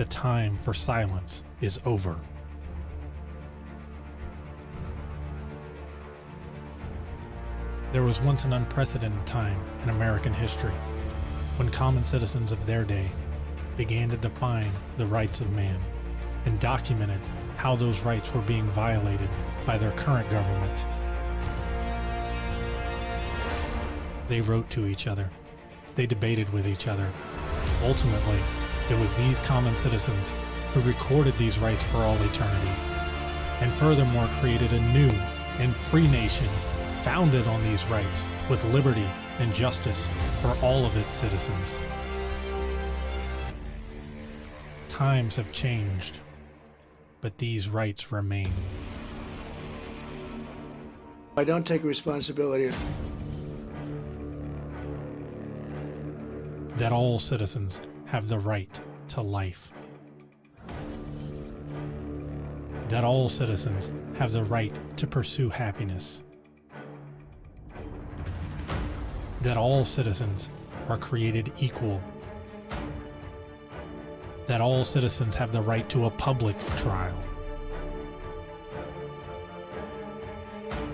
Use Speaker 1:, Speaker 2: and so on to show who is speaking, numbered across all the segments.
Speaker 1: The time for silence is over. There was once an unprecedented time in American history when common citizens of their day began to define the rights of man and documented how those rights were being violated by their current government. They wrote to each other. They debated with each other. Ultimately, it was these common citizens who recorded these rights for all eternity, and furthermore created a new and free nation founded on these rights with liberty and justice for all of its citizens. Times have changed, but these rights remain.
Speaker 2: I don't take responsibility.
Speaker 1: That all citizens have the right to life. That all citizens have the right to pursue happiness. That all citizens are created equal. That all citizens have the right to a public trial.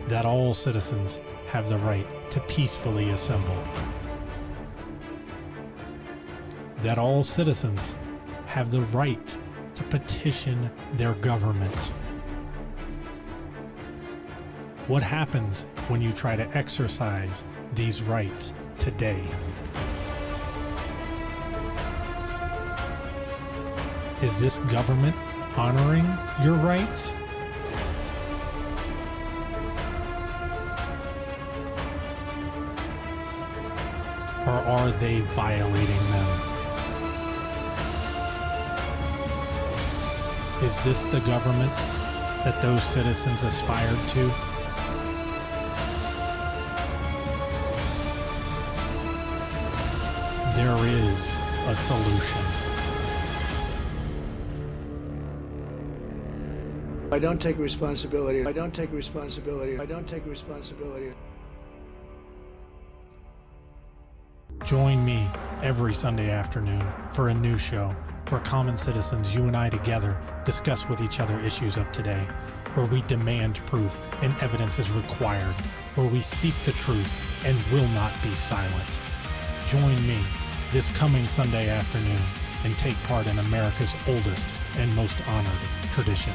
Speaker 1: That all citizens have the right to peacefully assemble. That all citizens have the right to petition their government. What happens when you try to exercise these rights today? Is this government honoring your rights? Or are they violating them? Is this the government that those citizens aspired to? There is a solution.
Speaker 2: I don't take responsibility. I don't take responsibility. I don't take responsibility.
Speaker 1: Join me every Sunday afternoon for a new show where common citizens, you and I together, discuss with each other issues of today, where we demand proof and evidence is required, where we seek the truth and will not be silent. Join me this coming Sunday afternoon and take part in America's oldest and most honored tradition.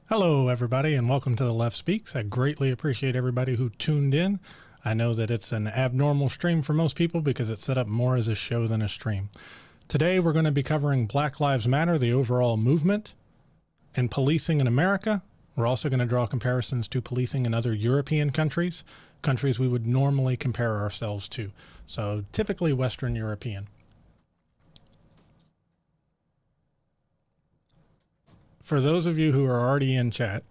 Speaker 1: Hello, everybody, and welcome to The Left Speaks. I greatly appreciate everybody who tuned in. I know that it's an abnormal stream for most people because it's set up more as a show than a stream. Today, we're going to be covering Black Lives Matter, the overall movement, and policing in America. We're also going to draw comparisons to policing in other European countries, countries we would normally compare ourselves to. So typically Western European. For those of you who are already in chat,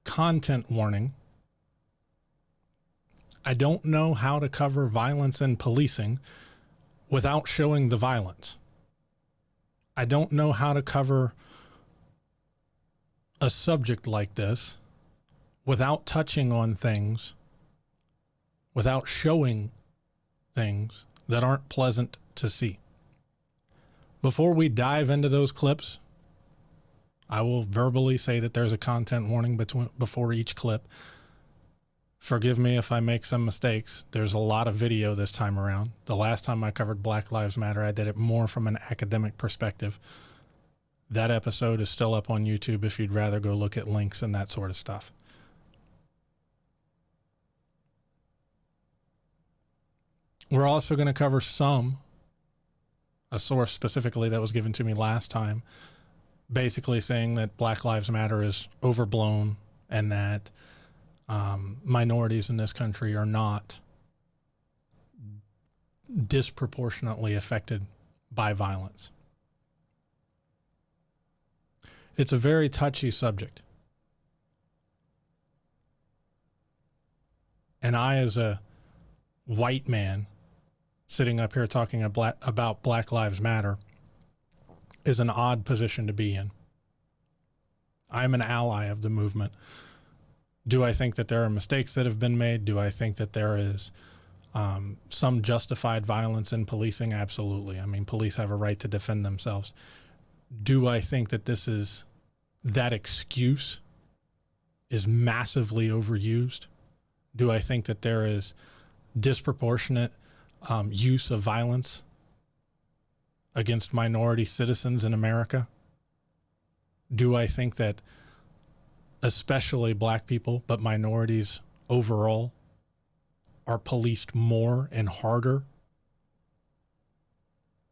Speaker 1: content warning. I don't know how to cover violence and policing without showing the violence. I don't know how to cover a subject like this without touching on things, without showing things that aren't pleasant to see. Before we dive into those clips, I will verbally say that there's a content warning before each clip. Forgive me if I make some mistakes. There's a lot of video this time around. The last time I covered Black Lives Matter, I did it more from an academic perspective. That episode is still up on YouTube if you'd rather go look at links and that sort of stuff. We're also going to cover a source specifically that was given to me last time, basically saying that Black Lives Matter is overblown and that minorities in this country are not disproportionately affected by violence. It's a very touchy subject. And I, as a white man sitting up here talking about Black Lives Matter, is an odd position to be in. I'm an ally of the movement. Do I think that there are mistakes that have been made? Do I think that there is some justified violence in policing? Absolutely. I mean, police have a right to defend themselves. Do I think that that excuse is massively overused? Do I think that there is disproportionate use of violence against minority citizens in America? Do I think that especially black people, but minorities overall, are policed more and harder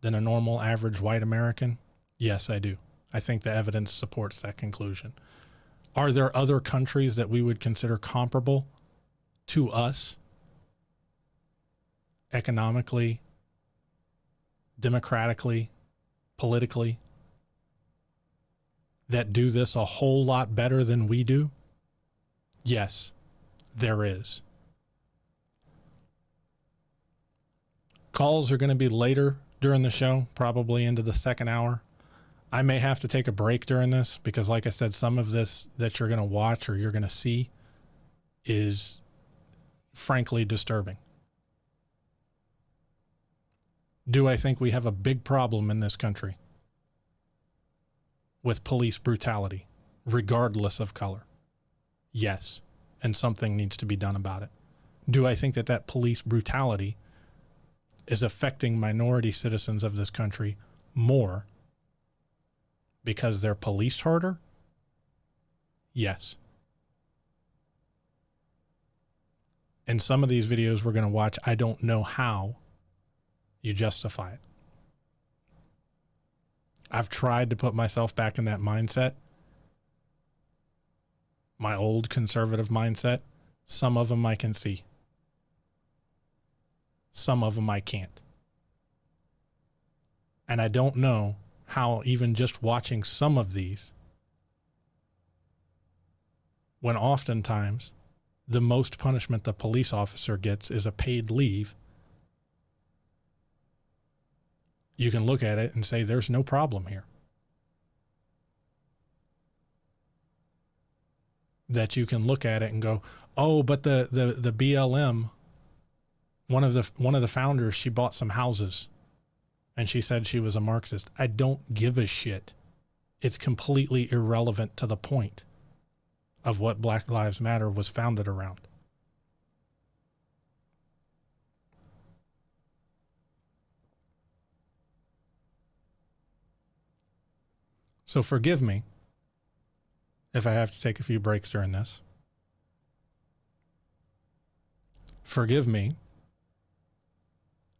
Speaker 1: than a normal average white American? Yes, I do. I think the evidence supports that conclusion. Are there other countries that we would consider comparable to us economically, democratically, politically, that do this a whole lot better than we do? Yes, there is. Calls are going to be later during the show, probably into the second hour. I may have to take a break during this because, like I said, some of this that you're going to watch or you're going to see is frankly disturbing. Do I think we have a big problem in this country with police brutality, regardless of color? Yes, and something needs to be done about it. Do I think that police brutality is affecting minority citizens of this country more because they're policed harder? Yes. In some of these videos we're going to watch, I don't know how you justify it. I've tried to put myself back in that mindset, my old conservative mindset. Some of them I can see. Some of them I can't. And I don't know how even just watching some of these, when oftentimes the most punishment the police officer gets is a paid leave, you can look at it and say there's no problem here. That you can look at it and go, oh, but the BLM, one of the founders, she bought some houses and she said she was a Marxist. I don't give a shit. It's completely irrelevant to the point of what Black Lives Matter was founded around. So forgive me if I have to take a few breaks during this. Forgive me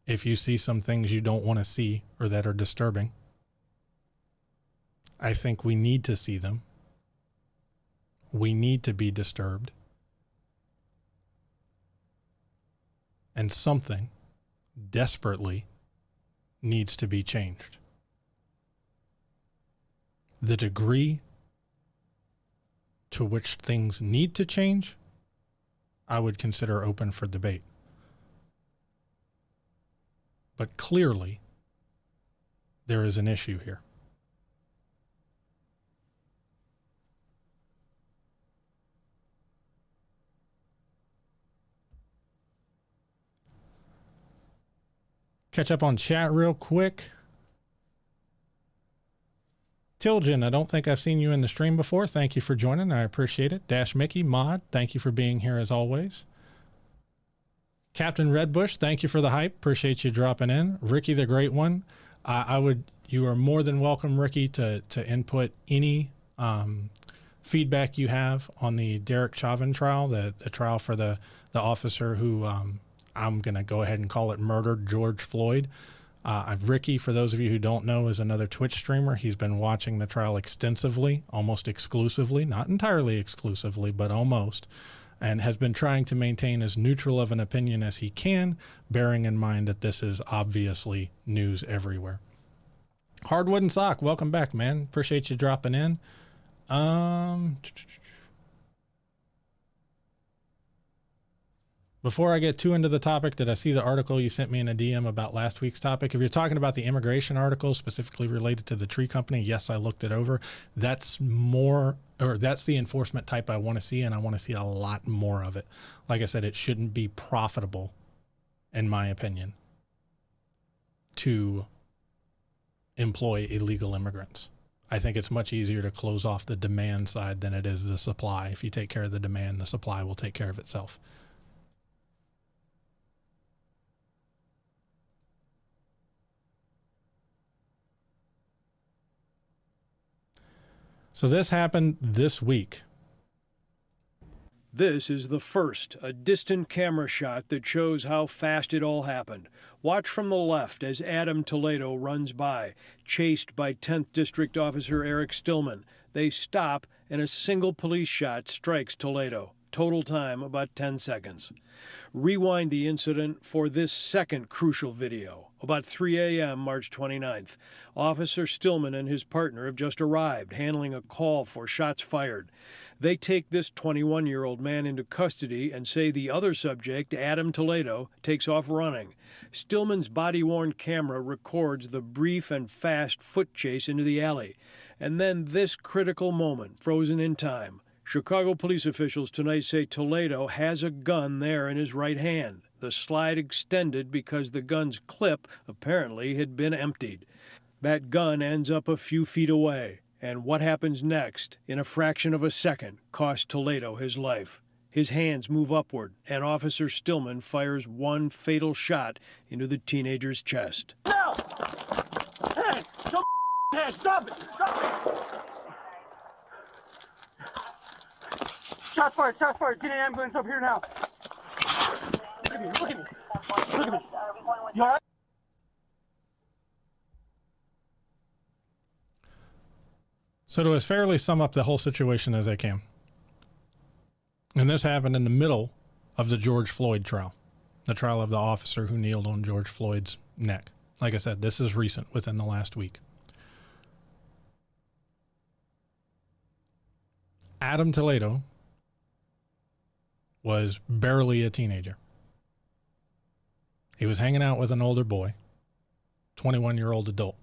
Speaker 1: if you see some things you don't want to see or that are disturbing. I think we need to see them. We need to be disturbed. And something desperately needs to be changed. The degree to which things need to change, I would consider open for debate. But clearly, there is an issue here. Catch up on chat real quick. Tilgen, I don't think I've seen you in the stream before. Thank you for joining. I appreciate it. Dash Mickey, Mod, thank you for being here as always. Captain Redbush, thank you for the hype. Appreciate you dropping in. Ricky the Great One, you are more than welcome, Ricky, to input any feedback you have on the Derek Chauvin trial, the trial for the officer who I'm going to go ahead and call it murdered George Floyd. Ricky, for those of you who don't know, is another Twitch streamer. He's been watching the trial extensively, almost exclusively, not entirely exclusively, but almost, and has been trying to maintain as neutral of an opinion as he can, bearing in mind that this is obviously news everywhere. Hardwood and Sock, welcome back, man. Appreciate you dropping in. Before I get too into the topic, did I see the article you sent me in a DM about last week's topic? If you're talking about the immigration article specifically related to the tree company, yes, I looked it over. That's the enforcement type I want to see, and I want to see a lot more of it. Like I said, it shouldn't be profitable, in my opinion, to employ illegal immigrants. I think it's much easier to close off the demand side than it is the supply. If you take care of the demand, the supply will take care of itself. So this happened this week.
Speaker 3: This is the first, a distant camera shot that shows how fast it all happened. Watch from the left as Adam Toledo runs by, chased by 10th District Officer Eric Stillman. They stop, and a single police shot strikes Toledo. Total time, about 10 seconds. Rewind the incident for this second crucial video. About 3 a.m., March 29th. Officer Stillman and his partner have just arrived, handling a call for shots fired. They take this 21-year-old man into custody and say the other subject, Adam Toledo, takes off running. Stillman's body-worn camera records the brief and fast foot chase into the alley. And then this critical moment, frozen in time. Chicago police officials tonight say Toledo has a gun there in his right hand. The slide extended because the gun's clip apparently had been emptied. That gun ends up a few feet away. And what happens next, in a fraction of a second, costs Toledo his life. His hands move upward, and Officer Stillman fires one fatal shot into the teenager's chest.
Speaker 4: No! Hey! Don't hey, stop it! Stop it! Shots fired! Shots fired! Get an ambulance up here now! Look at me! Look at me! Look at me! You all right?
Speaker 1: So to as fairly sum up the whole situation as I can, and this happened in the middle of the George Floyd trial, the trial of the officer who kneeled on George Floyd's neck. Like I said, this is recent, within the last week. Adam Toledo was barely a teenager. He was hanging out with an older boy, 21-year-old adult.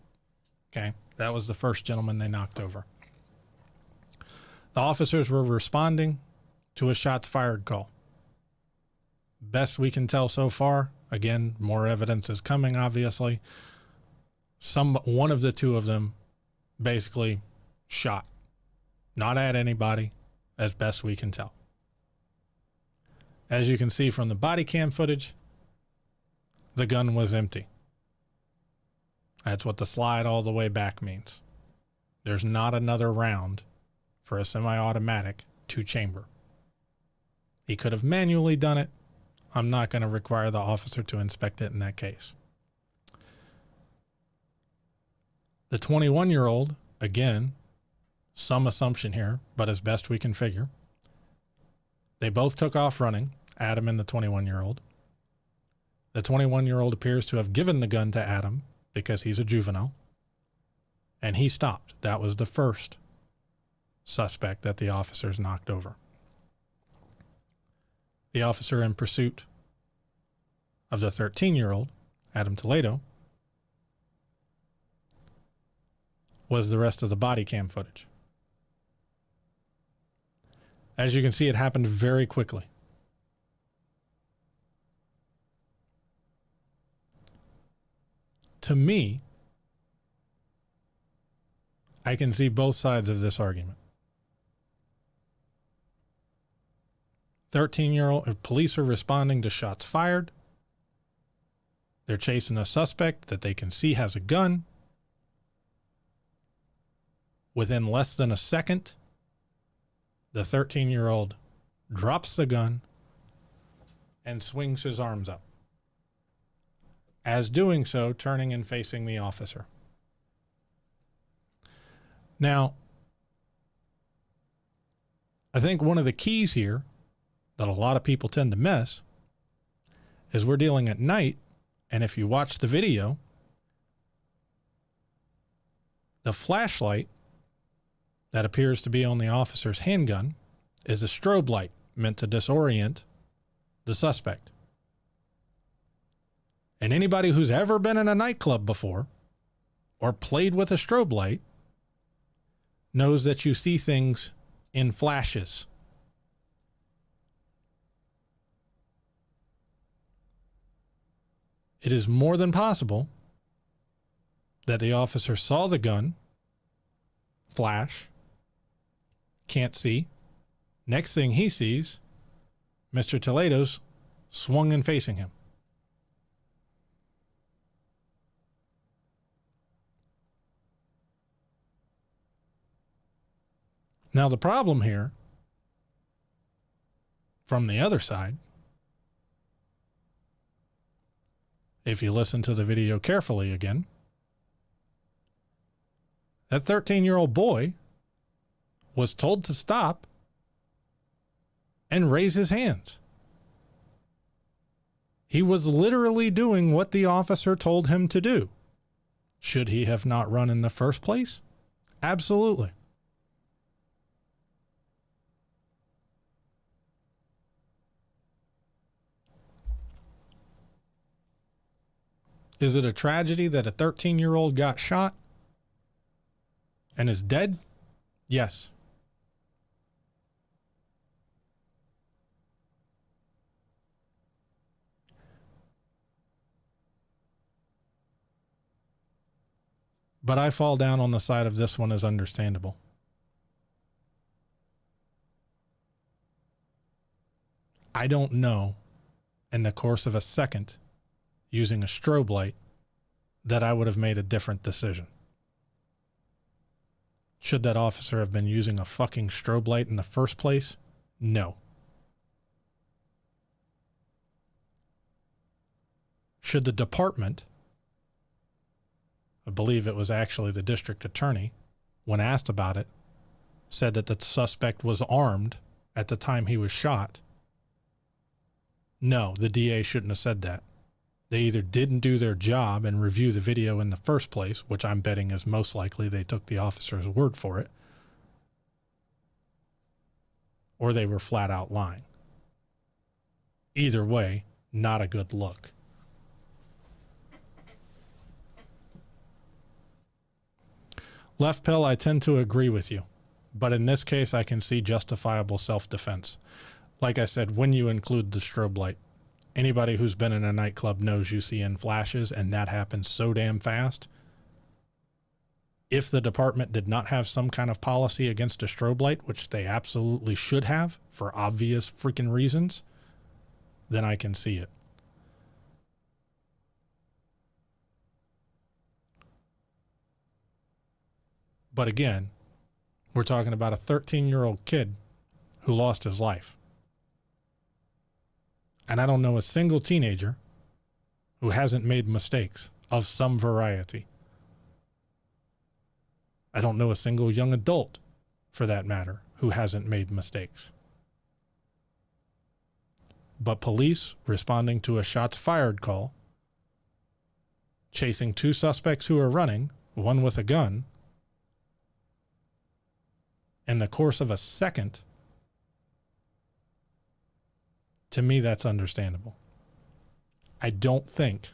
Speaker 1: Okay, that was the first gentleman they knocked over. The officers were responding to a shots fired call. Best we can tell so far, again, more evidence is coming, obviously. One of the two of them basically shot, not at anybody, as best we can tell. As you can see from the body cam footage, the gun was empty. That's what the slide all the way back means. There's not another round for a semi-automatic two-chamber. He could have manually done it. I'm not going to require the officer to inspect it in that case. The 21-year-old, again, some assumption here, but as best we can figure, they both took off running, Adam and the 21-year-old. The 21-year-old appears to have given the gun to Adam because he's a juvenile, and he stopped. That was the first suspect that the officers knocked over. The officer in pursuit of the 13-year-old, Adam Toledo, was the rest of the body cam footage. As you can see, it happened very quickly. To me, I can see both sides of this argument. 13-year-old police are responding to shots fired. They're chasing a suspect that they can see has a gun. Within less than a second, the 13-year-old drops the gun and swings his arms up. As doing so, turning and facing the officer. Now, I think one of the keys here that a lot of people tend to miss is we're dealing at night, and if you watch the video, the flashlight that appears to be on the officer's handgun is a strobe light meant to disorient the suspect. And anybody who's ever been in a nightclub before or played with a strobe light knows that you see things in flashes. It is more than possible that the officer saw the gun flash, can't see. Next thing he sees, Mr. Toledo's swung and facing him. Now, the problem here, from the other side, if you listen to the video carefully again, that 13-year-old boy was told to stop and raise his hands. He was literally doing what the officer told him to do. Should he have not run in the first place? Absolutely. Is it a tragedy that a 13-year-old got shot and is dead? Yes. But I fall down on the side of this one as understandable. I don't know, in the course of a second, using a strobe light, that I would have made a different decision. Should that officer have been using a fucking strobe light in the first place? No. Should the department, I believe it was actually the district attorney, when asked about it, said that the suspect was armed at the time he was shot? No, the DA shouldn't have said that. They either didn't do their job and review the video in the first place, which I'm betting is most likely they took the officer's word for it, or they were flat out lying. Either way, not a good look. Left pill, I tend to agree with you, but in this case, I can see justifiable self-defense. Like I said, when you include the strobe light. Anybody who's been in a nightclub knows you see in flashes, and that happens so damn fast. If the department did not have some kind of policy against a strobe light, which they absolutely should have for obvious freaking reasons, then I can see it. But again, we're talking about a 13-year-old kid who lost his life. And I don't know a single teenager who hasn't made mistakes of some variety. I don't know a single young adult, for that matter, who hasn't made mistakes. But police responding to a shots fired call, chasing two suspects who are running, one with a gun, in the course of a second, to me, that's understandable. I don't think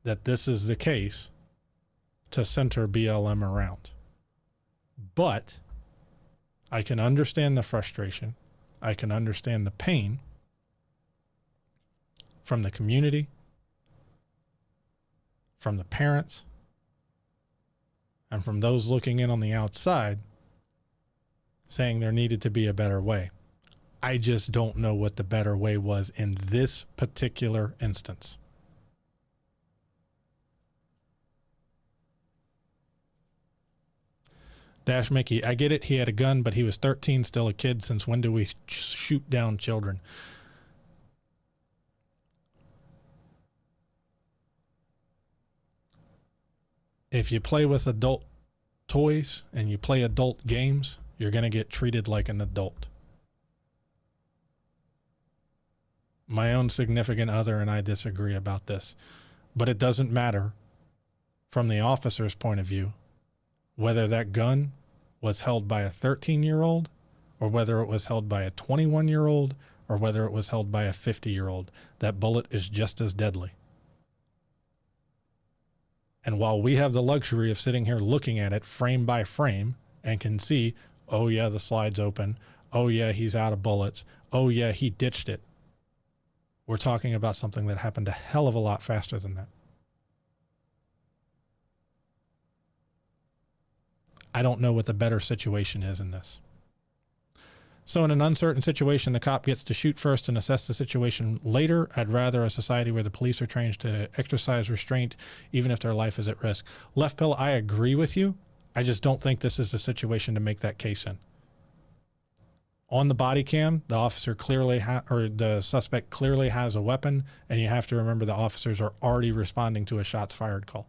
Speaker 1: that this is the case to center BLM around. But I can understand the frustration. I can understand the pain from the community, from the parents, and from those looking in on the outside saying there needed to be a better way. I just don't know what the better way was in this particular instance. Dash Mickey, I get it. He had a gun, but he was 13, still a kid. Since when do we shoot down children? If you play with adult toys and you play adult games, you're going to get treated like an adult. My own significant other and I disagree about this, but it doesn't matter from the officer's point of view whether that gun was held by a 13-year-old or whether it was held by a 21-year-old or whether it was held by a 50-year-old, that bullet is just as deadly. And while we have the luxury of sitting here looking at it frame by frame and can see, oh yeah, the slide's open. Oh yeah, he's out of bullets. Oh yeah, he ditched it. We're talking about something that happened a hell of a lot faster than that. I don't know what the better situation is in this. So in an uncertain situation, the cop gets to shoot first and assess the situation later. I'd rather a society where the police are trained to exercise restraint, even if their life is at risk. Left Pill, I agree with you. I just don't think this is the situation to make that case in. On the body cam, the officer clearly or the suspect clearly has a weapon, and you have to remember the officers are already responding to a shots fired call.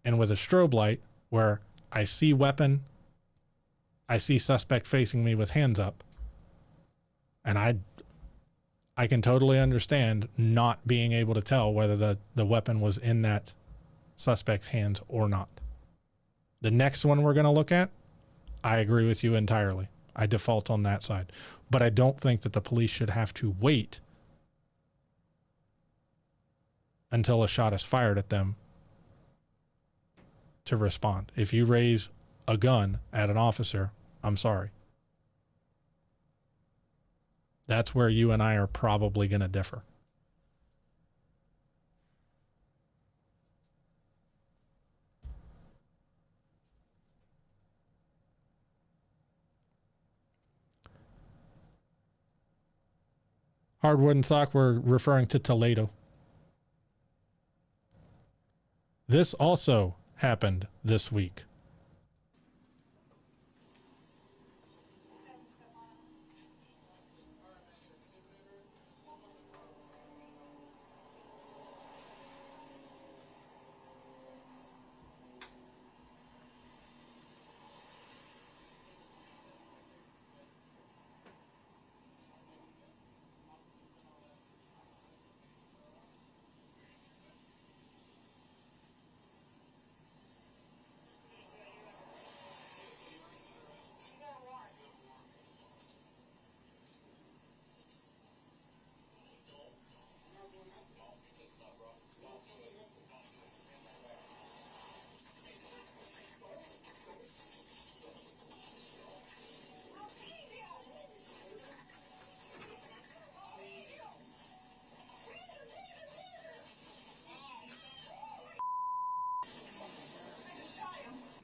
Speaker 1: And with a strobe light, where I see weapon, I see suspect facing me with hands up, and I can totally understand not being able to tell whether the weapon was in that suspect's hands or not. The next one we're going to look at, I agree with you entirely. I default on that side. But I don't think that the police should have to wait until a shot is fired at them to respond. If you raise a gun at an officer, I'm sorry. That's where you and I are probably going to differ. Hardwood and sock, we're referring to Toledo. This also happened this week.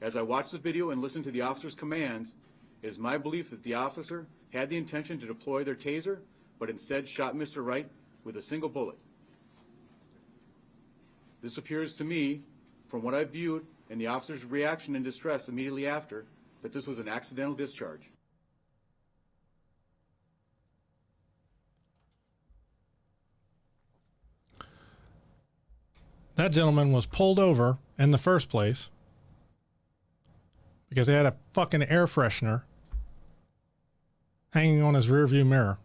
Speaker 5: As I watched the video and listened to the officer's commands, it is my belief that the officer had the intention to deploy their taser, but instead shot Mr. Wright with a single bullet. This appears to me, from what I viewed and the officer's reaction in distress immediately after, that this was an accidental discharge.
Speaker 1: That gentleman was pulled over in the first place because he had a fucking air freshener hanging on his rearview mirror.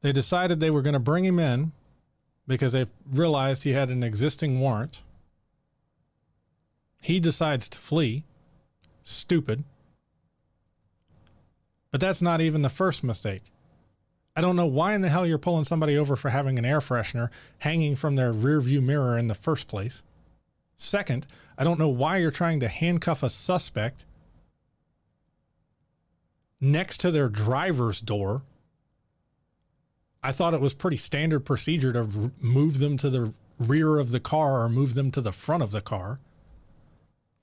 Speaker 1: They decided they were going to bring him in because they realized he had an existing warrant. He decides to flee. Stupid. But that's not even the first mistake. I don't know why in the hell you're pulling somebody over for having an air freshener hanging from their rearview mirror in the first place. Second, I don't know why you're trying to handcuff a suspect next to their driver's door. I thought it was pretty standard procedure to move them to the rear of the car or move them to the front of the car.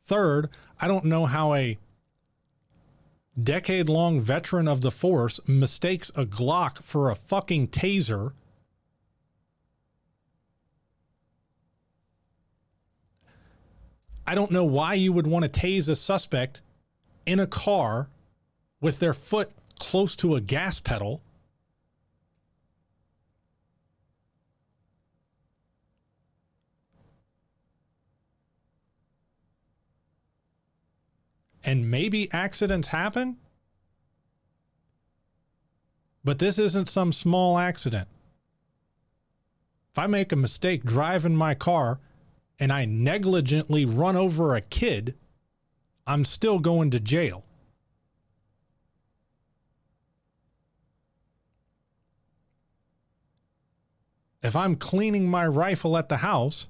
Speaker 1: Third, I don't know how a decade-long veteran of the force mistakes a Glock for a fucking taser. I don't know why you would want to tase a suspect in a car with their foot close to a gas pedal. And maybe accidents happen, but this isn't some small accident. If I make a mistake driving my car and I negligently run over a kid, I'm still going to jail. If I'm cleaning my rifle at the house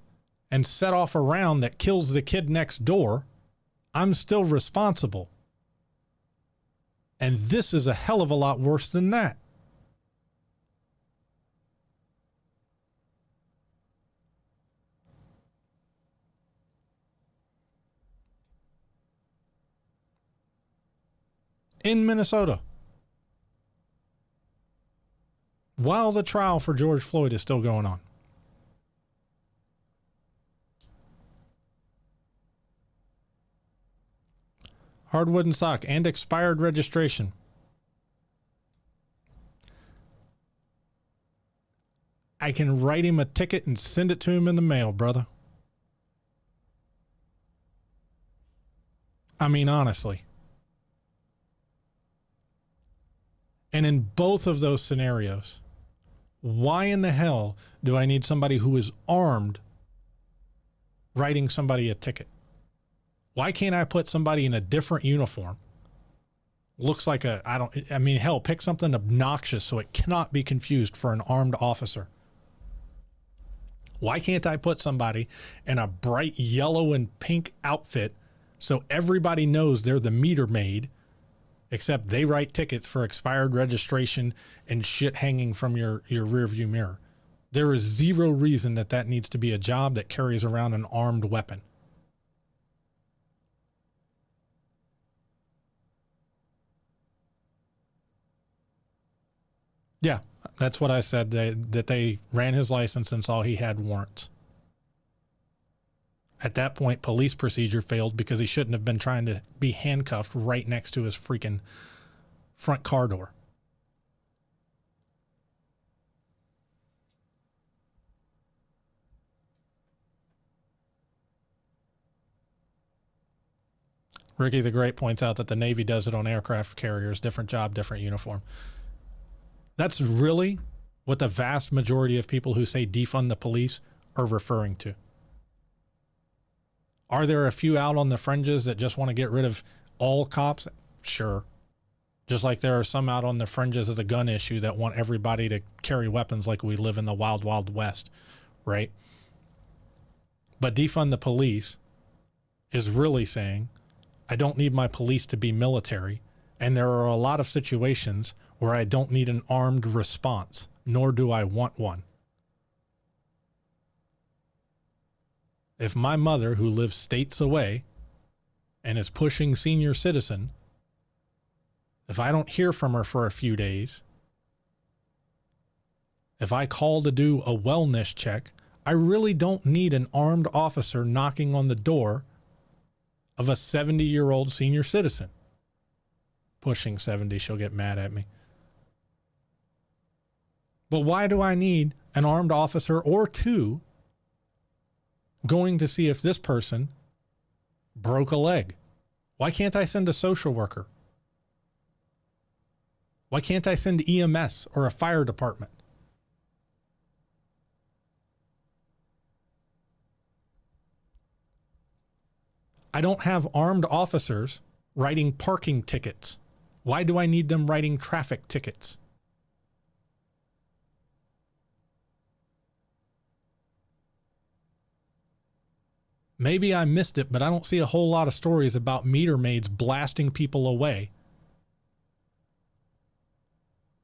Speaker 1: and set off a round that kills the kid next door, I'm still responsible. And this is a hell of a lot worse than that. In Minnesota, while the trial for George Floyd is still going on, hard wooden sock and expired registration. I can write him a ticket and send it to him in the mail, brother. I mean, honestly. And in both of those scenarios, why in the hell do I need somebody who is armed writing somebody a ticket? Why can't I put somebody in a different uniform? Looks like hell, pick something obnoxious so it cannot be confused for an armed officer. Why can't I put somebody in a bright yellow and pink outfit so everybody knows they're the meter maid, except they write tickets for expired registration and shit hanging from your rearview mirror? There is zero reason that needs to be a job that carries around an armed weapon. Yeah, that's what I said, that they ran his license and saw he had warrants. At that point, police procedure failed because he shouldn't have been trying to be handcuffed right next to his freaking front car door. Ricky the Great points out that the Navy does it on aircraft carriers, different job, different uniform. That's really what the vast majority of people who say defund the police are referring to. Are there a few out on the fringes that just want to get rid of all cops? Sure. Just like there are some out on the fringes of the gun issue that want everybody to carry weapons like we live in the wild, wild west, right? But defund the police is really saying, I don't need my police to be military, and there are a lot of situations where I don't need an armed response, nor do I want one. If my mother, who lives states away and is pushing senior citizen, if I don't hear from her for a few days, if I call to do a wellness check, I really don't need an armed officer knocking on the door of a 70-year-old senior citizen. Pushing 70, she'll get mad at me. But why do I need an armed officer or two going to see if this person broke a leg? Why can't I send a social worker? Why can't I send EMS or a fire department? I don't have armed officers writing parking tickets. Why do I need them writing traffic tickets? Maybe I missed it, but I don't see a whole lot of stories about meter maids blasting people away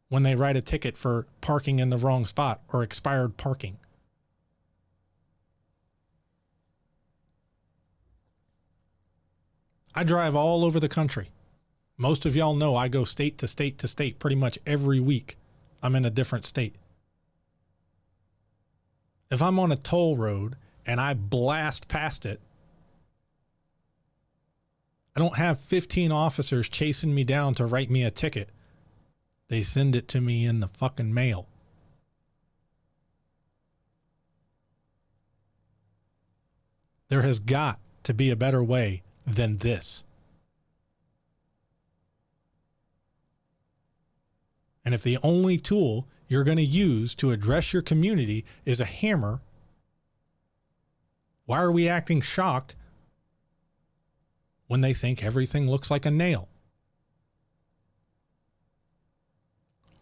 Speaker 1: when they write a ticket for parking in the wrong spot or expired parking. I drive all over the country. Most of y'all know I go state to state to state pretty much every week. I'm in a different state. If I'm on a toll road and I blast past it, I don't have 15 officers chasing me down to write me a ticket. They send it to me in the fucking mail. There has got to be a better way than this. And if the only tool you're going to use to address your community is a hammer, why are we acting shocked when they think everything looks like a nail?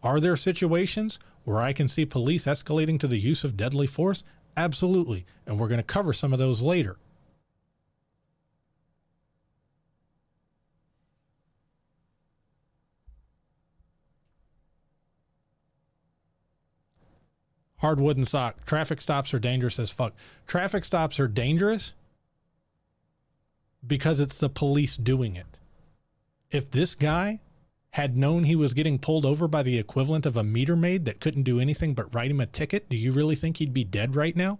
Speaker 1: Are there situations where I can see police escalating to the use of deadly force? Absolutely. And we're going to cover some of those later. Hard wooden sock. Traffic stops are dangerous as fuck. Traffic stops are dangerous because it's the police doing it. If this guy had known he was getting pulled over by the equivalent of a meter maid that couldn't do anything but write him a ticket, do you really think he'd be dead right now?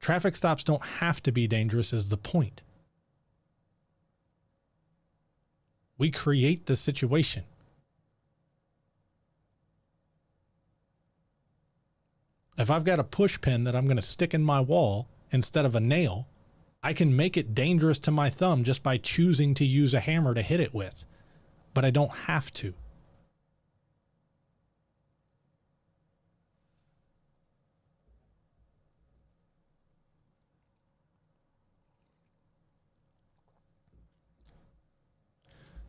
Speaker 1: Traffic stops don't have to be dangerous is the point. We create the situation. If I've got a push pin that I'm going to stick in my wall instead of a nail, I can make it dangerous to my thumb just by choosing to use a hammer to hit it with. But I don't have to.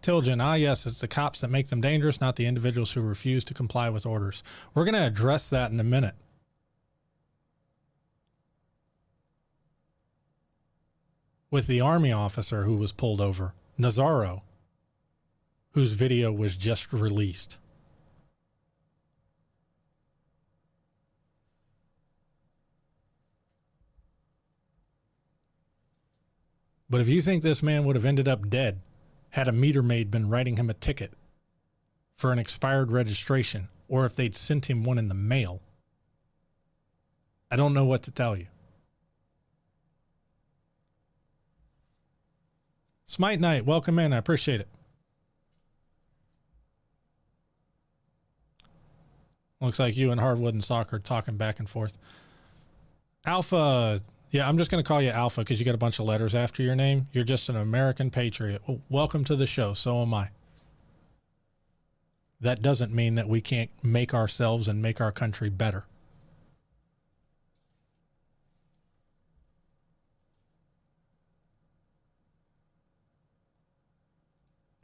Speaker 1: Tilgen, yes, it's the cops that make them dangerous, not the individuals who refuse to comply with orders. We're going to address that in a minute. With the army officer who was pulled over, Nazaro, whose video was just released. But if you think this man would have ended up dead had a meter maid been writing him a ticket for an expired registration, or if they'd sent him one in the mail, I don't know what to tell you. Smite Knight, welcome in. I appreciate it. Looks like you and Hardwood and Soccer talking back and forth. Alpha, yeah, I'm just going to call you Alpha because you got a bunch of letters after your name. You're just an American patriot. Well, welcome to the show. So am I. That doesn't mean that we can't make ourselves and make our country better.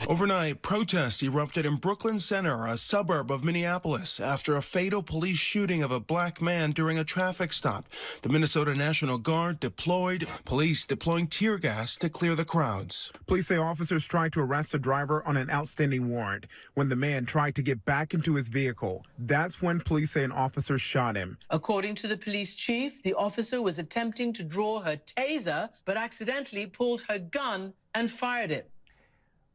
Speaker 6: Overnight, protests erupted in Brooklyn Center, a suburb of Minneapolis, after a fatal police shooting of a black man during a traffic stop. The Minnesota National Guard deployed, police deploying tear gas to clear the crowds.
Speaker 7: Police say officers tried to arrest a driver on an outstanding warrant. When the man tried to get back into his vehicle, that's when police say an officer shot him.
Speaker 8: According to the police chief, the officer was attempting to draw her taser, but accidentally pulled her gun and fired it.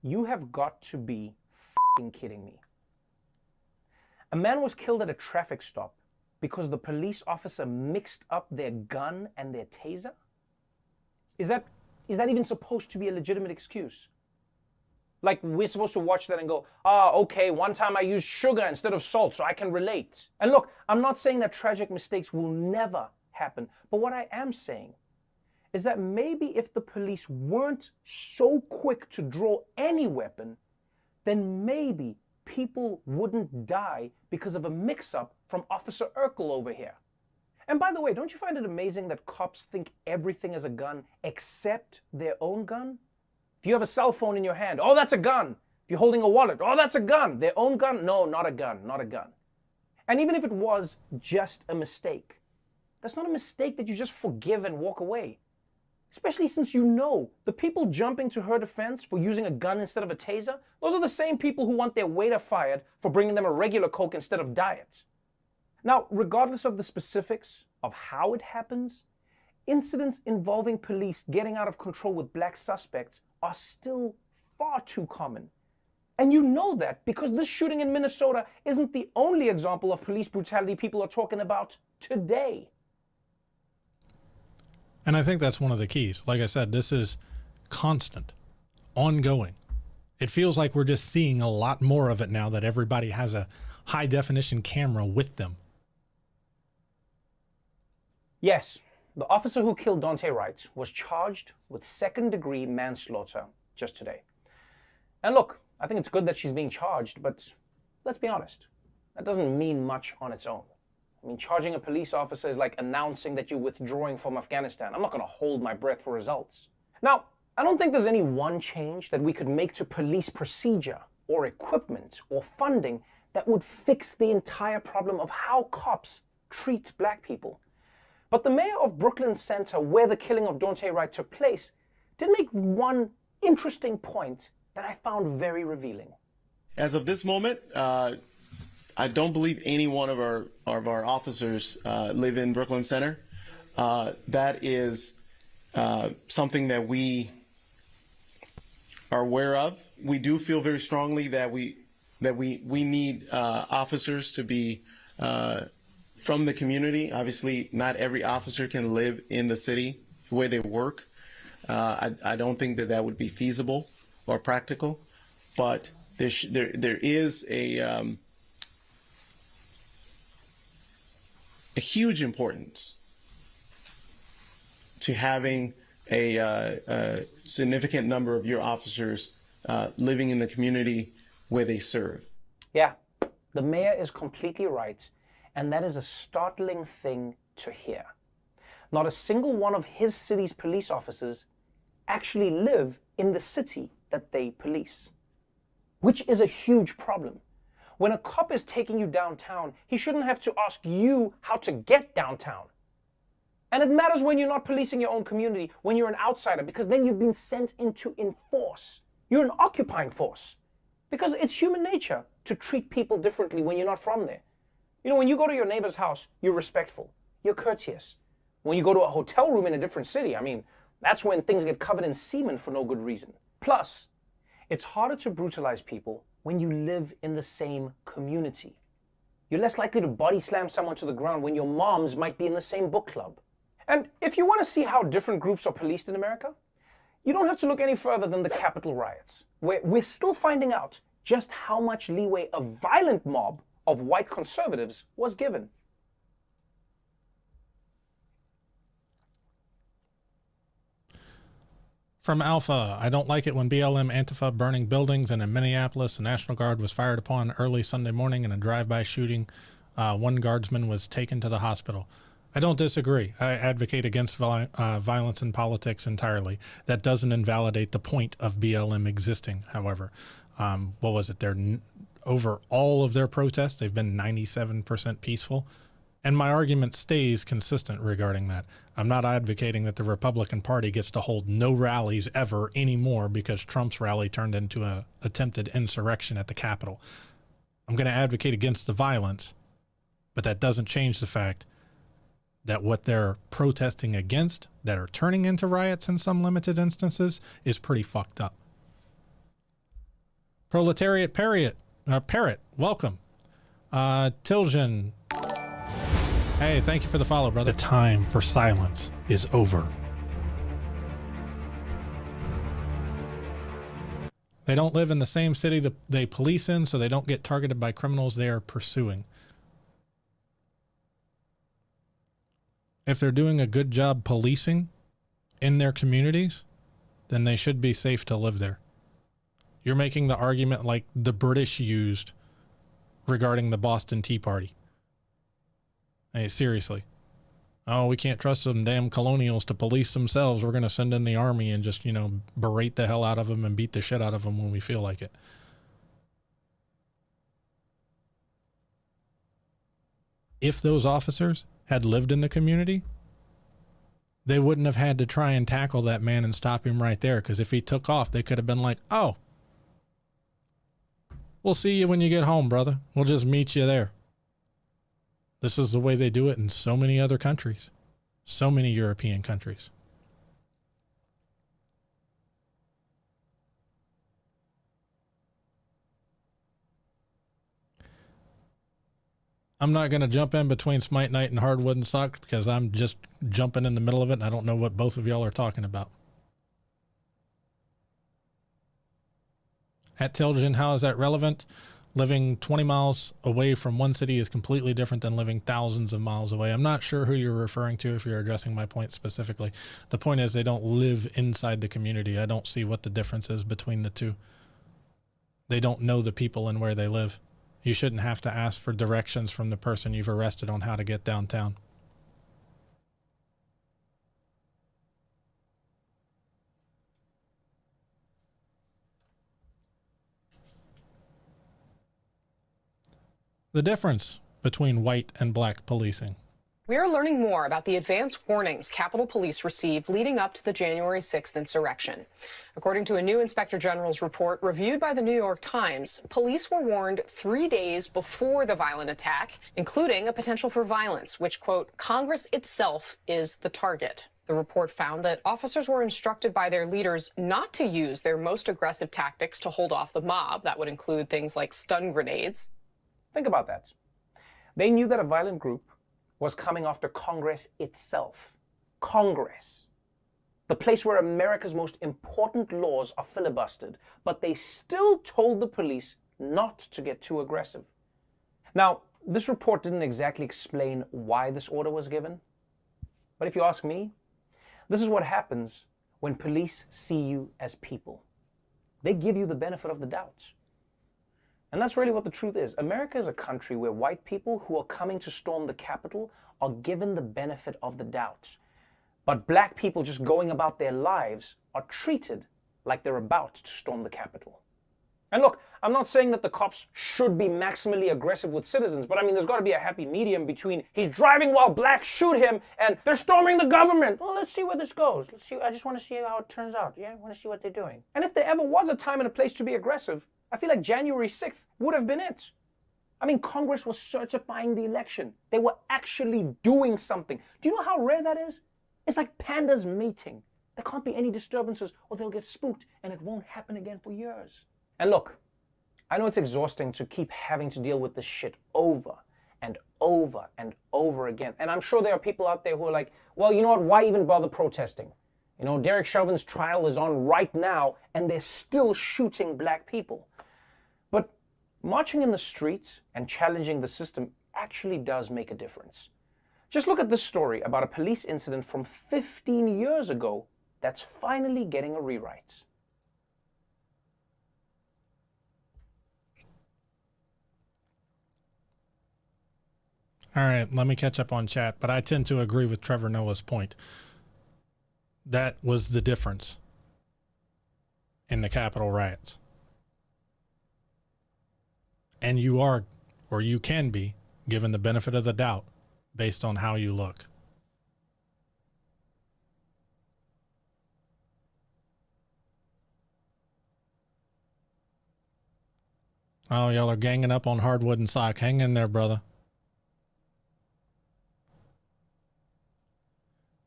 Speaker 9: You have got to be f***ing kidding me. A man was killed at a traffic stop because the police officer mixed up their gun and their taser? Is that even supposed to be a legitimate excuse? Like, we're supposed to watch that and go, okay, one time I used sugar instead of salt, so I can relate. And look, I'm not saying that tragic mistakes will never happen, but what I am saying is that maybe if the police weren't so quick to draw any weapon, then maybe people wouldn't die because of a mix-up from Officer Urkel over here. And by the way, don't you find it amazing that cops think everything is a gun except their own gun? If you have a cell phone in your hand, oh, that's a gun. If you're holding a wallet, oh, that's a gun. Their own gun? No, not a gun, not a gun. And even if it was just a mistake, that's not a mistake that you just forgive and walk away. Especially since you know the people jumping to her defense for using a gun instead of a taser, those are the same people who want their waiter fired for bringing them a regular Coke instead of diet. Now, regardless of the specifics of how it happens, incidents involving police getting out of control with black suspects are still far too common. And you know that because this shooting in Minnesota isn't the only example of police brutality people are talking about today.
Speaker 1: And I think that's one of the keys. Like I said, this is constant, ongoing. It feels like we're just seeing a lot more of it now that everybody has a high definition camera with them.
Speaker 9: Yes, the officer who killed Daunte Wright was charged with second-degree manslaughter just today. And look, I think it's good that she's being charged, but let's be honest, that doesn't mean much on its own. I mean, charging a police officer is like announcing that you're withdrawing from Afghanistan. I'm not going to hold my breath for results. Now, I don't think there's any one change that we could make to police procedure or equipment or funding that would fix the entire problem of how cops treat black people. But the mayor of Brooklyn Center, where the killing of Daunte Wright took place, did make one interesting point that I found very revealing.
Speaker 10: As of this moment, I don't believe any one of our officers live in Brooklyn Center. That is something that we are aware of. We do feel very strongly that we need officers to be from the community. Obviously, not every officer can live in the city where they work. I don't think that would be feasible or practical, but there is a huge importance to having a significant number of your officers living in the community where they serve.
Speaker 9: Yeah, the mayor is completely right, and that is a startling thing to hear. Not a single one of his city's police officers actually live in the city that they police, which is a huge problem. When a cop is taking you downtown, he shouldn't have to ask you how to get downtown. And it matters when you're not policing your own community, when you're an outsider, because then you've been sent in to enforce. You're an occupying force. Because it's human nature to treat people differently when you're not from there. You know, when you go to your neighbor's house, you're respectful, you're courteous. When you go to a hotel room in a different city, I mean, that's when things get covered in semen for no good reason. Plus, it's harder to brutalize people when you live in the same community. You're less likely to body slam someone to the ground when your moms might be in the same book club. And if you want to see how different groups are policed in America, you don't have to look any further than the Capitol riots, where we're still finding out just how much leeway a violent mob of white conservatives was given.
Speaker 1: From Alpha, I don't like it when BLM Antifa burning buildings, and in Minneapolis, the National Guard was fired upon early Sunday morning in a drive-by shooting. One guardsman was taken to the hospital. I don't disagree. I advocate against violence in politics entirely. That doesn't invalidate the point of BLM existing, however. What was it? Over all of their protests, they've been 97% peaceful. And my argument stays consistent regarding that. I'm not advocating that the Republican Party gets to hold no rallies ever anymore because Trump's rally turned into an attempted insurrection at the Capitol. I'm going to advocate against the violence, but that doesn't change the fact that what they're protesting against, that are turning into riots in some limited instances, is pretty fucked up. Proletariat Parrot, welcome. Tiljan, hey, thank you for the follow, brother. The time for silence is over. They don't live in the same city that they police in, so they don't get targeted by criminals they are pursuing. If they're doing a good job policing in their communities, then they should be safe to live there. You're making the argument like the British used regarding the Boston Tea Party. Hey, seriously. Oh, we can't trust them damn colonials to police themselves. We're going to send in the army and just, berate the hell out of them and beat the shit out of them when we feel like it. If those officers had lived in the community, they wouldn't have had to try and tackle that man and stop him right there. Because if he took off, they could have been like, oh, we'll see you when you get home, brother. We'll just meet you there. This is the way they do it in so many other countries, so many European countries. I'm not going to jump in between Smite Night and Hardwood and Socks because I'm just jumping in the middle of it and I don't know what both of y'all are talking about. At Tilgen, how is that relevant? Living 20 miles away from one city is completely different than living thousands of miles away. I'm not sure who you're referring to if you're addressing my point specifically. The point is they don't live inside the community. I don't see what the difference is between the two. They don't know the people and where they live. You shouldn't have to ask for directions from the person you've arrested on how to get downtown. the difference between white and black policing.
Speaker 11: We are learning more about the advance warnings Capitol Police received leading up to the January 6th insurrection. According to a new Inspector General's report reviewed by the New York Times, police were warned 3 days before the violent attack, including a potential for violence, which, quote, Congress itself is the target. The report found that officers were instructed by their leaders not to use their most aggressive tactics to hold off the mob. That would include things like stun grenades.
Speaker 9: Think about that. They knew that a violent group was coming after Congress itself. Congress. The place where America's most important laws are filibustered, but they still told the police not to get too aggressive. Now, this report didn't exactly explain why this order was given, but if you ask me, this is what happens when police see you as people. They give you the benefit of the doubt. And that's really what the truth is. America is a country where white people who are coming to storm the Capitol are given the benefit of the doubt. But black people just going about their lives are treated like they're about to storm the Capitol. And look, I'm not saying that the cops should be maximally aggressive with citizens, but I mean, there's got to be a happy medium between he's driving while blacks shoot him and they're storming the government. Well, let's see where this goes. Let's see. I just want to see how it turns out. Yeah, I want to see what they're doing. And if there ever was a time and a place to be aggressive, I feel like January 6th would have been it. I mean, Congress was certifying the election. They were actually doing something. Do you know how rare that is? It's like pandas mating. There can't be any disturbances or they'll get spooked and it won't happen again for years. And look, I know it's exhausting to keep having to deal with this shit over and over and over again. And I'm sure there are people out there who are like, well, you know what? Why even bother protesting? You know, Derek Chauvin's trial is on right now and they're still shooting black people. But marching in the streets and challenging the system actually does make a difference. Just look at this story about a police incident from 15 years ago that's finally getting a rewrite.
Speaker 1: All right, let me catch up on chat, but I tend to agree with Trevor Noah's point. That was the difference in the Capitol riots. And you are, or you can be, given the benefit of the doubt based on how you look. Oh, y'all are ganging up on Hardwood and Sock. Hang in there, brother.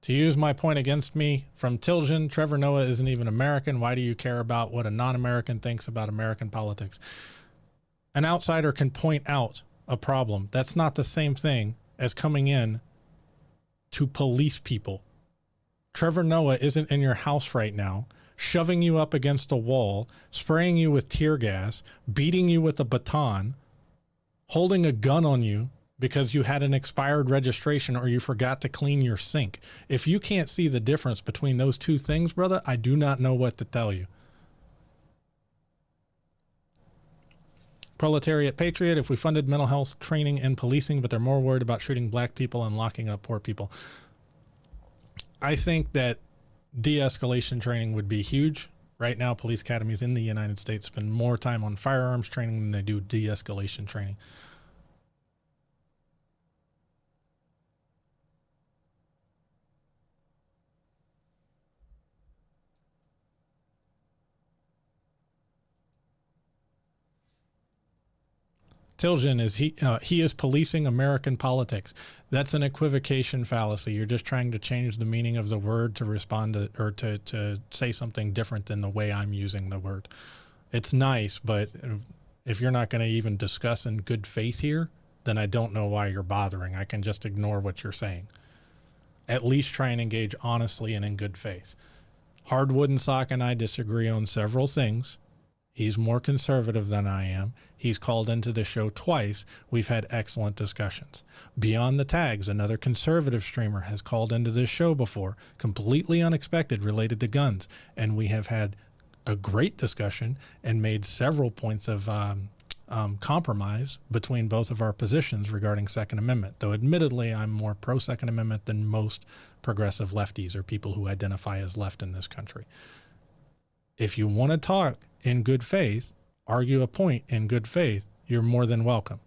Speaker 1: To use my point against me from Tilgen, Trevor Noah isn't even American. Why do you care about what a non-American thinks about American politics? An outsider can point out a problem. That's not the same thing as coming in to police people. Trevor Noah isn't in your house right now, shoving you up against a wall, spraying you with tear gas, beating you with a baton, holding a gun on you because you had an expired registration or you forgot to clean your sink. If you can't see the difference between those two things, brother, I do not know what to tell you. Proletariat Patriot, if we funded mental health training and policing, but they're more worried about shooting black people and locking up poor people. I think that de-escalation training would be huge. Right now, police academies in the United States spend more time on firearms training than they do de-escalation training. Tilgen is he is policing American politics. That's an equivocation fallacy. You're just trying to change the meaning of the word to respond to, or to say something different than the way I'm using the word. It's nice, but if you're not going to even discuss in good faith here, then I don't know why you're bothering. I can just ignore what you're saying. At least try and engage honestly and in good faith. Hardwood and Sock and I disagree on several things. He's more conservative than I am. He's called into the show twice. We've had excellent discussions. Beyond the Tags, another conservative streamer, has called into this show before, completely unexpected, related to guns. And we have had a great discussion and made several points of compromise between both of our positions regarding Second Amendment. Though admittedly, I'm more pro-Second Amendment than most progressive lefties or people who identify as left in this country. If you want to talk in good faith, argue a point in good faith, you're more than welcome.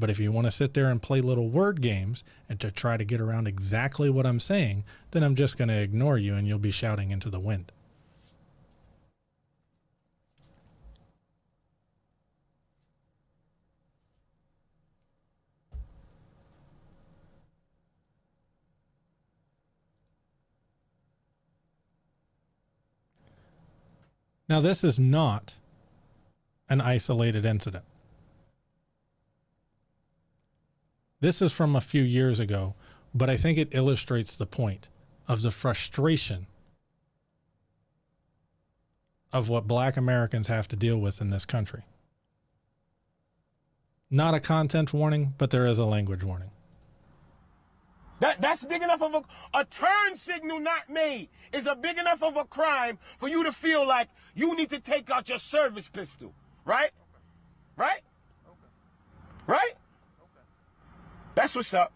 Speaker 1: But if you want to sit there and play little word games and to try to get around exactly what I'm saying, then I'm just going to ignore you and you'll be shouting into the wind. Now, this is not an isolated incident. This is from a few years ago, but I think it illustrates the point of the frustration of what Black Americans have to deal with in this country. Not a content warning, but there is a language warning.
Speaker 12: That's big enough of a turn signal not made is a big enough of a crime for you to feel like you need to take out your service pistol, right? Right? Right? That's what's up.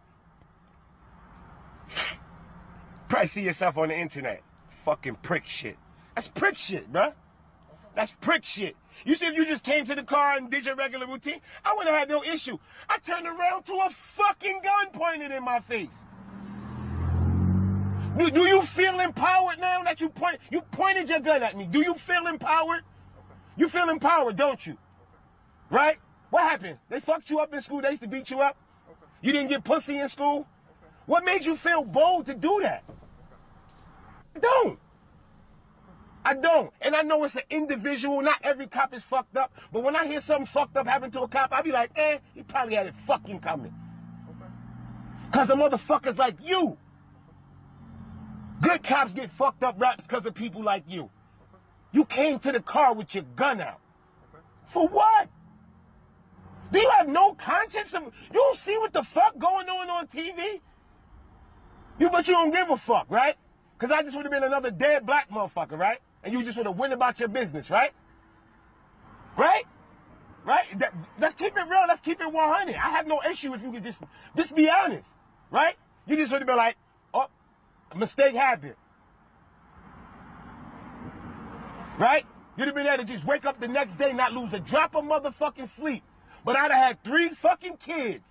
Speaker 12: Probably see yourself on the internet. Fucking prick shit. That's prick shit, bruh. That's prick shit. You see, if you just came to the car and did your regular routine, I wouldn't have had no issue. I turned around to a fucking gun pointed in my face. Do you feel empowered now that you pointed your gun at me? Do you feel empowered? You feel empowered, don't you? Right? What happened? They fucked you up in school. They used to beat you up. You didn't get pussy in school. What made you feel bold to do that? I don't. And I know it's an individual. Not every cop is fucked up. But when I hear something fucked up happen to a cop, I be like, he probably had it fucking coming. Because the motherfuckers like you. Good cops get fucked up right because of people like you. You came to the car with your gun out. For what? Do you have no conscience? You don't see what the fuck going on TV? But you don't give a fuck, right? Because I just would have been another dead black motherfucker, right? And you just would have went about your business, right? Right? Right? Let's keep it real. Let's keep it 100. I have no issue if you could just be honest, right? You just would have been like, oh, a mistake happened. Right? You'd have been able to just wake up the next day, not lose a drop of motherfucking sleep. But I'd have had 3 fucking kids.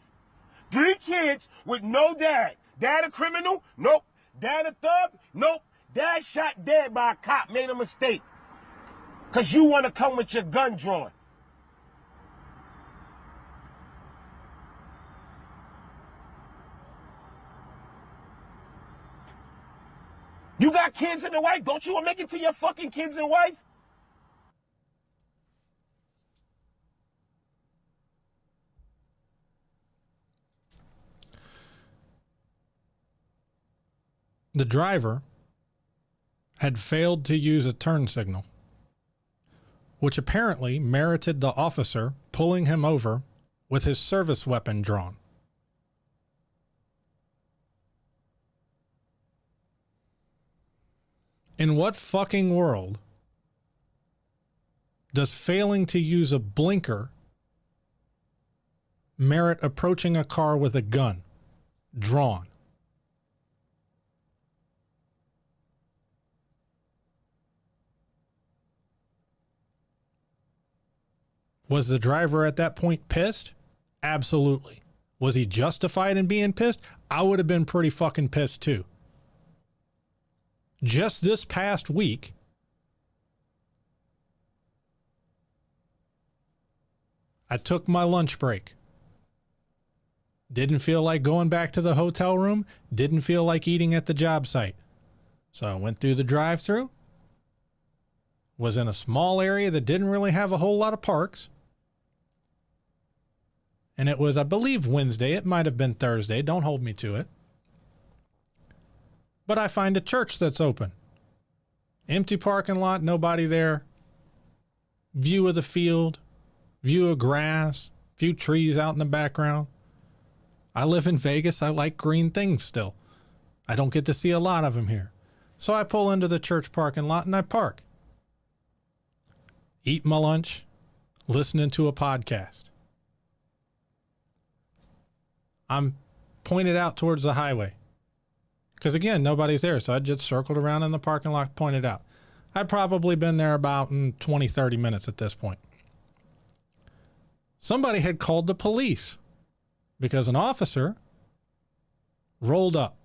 Speaker 12: 3 kids with no dad. Dad a criminal? Nope. Dad a thug? Nope. Dad shot dead by a cop, made a mistake. Because you want to come with your gun drawn. You got kids and a wife. Don't you want to make it to your fucking kids and wife?
Speaker 1: The driver had failed to use a turn signal, which apparently merited the officer pulling him over with his service weapon drawn. In what fucking world does failing to use a blinker merit approaching a car with a gun drawn? Was the driver at that point pissed? Absolutely. Was he justified in being pissed? I would have been pretty fucking pissed too. Just this past week, I took my lunch break. Didn't feel like going back to the hotel room. Didn't feel like eating at the job site. So I went through the drive-thru. Was in a small area that didn't really have a whole lot of parks. And it was, I believe, Wednesday. It might have been Thursday. Don't hold me to it. But I find a church that's open. Empty parking lot, nobody there. View of the field, view of grass, few trees out in the background. I live in Vegas. I like green things still. I don't get to see a lot of them here. So I pull into the church parking lot and I park. Eat my lunch, listening to a podcast. I'm pointed out towards the highway. Because again, nobody's there. So I just circled around in the parking lot, pointed out. I'd probably been there about 20, 30 minutes at this point. Somebody had called the police because an officer rolled up,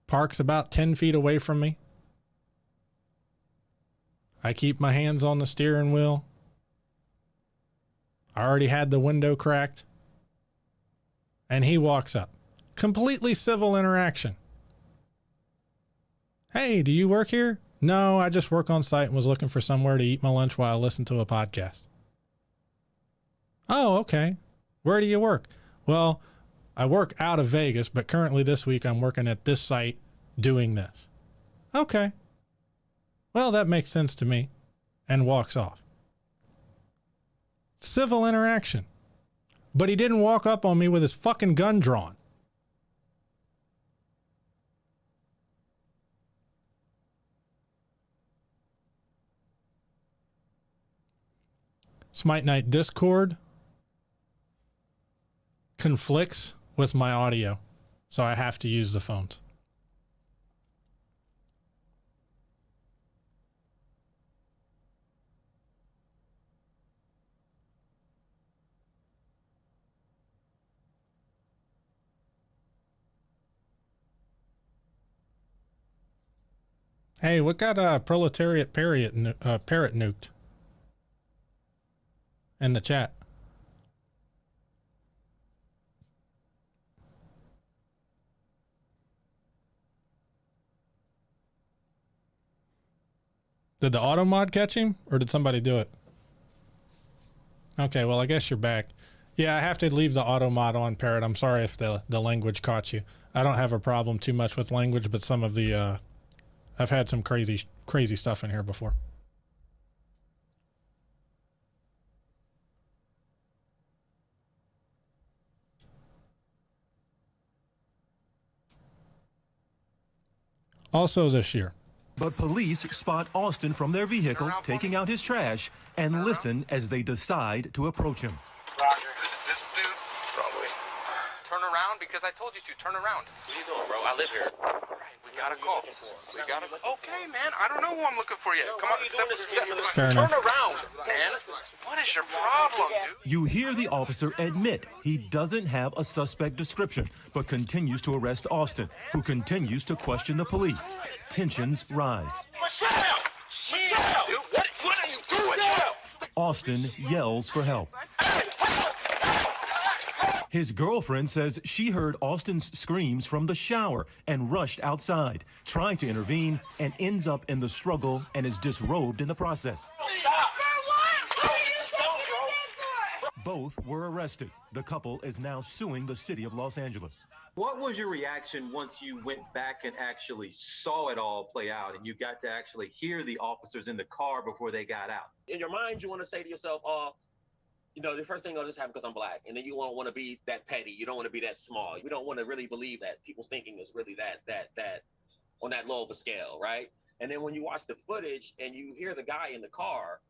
Speaker 1: parks about 10 feet away from me. I keep my hands on the steering wheel. I already had the window cracked. And he walks up. Completely civil interaction. Hey, do you work here? No, I just work on site and was looking for somewhere to eat my lunch while I listen to a podcast. Oh, okay. Where do you work? Well, I work out of Vegas, but currently this week I'm working at this site doing this. Okay. Well, that makes sense to me. And walks off. Civil interaction. But he didn't walk up on me with his fucking gun drawn. Smite Night Discord conflicts with my audio, so I have to use the phones. Hey, what got Proletariat Parrot nuked in the chat? Did the auto mod catch him, or did somebody do it? Okay, well, I guess you're back. Yeah, I have to leave the auto mod on, Parrot. I'm sorry if the language caught you. I don't have a problem too much with language, but some of the I've had some crazy stuff in here before. Also this year.
Speaker 13: But police spot Austin from their vehicle taking out his trash and listen as they decide to approach him.
Speaker 14: Roger. This dude? Probably. Turn around because I told you to. Turn around. What are you doing, bro? I live here. All right, we got a call. We got a... Okay, man. I don't know who I'm looking for yet. Come on, step. Turn around, man. What is your problem, dude?
Speaker 13: You hear the officer admit he doesn't have a suspect description, but continues to arrest Austin, who continues to question the police. Tensions rise.
Speaker 14: Michelle! Michelle! Dude, what are you doing? Michelle!
Speaker 13: Austin yells for help. His girlfriend says she heard Austin's screams from the shower and rushed outside, trying to intervene, and ends up in the struggle and is disrobed in the process.
Speaker 14: Stop! For what? What are you taking it for?
Speaker 13: Both were arrested. The couple is now suing the city of Los Angeles.
Speaker 15: What was your reaction once you went back and actually saw it all play out and you got to actually hear the officers in the car before they got out?
Speaker 16: In your mind, you want to say to yourself, you know, the first thing, this happened because I'm black. And then you won't want to be that petty. You don't want to be that small. You don't want to really believe that people's thinking is really that on that low of a scale, right? And then when you watch the footage and you hear the guy in the car,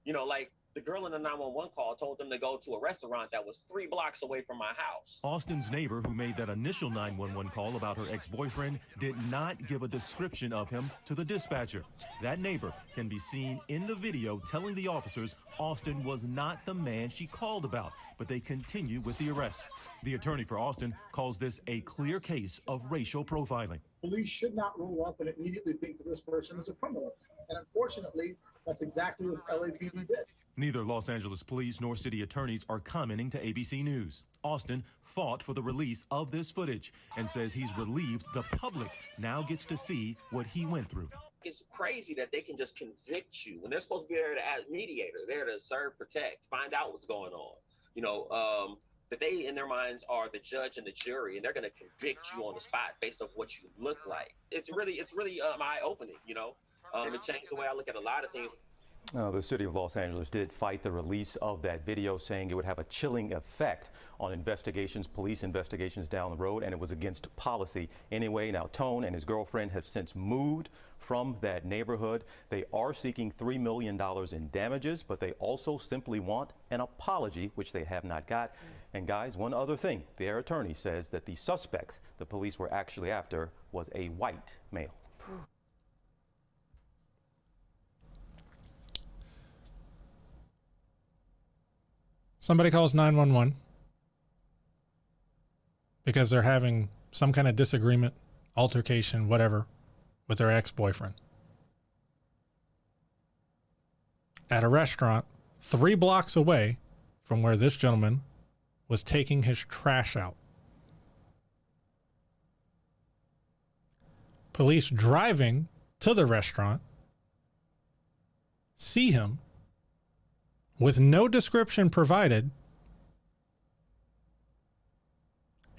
Speaker 16: you know, like the girl in the 911 call told them to go to a restaurant that was 3 blocks away from my house.
Speaker 13: Austin's neighbor, who made that initial 911 call about her ex-boyfriend, did not give a description of him to the dispatcher. That neighbor can be seen in the video telling the officers Austin was not the man she called about, but they continue with the arrest. The attorney for Austin calls this a clear case of racial profiling.
Speaker 17: Police should not roll up and immediately think that this person is a criminal. And unfortunately, that's exactly what LAPD did.
Speaker 13: Neither Los Angeles police nor city attorneys are commenting to ABC News. Austin fought for the release of this footage and says he's relieved the public now gets to see what he went through.
Speaker 16: It's crazy that they can just convict you when they're supposed to be there to act mediator, there to serve, protect, find out what's going on. You know, that they in their minds are the judge and the jury, and they're going to convict you on the spot based off what you look like. It's really eye-opening. You know, it changed the way I look at a lot of things.
Speaker 18: The city of Los Angeles did fight the release of that video, saying it would have a chilling effect on investigations, police investigations down the road, and it was against policy anyway. Now, Tone and his girlfriend have since moved from that neighborhood. They are seeking $3 million in damages, but they also simply want an apology, which they have not got. And guys, one other thing, their attorney says that the suspect the police were actually after was a white male.
Speaker 1: Somebody calls 911 because they're having some kind of disagreement, altercation, whatever, with their ex-boyfriend. At a restaurant 3 blocks away from where this gentleman was taking his trash out. Police driving to the restaurant see him with no description provided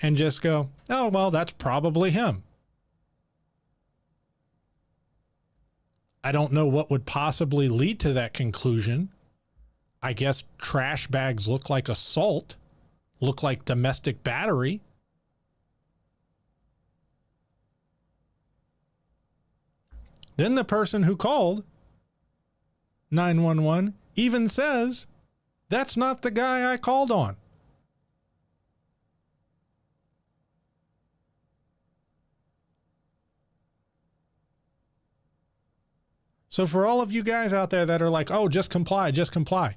Speaker 1: and just go, oh, well, that's probably him. I don't know what would possibly lead to that conclusion. I guess trash bags look like assault, look like domestic battery. Then the person who called 911 even says, that's not the guy I called on. So for all of you guys out there that are like, oh, just comply, just comply.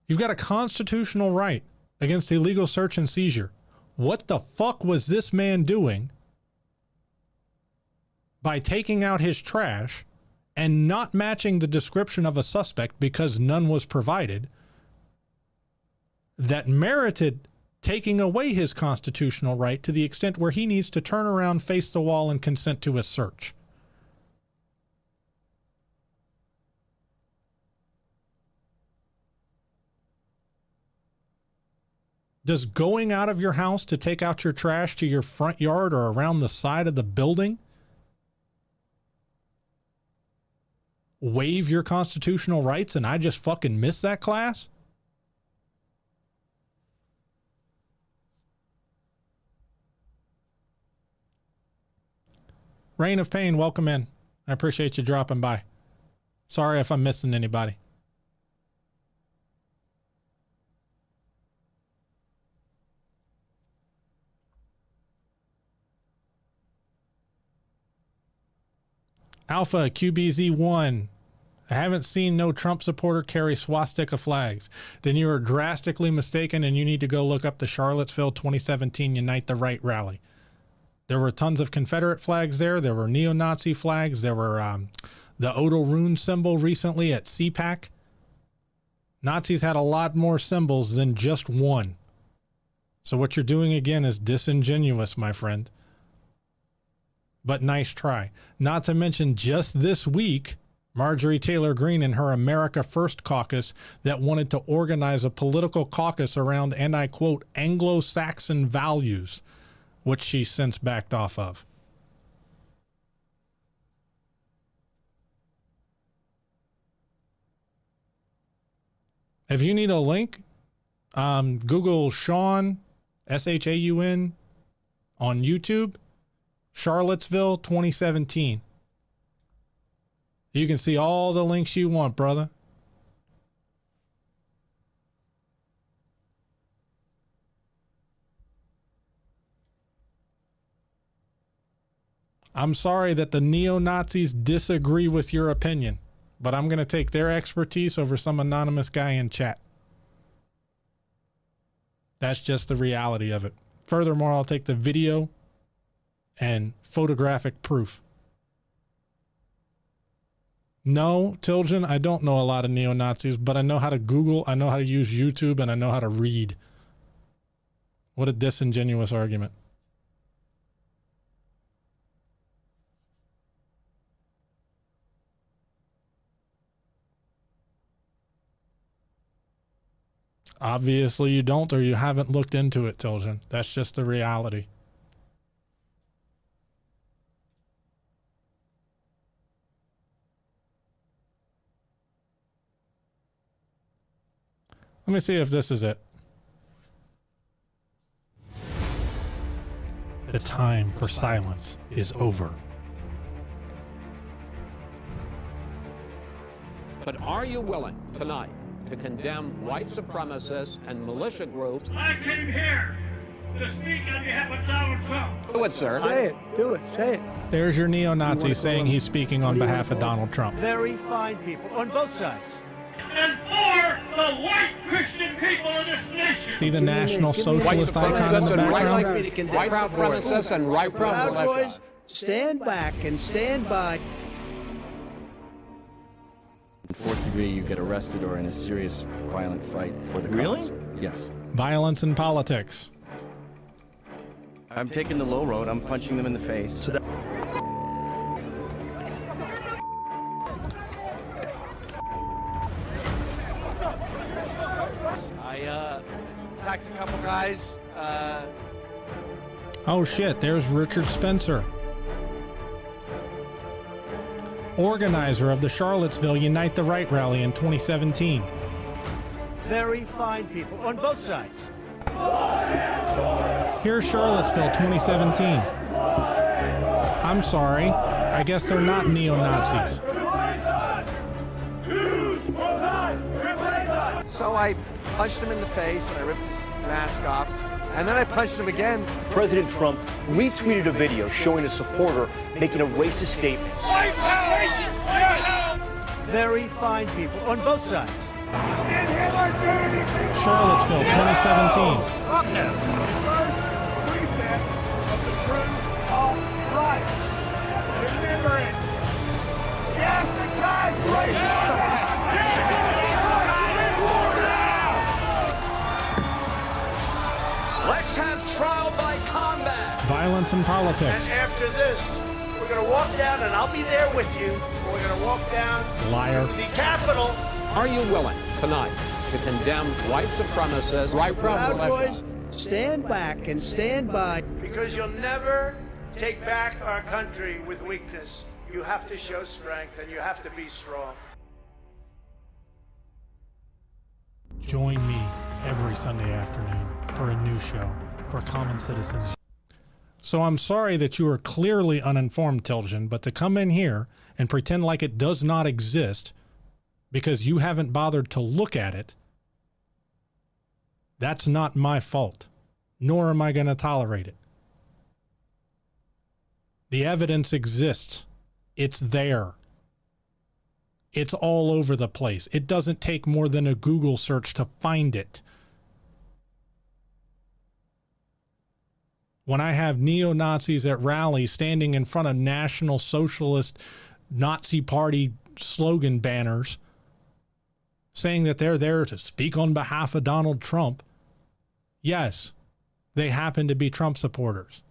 Speaker 1: You've got a constitutional right against illegal search and seizure. What the fuck was this man doing by taking out his trash and not matching the description of a suspect because none was provided that merited taking away his constitutional right to the extent where he needs to turn around, face the wall, and consent to a search? Does going out of your house to take out your trash to your front yard or around the side of the building waive your constitutional rights and I just fucking missed that class? Reign of Pain, welcome in. I appreciate you dropping by. Sorry if I'm missing anybody. Alpha QBZ1. I haven't seen no Trump supporter carry swastika flags. Then you are drastically mistaken and you need to go look up the Charlottesville 2017 Unite the Right rally. There were tons of Confederate flags there. There were neo-Nazi flags. There were the Odal rune symbol recently at CPAC. Nazis had a lot more symbols than just one. So what you're doing again is disingenuous, my friend. But nice try. Not to mention just this week, Marjorie Taylor Greene and her America First caucus that wanted to organize a political caucus around, and I quote, Anglo-Saxon values, which she since backed off of. If you need a link, Google Shaun, S-H-A-U-N, on YouTube. Charlottesville 2017. You can see all the links you want, brother. I'm sorry that the neo-Nazis disagree with your opinion, but I'm going to take their expertise over some anonymous guy in chat. That's just the reality of it. Furthermore, I'll take the video and photographic proof. No, Tilgen, I don't know a lot of neo-Nazis, but I know how to Google, I know how to use YouTube, and I know how to read. What a disingenuous argument. Obviously you don't, or you haven't looked into it, Tilgen. That's just the reality. Let me see if this is it. The time for silence is over.
Speaker 19: But are you willing tonight to condemn white supremacists and militia groups?
Speaker 20: I came here to speak on behalf of Donald Trump.
Speaker 19: Do it, sir.
Speaker 20: Say it. Do it. Say it.
Speaker 1: There's your neo-Nazi saying he's speaking on behalf of Donald Trump.
Speaker 2: Very fine people on both sides.
Speaker 20: and for the white Christian people of this nation.
Speaker 1: See the National Socialist icon in the background?
Speaker 19: White supremacists and white
Speaker 2: Proud
Speaker 19: militia.
Speaker 2: Boys, stand back and stand by.
Speaker 21: Fourth degree, you get arrested or in a serious violent fight for the cause.
Speaker 2: Really?
Speaker 21: Yes.
Speaker 1: Violence in politics.
Speaker 21: I'm taking the low road. I'm punching them in the face.
Speaker 22: I attacked a couple guys.
Speaker 1: Oh shit, there's Richard Spencer, organizer of the Charlottesville Unite the Right rally in 2017.
Speaker 2: Very fine people on both sides.
Speaker 1: Here's Charlottesville 2017. I'm sorry, I guess they're not neo-Nazis.
Speaker 22: So I punched him in the face and I ripped his mask off. And then I punched him again.
Speaker 23: President Trump retweeted a video showing a supporter making a racist statement.
Speaker 2: Very fine people on both sides.
Speaker 1: Charlottesville 2017.
Speaker 22: Fuck him. Reset of the truth of right. Remember it. Yes, the guy's
Speaker 12: Let's have trial by combat.
Speaker 1: Violence in politics.
Speaker 2: And after this, we're going to walk down, and I'll be there with you. We're going to walk down
Speaker 1: Liar.
Speaker 2: to the Capitol.
Speaker 19: Are you willing tonight to condemn white supremacists, white
Speaker 2: Proud
Speaker 19: militia?
Speaker 2: Boys, stand back and stand by. Because you'll never take back our country with weakness. You have to show strength, and you have to be strong.
Speaker 1: Join me every Sunday afternoon for a new show for common citizens. So I'm sorry that you are clearly uninformed, Tilgen, but to come in here and pretend like it does not exist because you haven't bothered to look at it, that's not my fault, nor am I going to tolerate it. The evidence exists. It's there. It's all over the place. It doesn't take more than a Google search to find it. When I have neo-Nazis at rallies standing in front of National Socialist Nazi Party slogan banners saying that they're there to speak on behalf of Donald Trump, yes, they happen to be Trump supporters.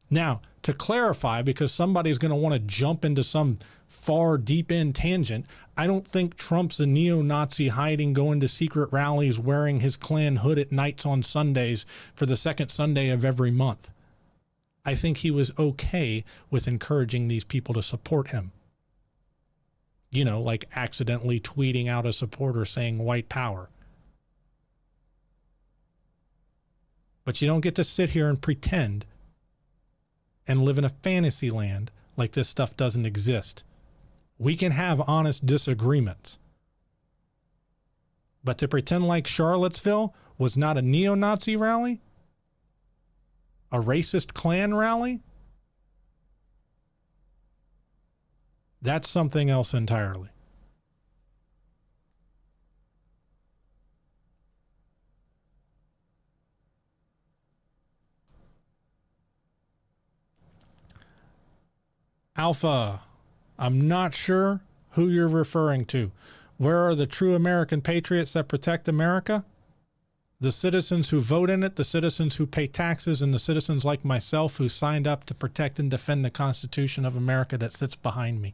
Speaker 1: Now, to clarify, because somebody's going to want to jump into some far deep end tangent, I don't think Trump's a neo-Nazi hiding, going to secret rallies, wearing his Klan hood at nights on Sundays for the second Sunday of every month. I think he was okay with encouraging these people to support him. You know, like accidentally tweeting out a supporter saying white power. But you don't get to sit here and pretend and live in a fantasy land like this stuff doesn't exist. We can have honest disagreements. But to pretend like Charlottesville was not a neo-Nazi rally, a racist Klan rally, that's something else entirely. Alpha, I'm not sure who you're referring to. Where are the true American patriots that protect America? The citizens who vote in it, the citizens who pay taxes, and the citizens like myself who signed up to protect and defend the Constitution of America that sits behind me.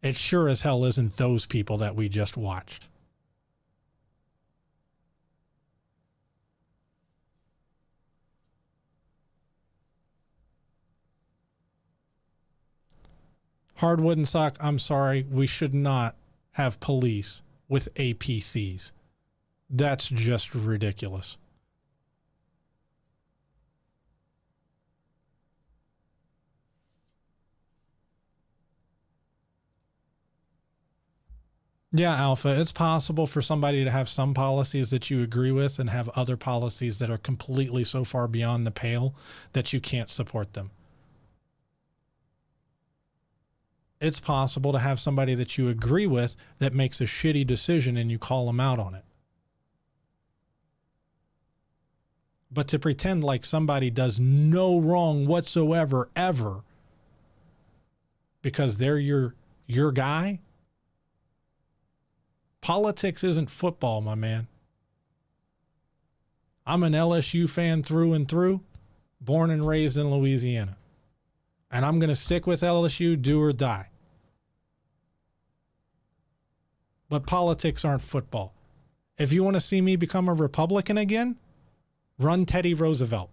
Speaker 1: It sure as hell isn't those people that we just watched. Hardwood and Sock, I'm sorry, we should not have police with APCs. That's just ridiculous. Yeah, Alpha, it's possible for somebody to have some policies that you agree with and have other policies that are completely so far beyond the pale that you can't support them. it's possible to have somebody that you agree with that makes a shitty decision and you call them out on it. But to pretend like somebody does no wrong whatsoever, ever, because they're your guy. Politics isn't football, my man. I'm an LSU fan through and through, born and raised in Louisiana. And I'm going to stick with LSU, do or die. But politics aren't football. If you want to see me become a Republican again, run Teddy Roosevelt.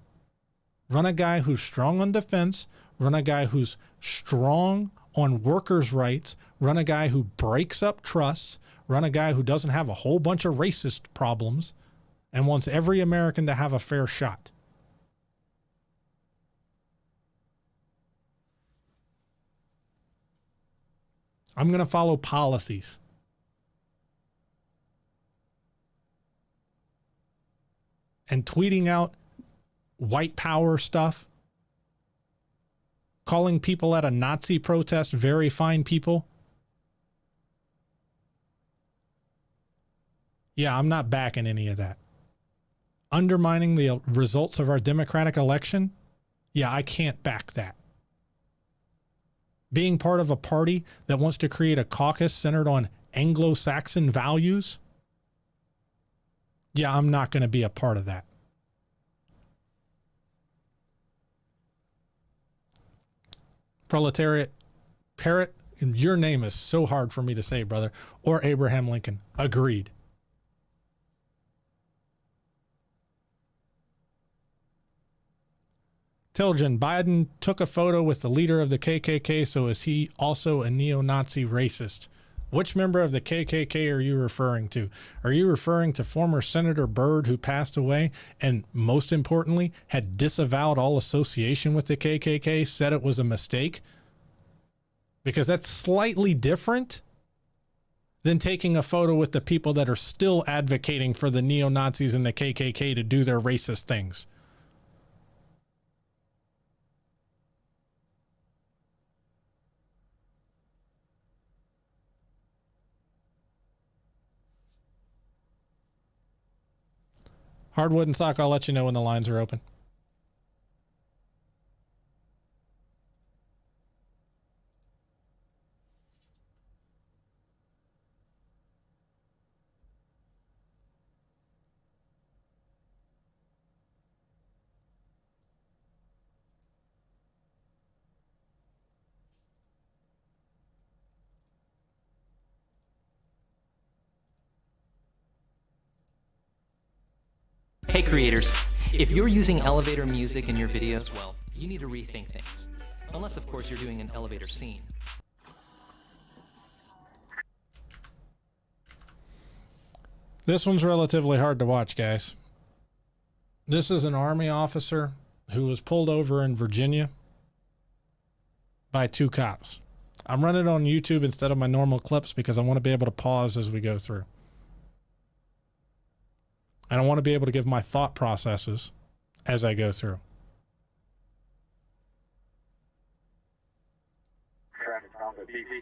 Speaker 1: Run a guy who's strong on defense. Run a guy who's strong on workers' rights. Run a guy who breaks up trusts. Run a guy who doesn't have a whole bunch of racist problems and wants every American to have a fair shot. I'm going to follow policies. And tweeting out white power stuff, calling people at a Nazi protest very fine people. Yeah, I'm not backing any of that. Undermining the results of our democratic election? Yeah, I can't back that. Being part of a party that wants to create a caucus centered on Anglo-Saxon values? Yeah, I'm not going to be a part of that. Proletariat Parrot, your name is so hard for me to say, brother. Or Abraham Lincoln. Agreed. Tilgen, Biden took a photo with the leader of the KKK, so is he also a neo-Nazi racist? Which member of the KKK are you referring to? Are you referring to former Senator Byrd, who passed away and, most importantly, had disavowed all association with the KKK, said it was a mistake? Because that's slightly different than taking a photo with the people that are still advocating for the neo-Nazis and the KKK to do their racist things. Hardwood and Sock, I'll let you know when the lines are open.
Speaker 3: Hey creators, if you're using elevator music in your videos, well, you need to rethink things. Unless, of course, you're doing an elevator scene.
Speaker 1: This one's relatively hard to watch, guys. This is an Army officer who was pulled over in Virginia by two cops. I'm running it on YouTube instead of my normal clips because I want to be able to pause as we go through. And I want to be able to give my thought processes as I go through.
Speaker 4: Traffic stop at BP.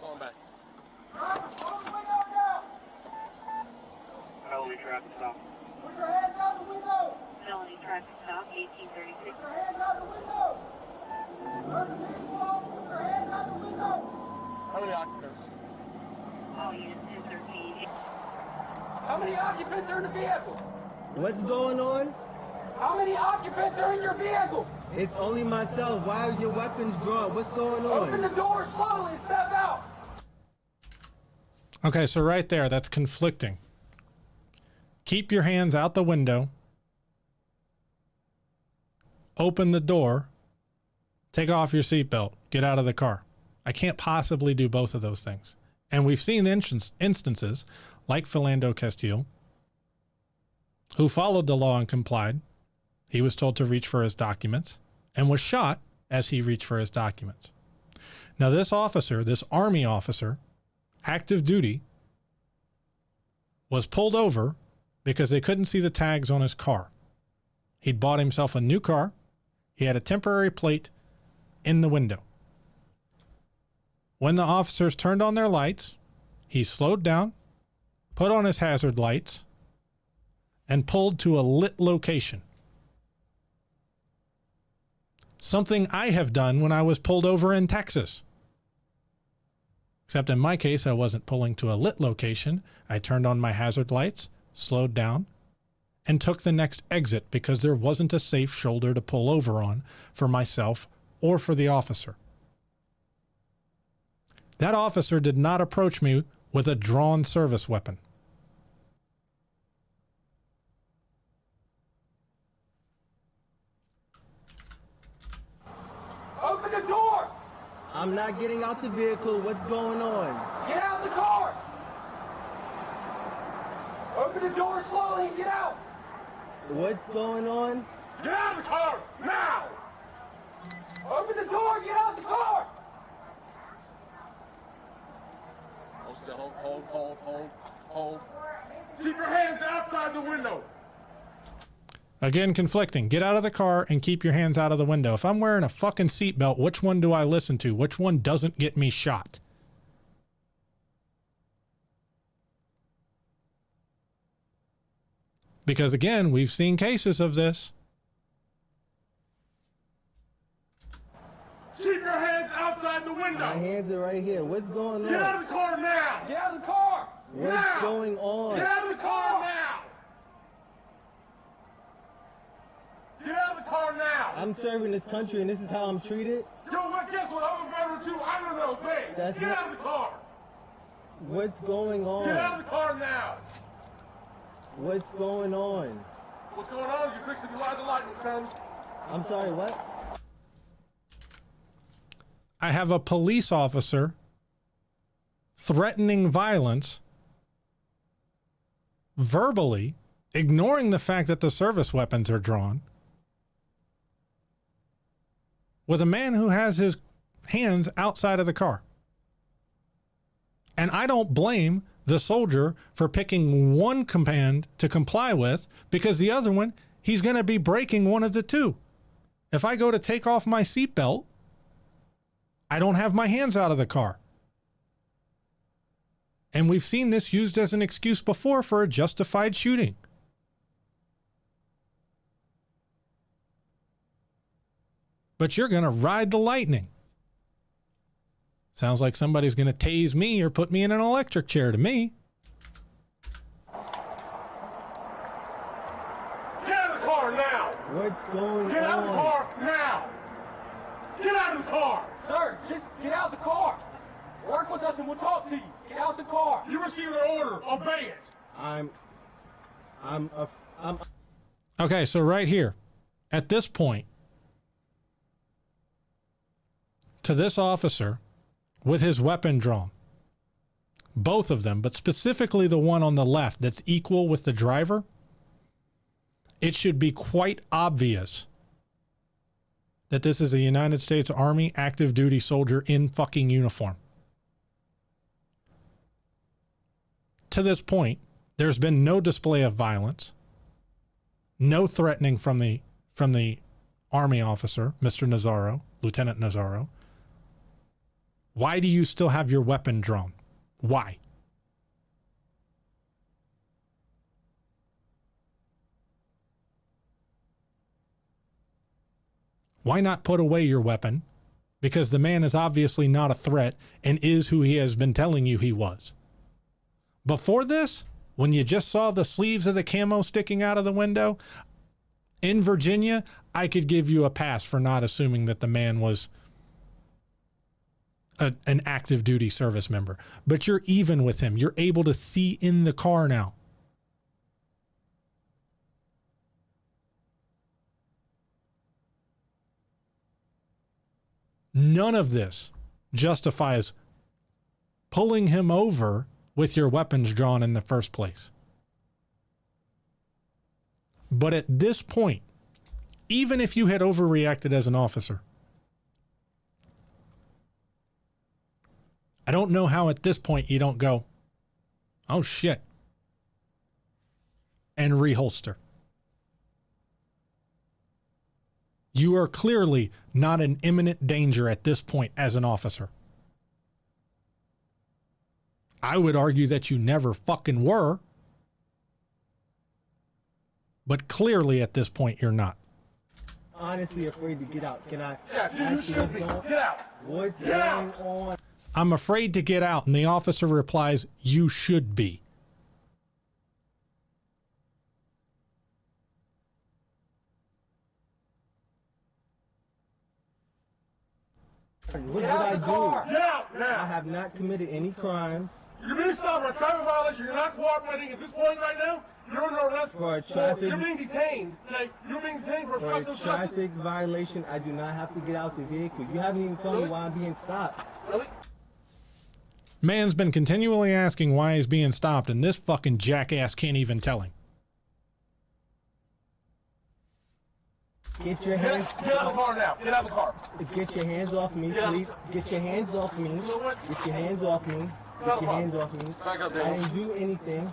Speaker 16: Going back.
Speaker 4: Felony traffic stop.
Speaker 5: Put your hands out the window!
Speaker 4: Felony traffic stop, 1836.
Speaker 5: Put your hands out the window!
Speaker 14: How many occupants?
Speaker 4: All units 213.
Speaker 5: How many occupants are in the vehicle?
Speaker 24: What's going on?
Speaker 5: How many occupants are in your vehicle?
Speaker 24: It's only myself. Why are your weapons drawn? What's going on?
Speaker 5: Open the door slowly and step out.
Speaker 1: Okay, so right there, that's conflicting. Keep your hands out the window. Open the door. Take off your seatbelt. Get out of the car. I can't possibly do both of those things. And we've seen instances like Philando Castile, who followed the law and complied. He was told to reach for his documents and was shot as he reached for his documents. Now, this officer, this Army officer, active duty, was pulled over because they couldn't see the tags on his car. He'd bought himself a new car. He had a temporary plate in the window. When the officers turned on their lights, he slowed down, put on his hazard lights, and pulled to a lit location. Something I have done when I was pulled over in Texas. Except in my case, I wasn't pulling to a lit location. I turned on my hazard lights, slowed down, and took the next exit because there wasn't a safe shoulder to pull over on for myself or for the officer. That officer did not approach me with a drawn service weapon.
Speaker 5: Open the door!
Speaker 24: I'm not getting out the vehicle. What's going on?
Speaker 5: Get out the car! Open the door slowly and get out!
Speaker 24: What's going on?
Speaker 5: Get out of the car, now! Open the door, get out the car!
Speaker 12: Hold. Keep your hands outside the window.
Speaker 1: Again, conflicting. Get out of the car and keep your hands out of the window. If I'm wearing a fucking seatbelt, which one do I listen to? Which one doesn't get me shot? Because again, we've seen cases of this.
Speaker 12: Keep your hands outside the window.
Speaker 24: My hands are right here. What's going on?
Speaker 12: Get out of the car now.
Speaker 5: Get out of the car!
Speaker 24: What's going on?
Speaker 12: Get out of the car now. Get out of the car now.
Speaker 24: I'm serving this country and this is how I'm treated?
Speaker 12: Yo, what? Guess what? I'm a veteran too. I don't obey. Get out of the car.
Speaker 24: What's going on?
Speaker 12: Get out of the car now.
Speaker 24: What's going on?
Speaker 12: What's going on? You fixing to ride the lightning, son.
Speaker 24: I'm sorry, what?
Speaker 1: I have a police officer threatening violence, verbally, ignoring the fact that the service weapons are drawn, with a man who has his hands outside of the car. And I don't blame the soldier for picking one command to comply with, because the other one, he's going to be breaking one of the two. If I go to take off my seatbelt, I don't have my hands out of the car. And we've seen this used as an excuse before for a justified shooting. But you're going to ride the lightning. Sounds like somebody's going to tase me or put me in an electric chair to me.
Speaker 12: Get out of the car now.
Speaker 24: What's going on?
Speaker 12: Get out of the car now. Get out of the car.
Speaker 5: Sir, just get out the car. Work with us and we'll talk to you. Get out the car.
Speaker 12: You received an order. Obey it.
Speaker 24: I'm
Speaker 1: Okay, so right here, at this point, to this officer with his weapon drawn, both of them, but specifically the one on the left that's equal with the driver, it should be quite obvious that this is a United States Army active duty soldier in fucking uniform. To this point, there's been no display of violence, no threatening from the Army officer, Mr. Nazzaro, Lieutenant Nazzaro. Why do you still have your weapon drawn? Why? Why not put away your weapon? Because the man is obviously not a threat and is who he has been telling you he was. Before this, when you just saw the sleeves of the camo sticking out of the window, in Virginia, I could give you a pass for not assuming that the man was an active duty service member. But you're even with him. You're able to see in the car now. None of this justifies pulling him over with your weapons drawn in the first place. But at this point, even if you had overreacted as an officer, I don't know how at this point you don't go, oh shit, and reholster. You are clearly not in imminent danger at this point as an officer. I would argue that you never fucking were. But clearly at this point you're not.
Speaker 24: Honestly afraid to get out. Can I?
Speaker 5: Yeah, you should be. Get out.
Speaker 24: What's
Speaker 5: Get
Speaker 24: going
Speaker 5: out.
Speaker 24: on?
Speaker 1: I'm afraid to get out, and the officer replies, you should be.
Speaker 24: What
Speaker 5: Get
Speaker 24: did
Speaker 5: out
Speaker 24: I
Speaker 5: of
Speaker 24: do?
Speaker 5: the car. Get out now.
Speaker 24: I have not committed any crimes.
Speaker 5: You're being stopped for a traffic violation. You're not cooperating at this point right now. You're under arrest
Speaker 24: For a traffic-
Speaker 5: You're being detained. Like, you're being detained for
Speaker 24: For a
Speaker 5: obstruction of justice.
Speaker 24: traffic violation, I do not have to get out the vehicle. You haven't even told me why I'm being stopped.
Speaker 5: Really?
Speaker 1: Man's been continually asking why he's being stopped, and this fucking jackass can't even tell him.
Speaker 24: Get your hands.
Speaker 5: Get out of the car now. Get out of the car.
Speaker 24: Get your hands off me,
Speaker 5: Get out.
Speaker 24: please. Get your hands off me. Get your hands off me. Get your hands off me.
Speaker 5: Back up,
Speaker 24: I
Speaker 5: Daniel.
Speaker 24: didn't do anything.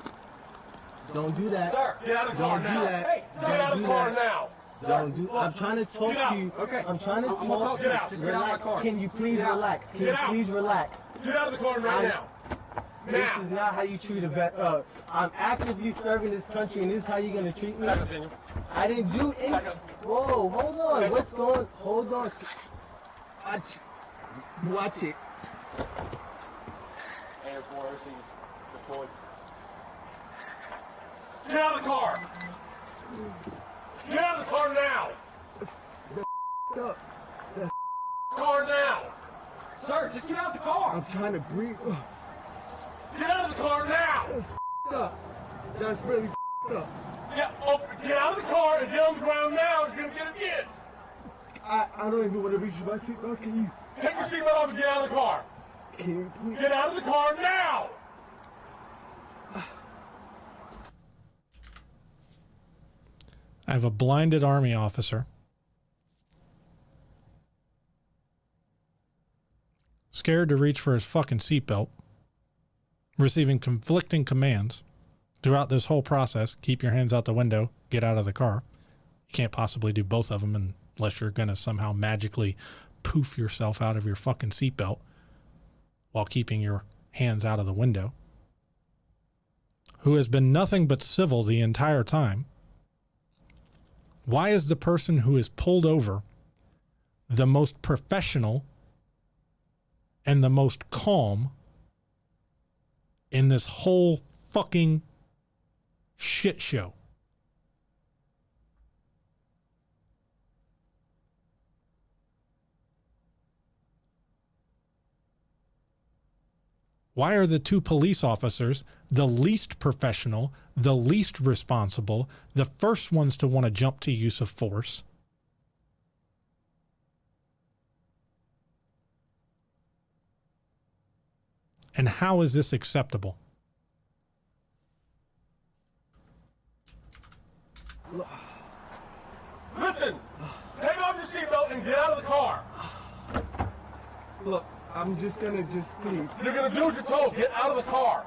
Speaker 24: Don't do that.
Speaker 5: Sir, get out of the car
Speaker 24: Don't do
Speaker 5: now.
Speaker 24: that.
Speaker 5: Hey,
Speaker 24: Don't
Speaker 5: get out of
Speaker 24: do
Speaker 5: the car
Speaker 24: that.
Speaker 5: now.
Speaker 24: Don't do. I'm trying to talk
Speaker 5: Get out.
Speaker 24: to you.
Speaker 5: Okay.
Speaker 24: I'm trying to
Speaker 5: I'm gonna
Speaker 24: talk.
Speaker 5: talk. Get out. Just get out of
Speaker 24: Relax.
Speaker 5: my car.
Speaker 24: Can you please
Speaker 5: Get out.
Speaker 24: relax? Can
Speaker 5: Get
Speaker 24: you
Speaker 5: out.
Speaker 24: please relax?
Speaker 5: Get out of the car right now.
Speaker 24: This is not how you treat a vet. I'm actively serving this country, and this is how you're gonna treat me.
Speaker 5: Back up, Daniel.
Speaker 24: I didn't do anything. Whoa, hold on. What's going? Hold on. Watch it.
Speaker 5: And 4 RC deployed. Get out of the car. Get out of the car now. Car now.
Speaker 24: Sir, just get out of the car. I'm trying to breathe.
Speaker 5: Get out of the car now.
Speaker 24: That's up. That's really up.
Speaker 5: Yeah, get out of the car and get on the ground now. You're gonna get it in.
Speaker 24: I don't even want to reach my seatbelt. Can you?
Speaker 5: Take your seatbelt off and get out of the car.
Speaker 24: Can you please?
Speaker 5: Get out of the car now.
Speaker 1: I have a blinded army officer scared to reach for his fucking seatbelt, receiving conflicting commands throughout this whole process. Keep your hands out the window, get out of the car. You can't possibly do both of them unless you're going to somehow magically poof yourself out of your fucking seatbelt while keeping your hands out of the window. Who has been nothing but civil the entire time. Why is the person who is pulled over the most professional and the most calm in this whole fucking shit show? Why are the two police officers the least professional, the least responsible, the first ones to want to jump to use of force? And how is this acceptable?
Speaker 5: Listen, take off your seatbelt and get out of the car.
Speaker 24: Look, I'm just gonna please.
Speaker 5: You're gonna do what you're told. Get out of the car.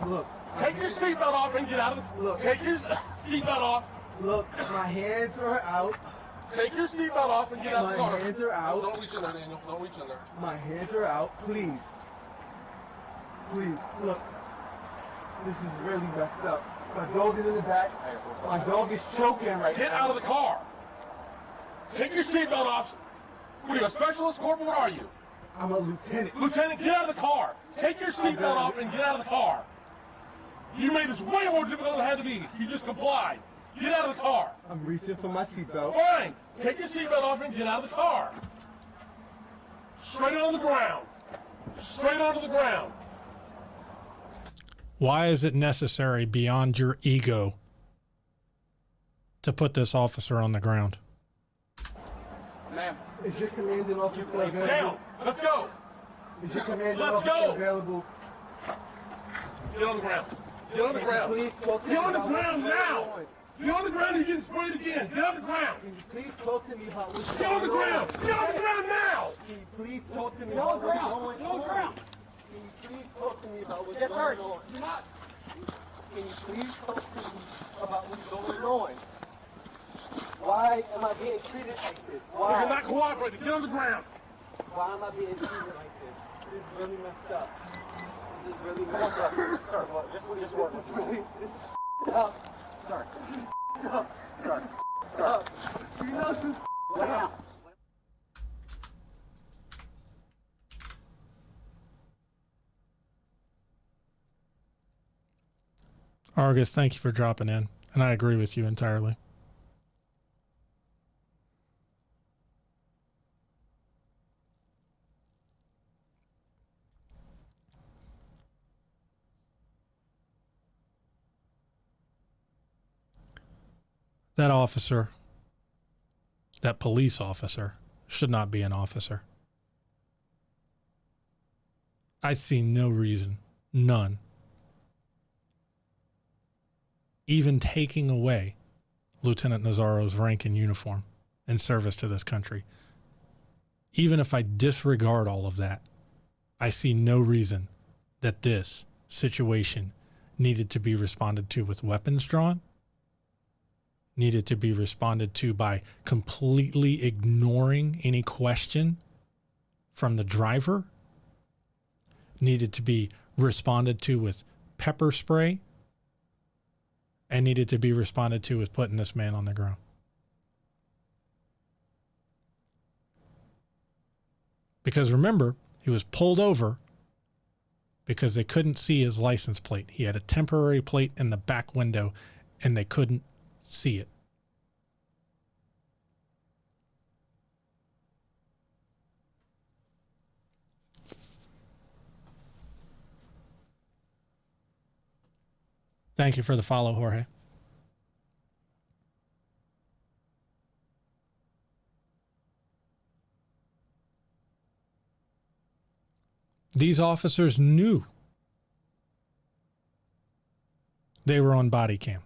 Speaker 24: Look.
Speaker 5: Take your seatbelt off and get out of the. Look. Take your seatbelt off.
Speaker 24: Look, my hands are out.
Speaker 5: Take your seatbelt off and get out of the car.
Speaker 24: My hands are out.
Speaker 5: Don't reach in there, Daniel. Don't reach in there.
Speaker 24: My hands are out. Please. Please, look. This is really messed up. My dog is in the back. My dog is choking right now.
Speaker 5: Get out of the car. Take your seatbelt off. What are you, a specialist, corporal? What are you?
Speaker 24: I'm a lieutenant.
Speaker 5: Lieutenant, get out of the car. Take your seatbelt off and get out of the car. You made this way more difficult than it had to be. You just complied. Get out of the car.
Speaker 24: I'm reaching for my seatbelt.
Speaker 5: Fine. Take your seatbelt off and get out of the car. Straight on the ground. Straight onto the ground.
Speaker 1: Why is it necessary beyond your ego to put this officer on the ground?
Speaker 5: Ma'am.
Speaker 24: Is your commanding officer available?
Speaker 5: Down. Let's go.
Speaker 24: Is your commanding
Speaker 5: Let's
Speaker 24: officer
Speaker 5: go.
Speaker 24: available?
Speaker 5: Get on the ground. Get on the ground.
Speaker 24: Please talk to me
Speaker 5: Get on the
Speaker 24: about
Speaker 5: ground
Speaker 24: what's
Speaker 5: now.
Speaker 24: going on.
Speaker 5: Get on the ground and you're getting sprayed again. Get on the ground.
Speaker 24: Can you please talk to me about what's
Speaker 5: Get on the
Speaker 24: going
Speaker 5: ground. Get on the ground now.
Speaker 24: Can you please talk to me
Speaker 5: Get on
Speaker 24: about
Speaker 5: the
Speaker 24: what's
Speaker 5: ground.
Speaker 24: going on?
Speaker 5: Get on the ground.
Speaker 24: Can you please talk to me about what's
Speaker 5: Yes, sir.
Speaker 24: going on?
Speaker 5: Do not.
Speaker 24: Can you please talk to me about what's going on? Why am I being treated like this? Why?
Speaker 5: You're not cooperating. Get on the ground.
Speaker 24: Why am I being treated like this? This is really messed up. This is really messed up. Sir, well, just work. This is really, this is up. Sir. Up. Sir. Sir. You know this is up.
Speaker 1: Argus, thank you for dropping in. And I agree with you entirely. That officer, that police officer, should not be an officer. I see no reason, none, even taking away Lieutenant Nazzaro's rank and uniform and service to this country. Even if I disregard all of that, I see no reason that this situation needed to be responded to with weapons drawn, needed to be responded to by completely ignoring any question from the driver, needed to be responded to with pepper spray, and needed to be responded to with putting this man on the ground. Because remember, he was pulled over because they couldn't see his license plate. He had a temporary plate in the back window and they couldn't see it. Thank you for the follow, Jorge. These officers knew they were on body cam.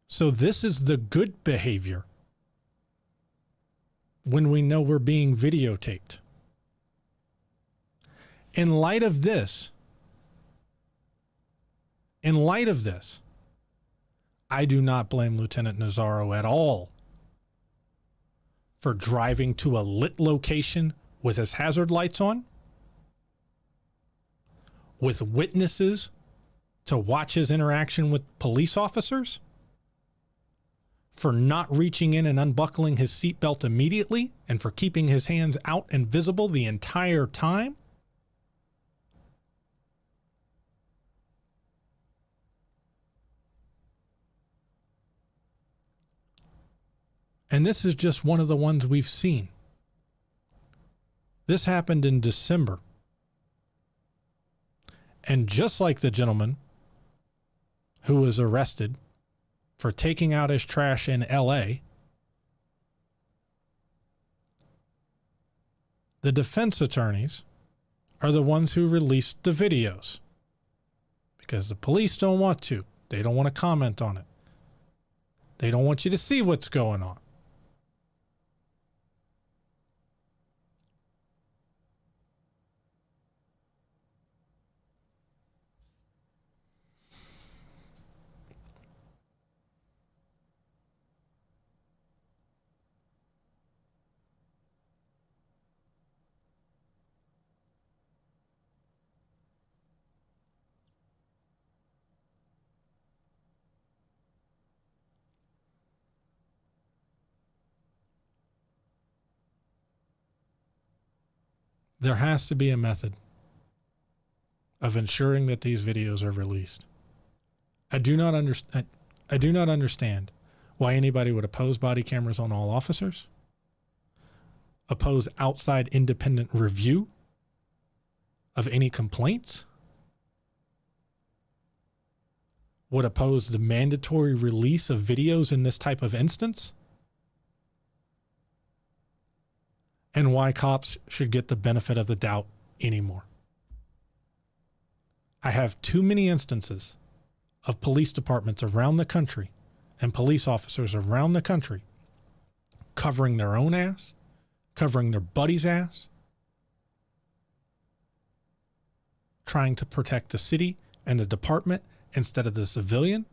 Speaker 1: So this is the good behavior when we know we're being videotaped. In light of this, I do not blame Lieutenant Nazzaro at all for driving to a lit location with his hazard lights on, with witnesses to watch his interaction with police officers, for not reaching in and unbuckling his seatbelt immediately, and for keeping his hands out and visible the entire time. And this is just one of the ones we've seen. This happened in December. And just like the gentleman who was arrested for taking out his trash in LA, the defense attorneys are the ones who released the videos because the police don't want to. They don't want to comment on it. They don't want you to see what's going on. There has to be a method of ensuring that these videos are released. I do not understand why anybody would oppose body cameras on all officers, oppose outside independent review of any complaints, would oppose the mandatory release of videos in this type of instance, and why cops should get the benefit of the doubt anymore. I have too many instances of police departments around the country and police officers around the country covering their own ass, covering their buddy's ass, trying to protect the city and the department instead of the civilian?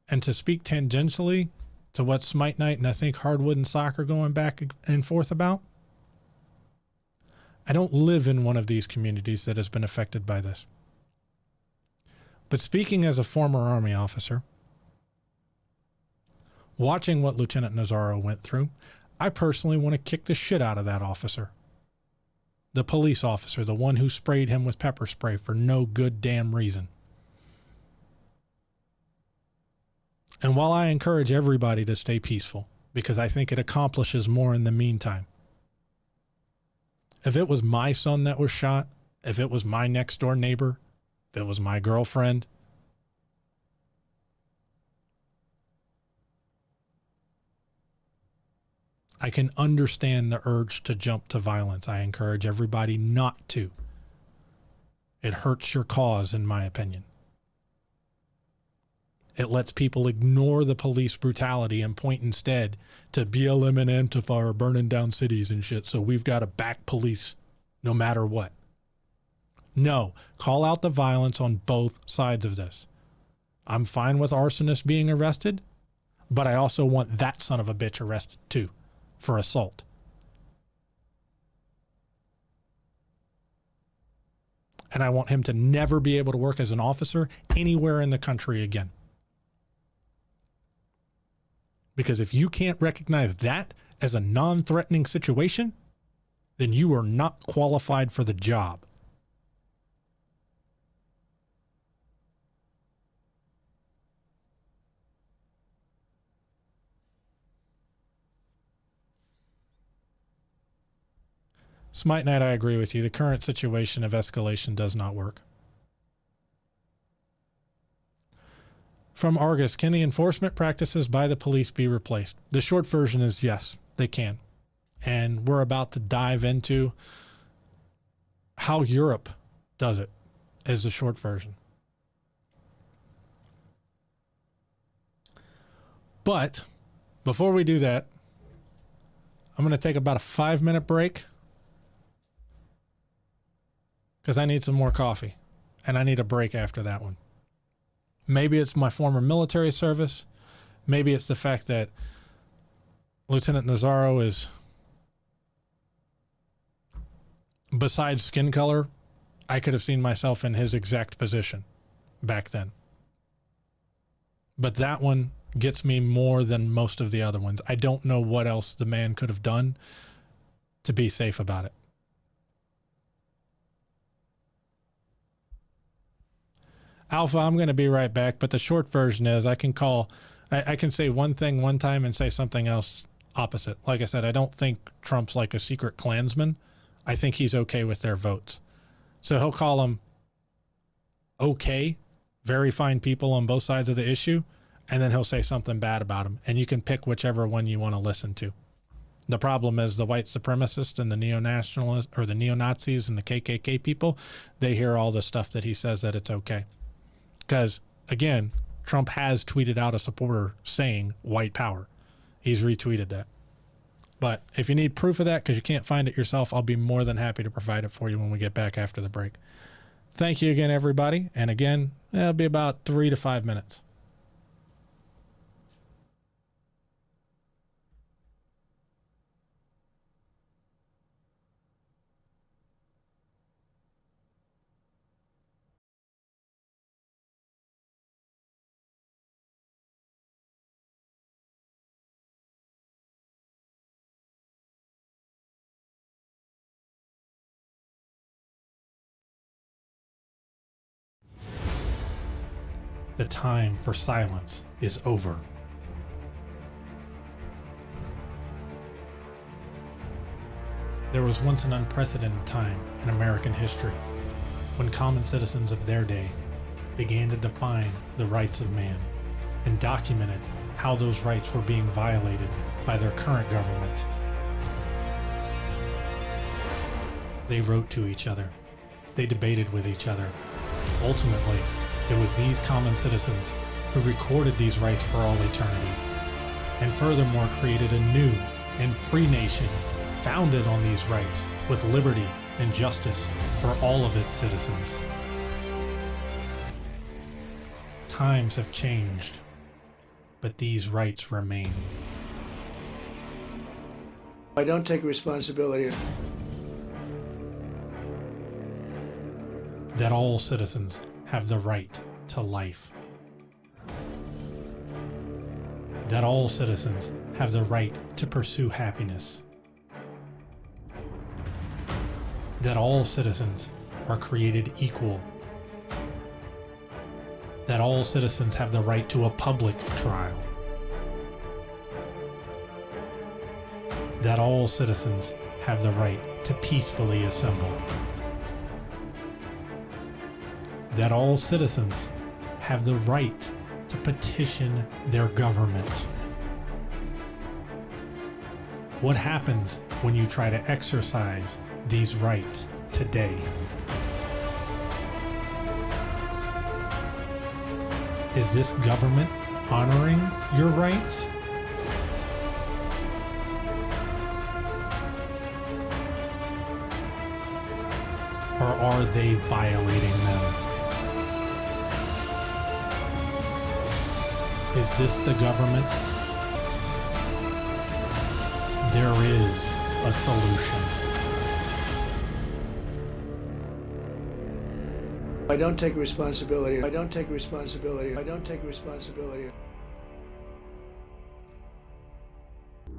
Speaker 1: And to speak tangentially to what Smite Night and I think Hardwood and Soccer going back and forth about, I don't live in one of these communities that has been affected by this. But speaking as a former Army officer, watching what Lieutenant Nazaro went through, I personally want to kick the shit out of that officer. The police officer, the one who sprayed him with pepper spray for no good damn reason. And while I encourage everybody to stay peaceful, because I think it accomplishes more in the meantime, if it was my son that was shot, if it was my next door neighbor, if it was my girlfriend, I can understand the urge to jump to violence. I encourage everybody not to. It hurts your cause, in my opinion. It lets people ignore the police brutality and point instead to BLM and Antifa are burning down cities and shit, so we've got to back police no matter what. No, call out the violence on both sides of this. I'm fine with arsonists being arrested, but I also want that son of a bitch arrested too for assault. And I want him to never be able to work as an officer anywhere in the country again. Because if you can't recognize that as a non-threatening situation, then you are not qualified for the job. Smite Night, I agree with you. The current situation of escalation does not work. From Argus, can the enforcement practices by the police be replaced? The short version is yes, they can. And we're about to dive into how Europe does it as the short version. But before we do that, I'm going to take about a 5-minute break because I need some more coffee and I need a break after that one. Maybe it's my former military service. Maybe it's the fact that Lieutenant Nazaro is, besides skin color, I could have seen myself in his exact position back then. But that one gets me more than most of the other ones. I don't know what else the man could have done to be safe about it. Alpha, I'm going to be right back, but the short version is I can say one thing one time and say something else opposite. Like I said, I don't think Trump's like a secret Klansman. I think he's okay with their votes. So he'll call them okay, very fine people on both sides of the issue, and then he'll say something bad about them, and you can pick whichever one you want to listen to. The problem is the white supremacists and the neo-nationalists or the neo-Nazis and the KKK people, they hear all the stuff that he says that it's okay. Because, again, Trump has tweeted out a supporter saying white power. He's retweeted that. But if you need proof of that because you can't find it yourself, I'll be more than happy to provide it for you when we get back after the break. Thank you again, everybody. And again, it'll be about 3 to 5 minutes. The time for silence is over. There was once an unprecedented time in American history when common citizens of their day began to define the rights of man and documented how those rights were being violated by their current government. They wrote to each other. They debated with each other. Ultimately, it was these common citizens who recorded these rights for all eternity, and furthermore created a new and free nation founded on these rights with liberty and justice for all of its citizens. Times have changed, but these rights remain.
Speaker 2: I don't take responsibility.
Speaker 1: That all citizens have the right to life. That all citizens have the right to pursue happiness. That all citizens are created equal. That all citizens have the right to a public trial. That all citizens have the right to peacefully assemble. That all citizens have the right to petition their government. What happens when you try to exercise these rights today? Is this government honoring your rights? Or are they violating them? Is this the government? There is a solution.
Speaker 2: I don't take responsibility. I don't take responsibility. I don't take responsibility.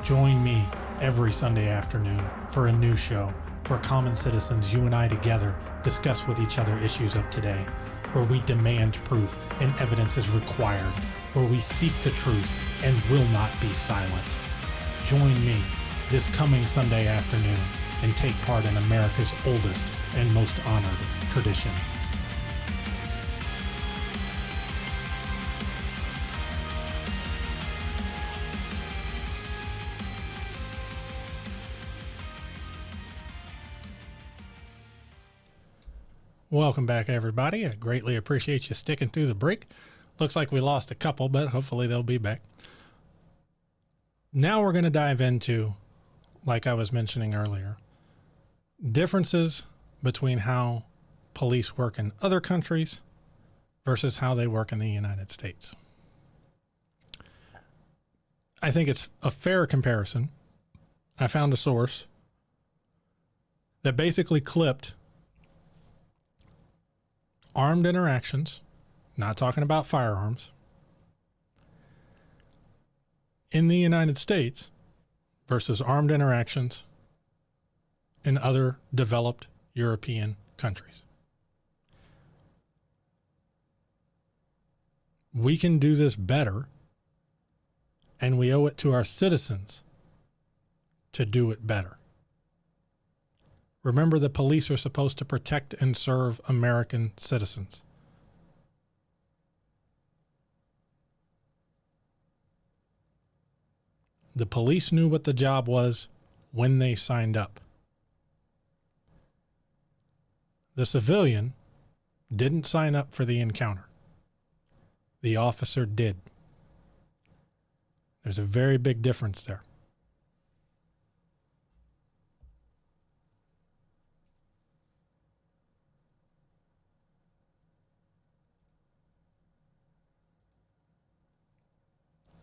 Speaker 1: Join me every Sunday afternoon for a new show where common citizens, you and I together, discuss with each other issues of today, where we demand proof and evidence is required, where we seek the truth and will not be silent. Join me this coming Sunday afternoon and take part in America's oldest and most honored tradition. Welcome back, everybody. I greatly appreciate you sticking through the break. Looks like we lost a couple, but hopefully they'll be back. Now we're going to dive into, like I was mentioning earlier, differences between how police work in other countries versus how they work in the United States. I think it's a fair comparison. I found a source that basically clipped armed interactions, not talking about firearms, in the United States versus armed interactions in other developed European countries. We can do this better, and we owe it to our citizens to do it better. Remember, the police are supposed to protect and serve American citizens. The police knew what the job was when they signed up. The civilian didn't sign up for the encounter. The officer did. There's a very big difference there.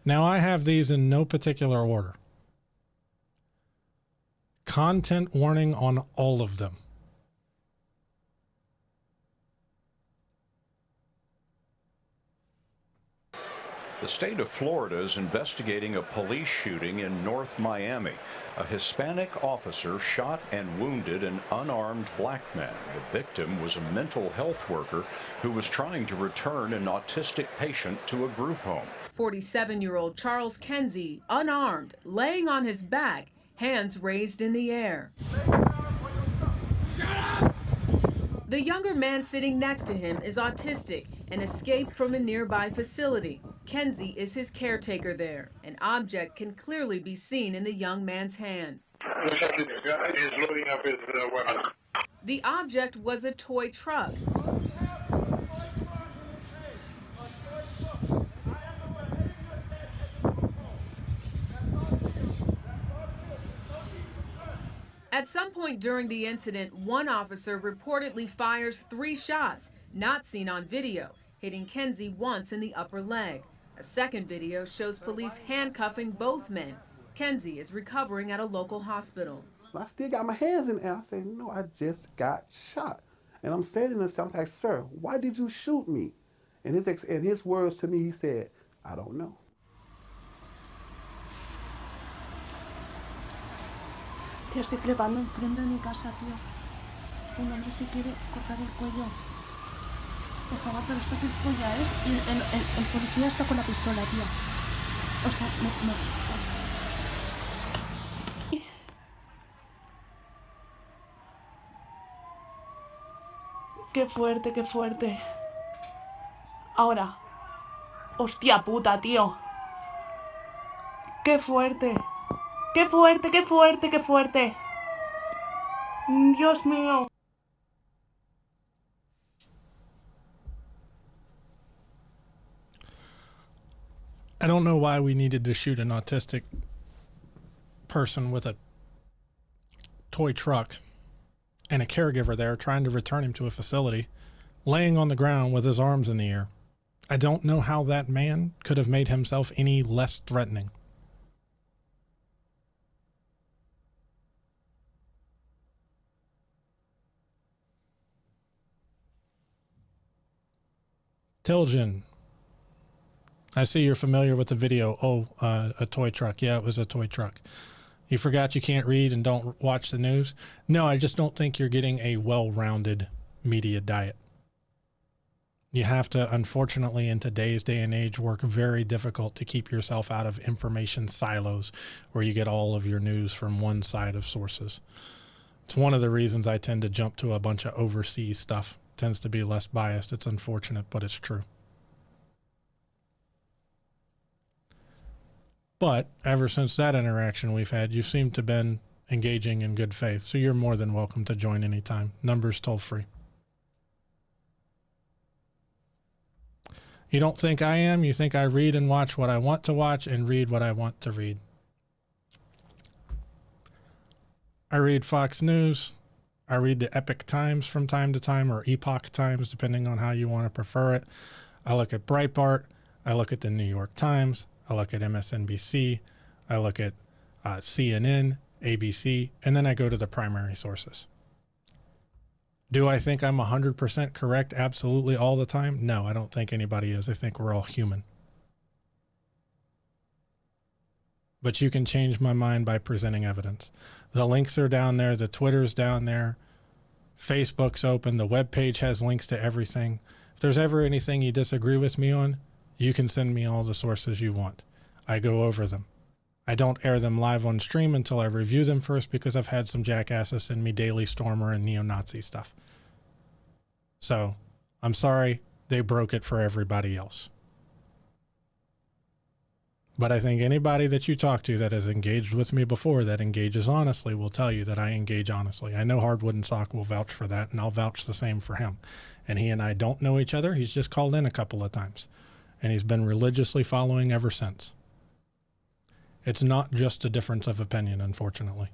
Speaker 1: Now, I have these in no particular order. Content warning on all of them.
Speaker 6: The state of Florida is investigating a police shooting in North Miami. A Hispanic officer shot and wounded an unarmed black man. The victim was a mental health worker who was trying to return an autistic patient to a group home.
Speaker 7: 47-year-old Charles Kenzie, unarmed, laying on his back, hands raised in the air. The younger man sitting next to him is autistic and escaped from a nearby facility. Kenzie is his caretaker there. An object can clearly be seen in the young man's hand. The object was a toy truck. At some point during the incident, one officer reportedly fires 3 shots, not seen on video, hitting Kenzie once in the upper leg. A second video shows police handcuffing both men. Kenzie is recovering at a local hospital.
Speaker 8: I still got my hands in the air. I say, no, I just got shot. And I'm standing there, I'm like, sir, why did you shoot me? And his words to me, he said, I don't know.
Speaker 9: Tío, estoy flipando enfrente de mi casa, tío. Un hombre se quiere cortar el cuello. Por favor, pero esto qué polla es. Y el policía está con la pistola, tío. O sea, no. Qué fuerte, qué fuerte. Ahora. Hostia puta, tío. Qué fuerte. Qué fuerte, qué fuerte, qué fuerte. Dios mío.
Speaker 1: I don't know why we needed to shoot an autistic person with a toy truck and a caregiver there trying to return him to a facility, laying on the ground with his arms in the air. I don't know how that man could have made himself any less threatening. Tiljan, I see you're familiar with the video. Oh, a toy truck. Yeah, it was a toy truck. You forgot you can't read and don't watch the news? No, I just don't think you're getting a well-rounded media diet. You have to, unfortunately, in today's day and age, work very difficult to keep yourself out of information silos where you get all of your news from one side of sources. It's one of the reasons I tend to jump to a bunch of overseas stuff. It tends to be less biased. It's unfortunate, but it's true. But ever since that interaction we've had, you seem to have been engaging in good faith. So you're more than welcome to join anytime. Numbers toll free. You don't think I am. You think I read and watch what I want to watch and read what I want to read. I read Fox News. I read the Epic Times from time to time, or Epoch Times, depending on how you want to prefer it. I look at Breitbart. I look at the New York Times. I look at MSNBC. I look at CNN, ABC, and then I go to the primary sources. Do I think I'm 100% correct absolutely all the time? No, I don't think anybody is. I think we're all human. But you can change my mind by presenting evidence. The links are down there. The Twitter's down there. Facebook's open. The webpage has links to everything. If there's ever anything you disagree with me on, you can send me all the sources you want. I go over them. I don't air them live on stream until I review them first because I've had some jackasses send me Daily Stormer and neo-Nazi stuff. So, I'm sorry they broke it for everybody else. But I think anybody that you talk to that has engaged with me before, that engages honestly, will tell you that I engage honestly. I know Hardwood and Sock will vouch for that, and I'll vouch the same for him. And he and I don't know each other. He's just called in a couple of times. And he's been religiously following ever since. It's not just a difference of opinion, unfortunately.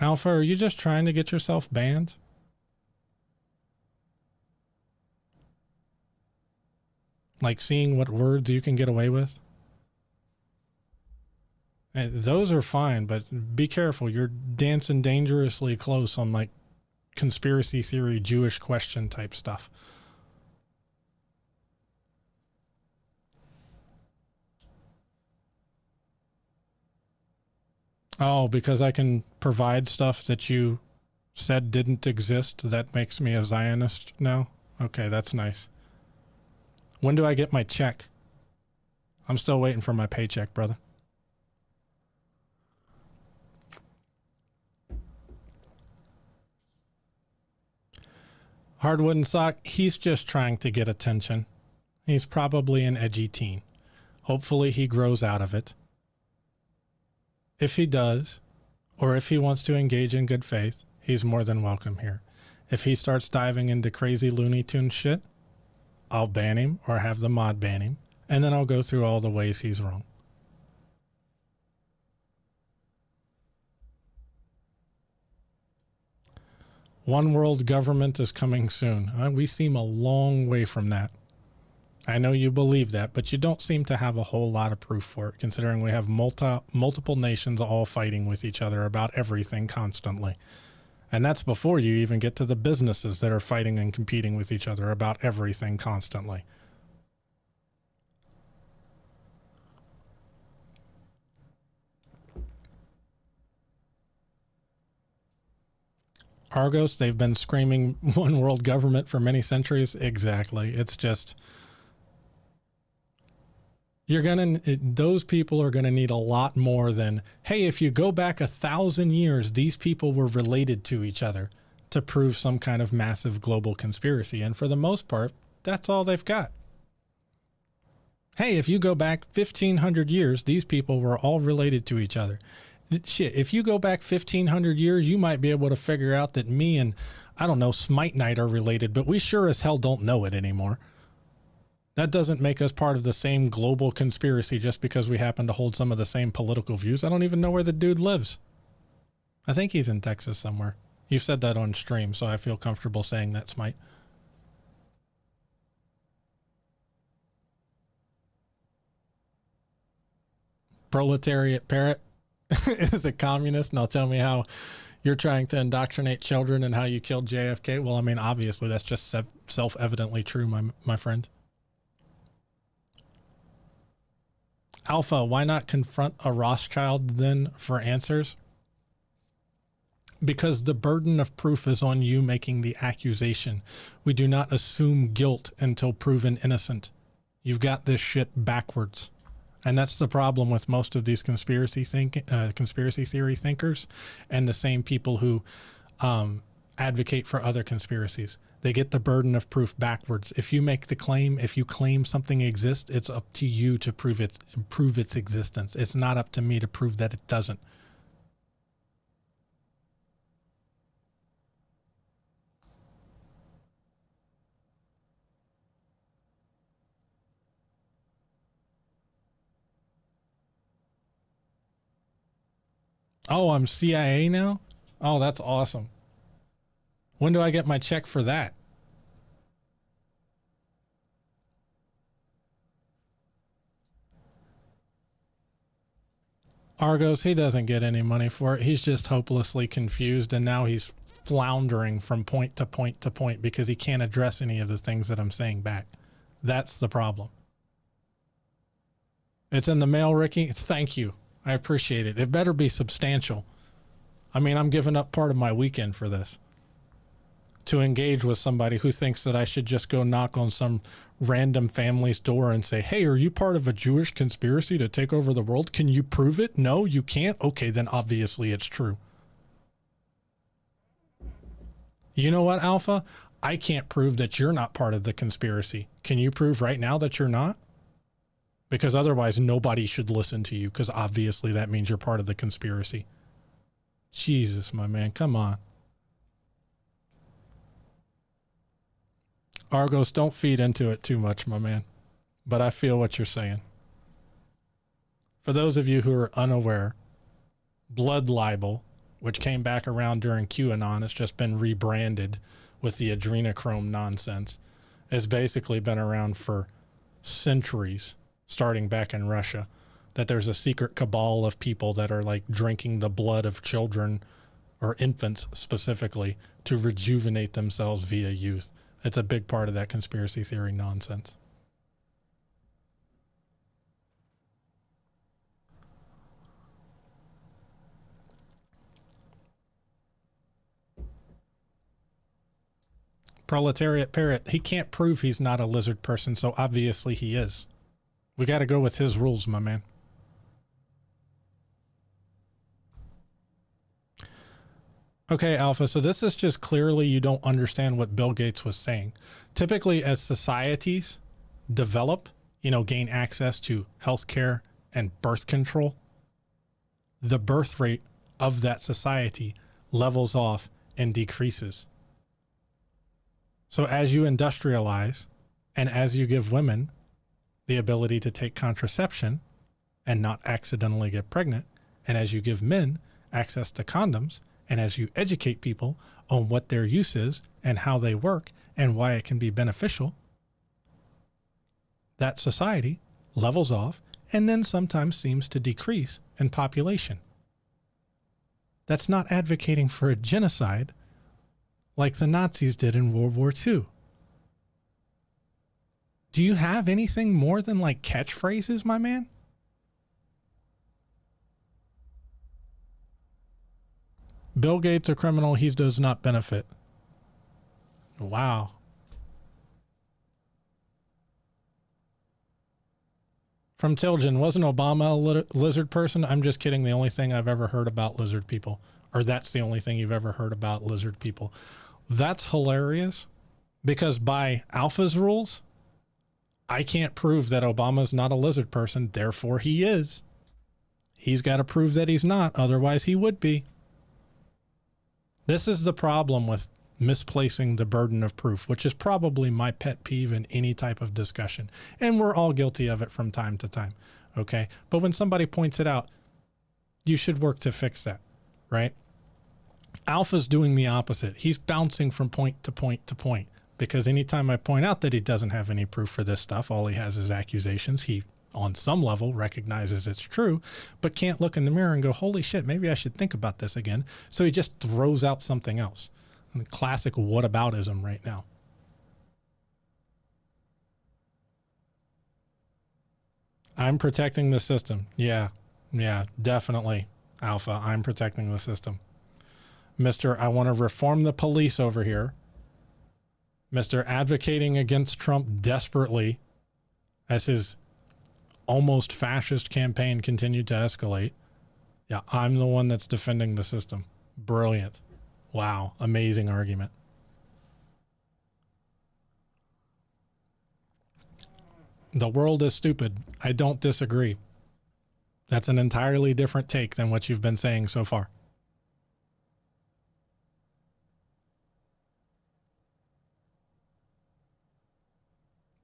Speaker 1: Alpha, are you just trying to get yourself banned? Like seeing what words you can get away with? And those are fine, but be careful. You're dancing dangerously close on like conspiracy theory, Jewish question type stuff. Oh, because I can provide stuff that you said didn't exist, that makes me a Zionist now? Okay, that's nice. When do I get my check? I'm still waiting for my paycheck, brother. Hardwood and Sock, he's just trying to get attention. He's probably an edgy teen. Hopefully he grows out of it. If he does, or if he wants to engage in good faith, he's more than welcome here. If he starts diving into crazy Looney Tunes shit, I'll ban him or have the mod ban him, and then I'll go through all the ways he's wrong. One world government is coming soon. We seem a long way from that. I know you believe that, but you don't seem to have a whole lot of proof for it, considering we have multiple nations all fighting with each other about everything constantly. And that's before you even get to the businesses that are fighting and competing with each other about everything constantly. Argos, they've been screaming one world government for many centuries. Exactly. It's just, those people are going to need a lot more than, hey, if you go back 1,000 years, these people were related to each other to prove some kind of massive global conspiracy. And for the most part, that's all they've got. Hey, if you go back 1,500 years, these people were all related to each other. Shit, if you go back 1,500 years, you might be able to figure out that me and, I don't know, Smite Knight are related, but we sure as hell don't know it anymore. That doesn't make us part of the same global conspiracy just because we happen to hold some of the same political views. I don't even know where the dude lives. I think he's in Texas somewhere. You've said that on stream, so I feel comfortable saying that, Smite. Proletariat Parrot is a communist. Now tell me how you're trying to indoctrinate children and how you killed JFK. Well, I mean, obviously that's just self-evidently true, my friend. Alpha, why not confront a Rothschild then for answers? Because the burden of proof is on you making the accusation. We do not assume guilt until proven innocent. You've got this shit backwards. And that's the problem with most of these conspiracy theory thinkers and the same people who advocate for other conspiracies. They get the burden of proof backwards. If you make the claim, if you claim something exists, it's up to you to prove its existence. It's not up to me to prove that it doesn't. Oh, I'm CIA now? Oh, that's awesome. When do I get my check for that? Argos, he doesn't get any money for it. He's just hopelessly confused, and now he's floundering from point to point to point because he can't address any of the things that I'm saying back. That's the problem. It's in the mail, Ricky. Thank you. I appreciate it. It better be substantial. I mean, I'm giving up part of my weekend for this. To engage with somebody who thinks that I should just go knock on some random family's door and say, hey, are you part of a Jewish conspiracy to take over the world? Can you prove it? No, you can't? Okay, then obviously it's true. You know what, Alpha? I can't prove that you're not part of the conspiracy. Can you prove right now that you're not? Because otherwise nobody should listen to you, because obviously that means you're part of the conspiracy. Jesus, my man, come on. Argos, don't feed into it too much, my man. But I feel what you're saying. For those of you who are unaware, blood libel, which came back around during QAnon, it's just been rebranded with the adrenochrome nonsense, has basically been around for centuries. Starting back in Russia, that there's a secret cabal of people that are like drinking the blood of children or infants specifically to rejuvenate themselves via youth. It's a big part of that conspiracy theory nonsense. Proletariat Parrot, he can't prove he's not a lizard person, so obviously he is. We got to go with his rules, my man. Okay, Alpha, so this is just clearly you don't understand what Bill Gates was saying. Typically, as societies develop, gain access to healthcare and birth control, the birth rate of that society levels off and decreases. So as you industrialize and as you give women the ability to take contraception and not accidentally get pregnant, and as you give men access to condoms And as you educate people on what their use is and how they work and why it can be beneficial, that society levels off and then sometimes seems to decrease in population. That's not advocating for a genocide like the Nazis did in World War II. Do you have anything more than like catchphrases, my man? Bill Gates a criminal, he does not benefit. Wow. From Tilgen, wasn't Obama a lizard person? I'm just kidding. The only thing I've ever heard about lizard people, or that's the only thing you've ever heard about lizard people. That's hilarious because by Alpha's rules, I can't prove that Obama's not a lizard person. Therefore, he is. He's got to prove that he's not. Otherwise, he would be. This is the problem with misplacing the burden of proof, which is probably my pet peeve in any type of discussion. And we're all guilty of it from time to time. Okay. But when somebody points it out, you should work to fix that, right? Alpha's doing the opposite. He's bouncing from point to point to point because anytime I point out that he doesn't have any proof for this stuff, all he has is accusations. He, on some level, recognizes it's true, but can't look in the mirror and go, holy shit, maybe I should think about this again. So he just throws out something else. And the classic whataboutism right now. I'm protecting the system. Yeah, definitely, Alpha. I'm protecting the system. Mr. I want to reform the police over here. Mr. Advocating against Trump desperately as his almost fascist campaign continued to escalate. Yeah, I'm the one that's defending the system. Brilliant. Wow. Amazing argument. The world is stupid. I don't disagree. That's an entirely different take than what you've been saying so far.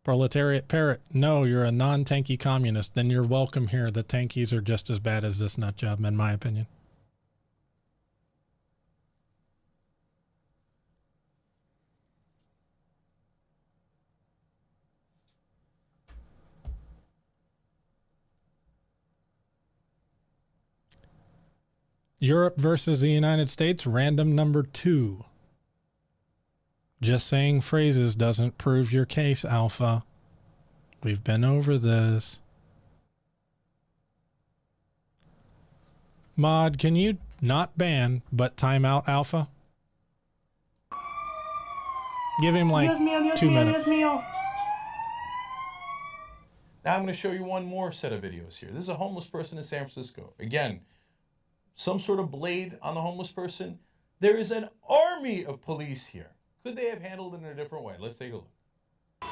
Speaker 1: Proletariat Parrot, no, you're a non-tanky communist. Then you're welcome here. The tankies are just as bad as this nut job, in my opinion. Europe versus the United States, random number 2. Just saying phrases doesn't prove your case, Alpha. We've been over this. Mod, can you not ban, but time out Alpha? Give him like 2 minutes.
Speaker 10: Now I'm going to show you one more set of videos here. This is a homeless person in San Francisco. Again, some sort of blade on the homeless person. There is an army of police here. Could they have handled it in a different way? Let's take a look.
Speaker 11: Oh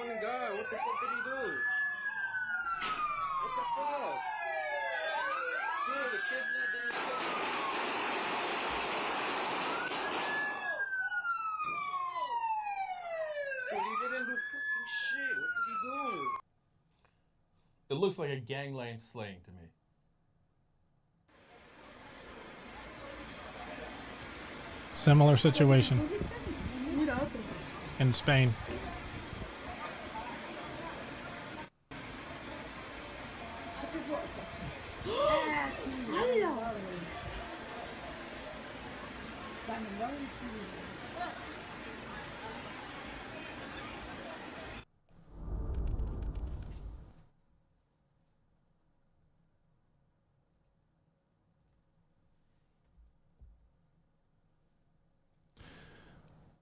Speaker 11: my God, what the fuck did he do? What the fuck? Dude, the kid's not there. Dude, he didn't do fucking shit. What did he do?
Speaker 10: It looks like a gangland slaying to me.
Speaker 1: Similar situation in Spain.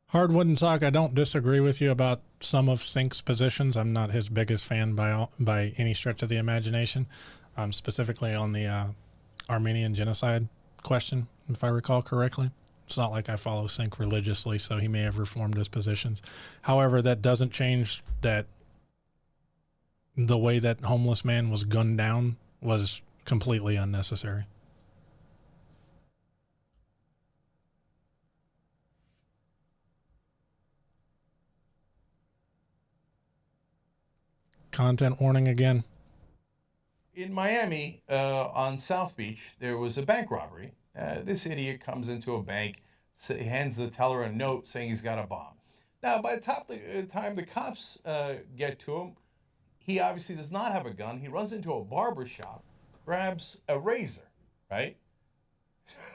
Speaker 1: Hardwood and Sock, I don't disagree with you about some of Sink's positions. I'm not his biggest fan by any stretch of the imagination, specifically on the Armenian genocide question, if I recall correctly. It's not like I follow Sink religiously, so he may have reformed his positions. However, that doesn't change that the way that homeless man was gunned down was completely unnecessary. content warning again.
Speaker 10: In Miami, on South Beach, there was a bank robbery. This idiot comes into a bank, hands the teller a note saying he's got a bomb. Now, by the time the cops get to him, he obviously does not have a gun. He runs into a barber shop, grabs a razor, right?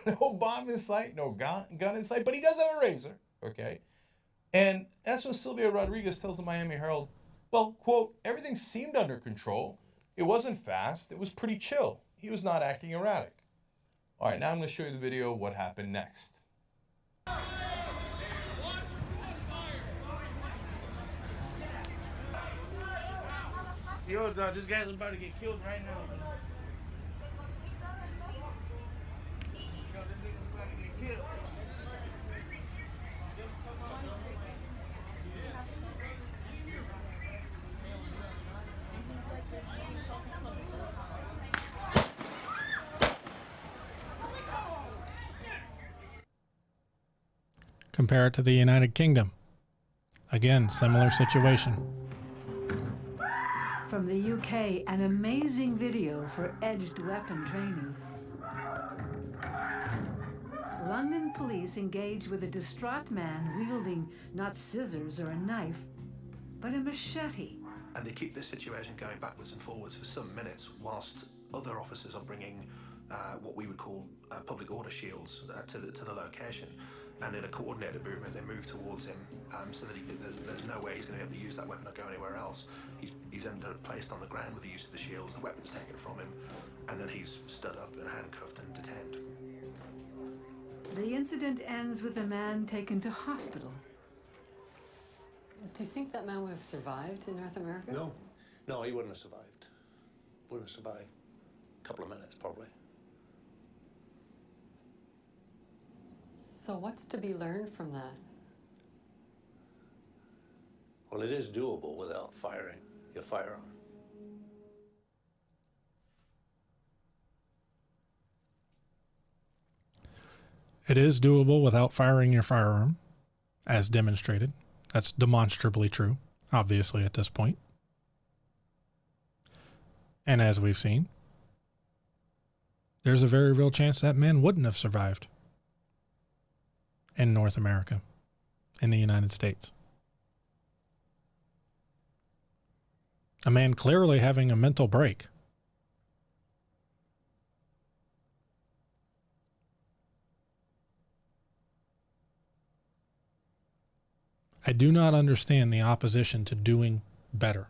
Speaker 10: No bomb in sight, no gun in sight, but he does have a razor, okay? And that's when Sylvia Rodriguez tells the Miami Herald, well, quote, everything seemed under control. It wasn't fast. It was pretty chill. He was not acting erratic. All right, now I'm going to show you the video of what happened next.
Speaker 24: Yo, dog, this guy's about to get killed right now. Yo, this nigga's about to get killed.
Speaker 1: Compare it to the United Kingdom. Again, similar situation.
Speaker 13: From the UK, an amazing video for edged weapon training. London police engage with a distraught man wielding not scissors or a knife, but a machete.
Speaker 15: And they keep this situation going backwards and forwards for some minutes whilst other officers are bringing what we would call public order shields to the location. And in a coordinated movement, they move towards him so that there's no way he's going to be able to use that weapon or go anywhere else. He's then placed on the ground with the use of the shields, the weapon's taken from him, and then he's stood up and handcuffed and detained.
Speaker 13: The incident ends with a man taken to hospital.
Speaker 17: Do you think that man would have survived in North America?
Speaker 18: No. No, he wouldn't have survived. Wouldn't have survived a couple of minutes, probably.
Speaker 17: So what's to be learned from that?
Speaker 18: Well, it is doable without firing your firearm.
Speaker 1: It is doable without firing your firearm, as demonstrated. That's demonstrably true, obviously, at this point. And as we've seen, there's a very real chance that man wouldn't have survived in North America, in the United States. A man clearly having a mental break. I do not understand the opposition to doing better.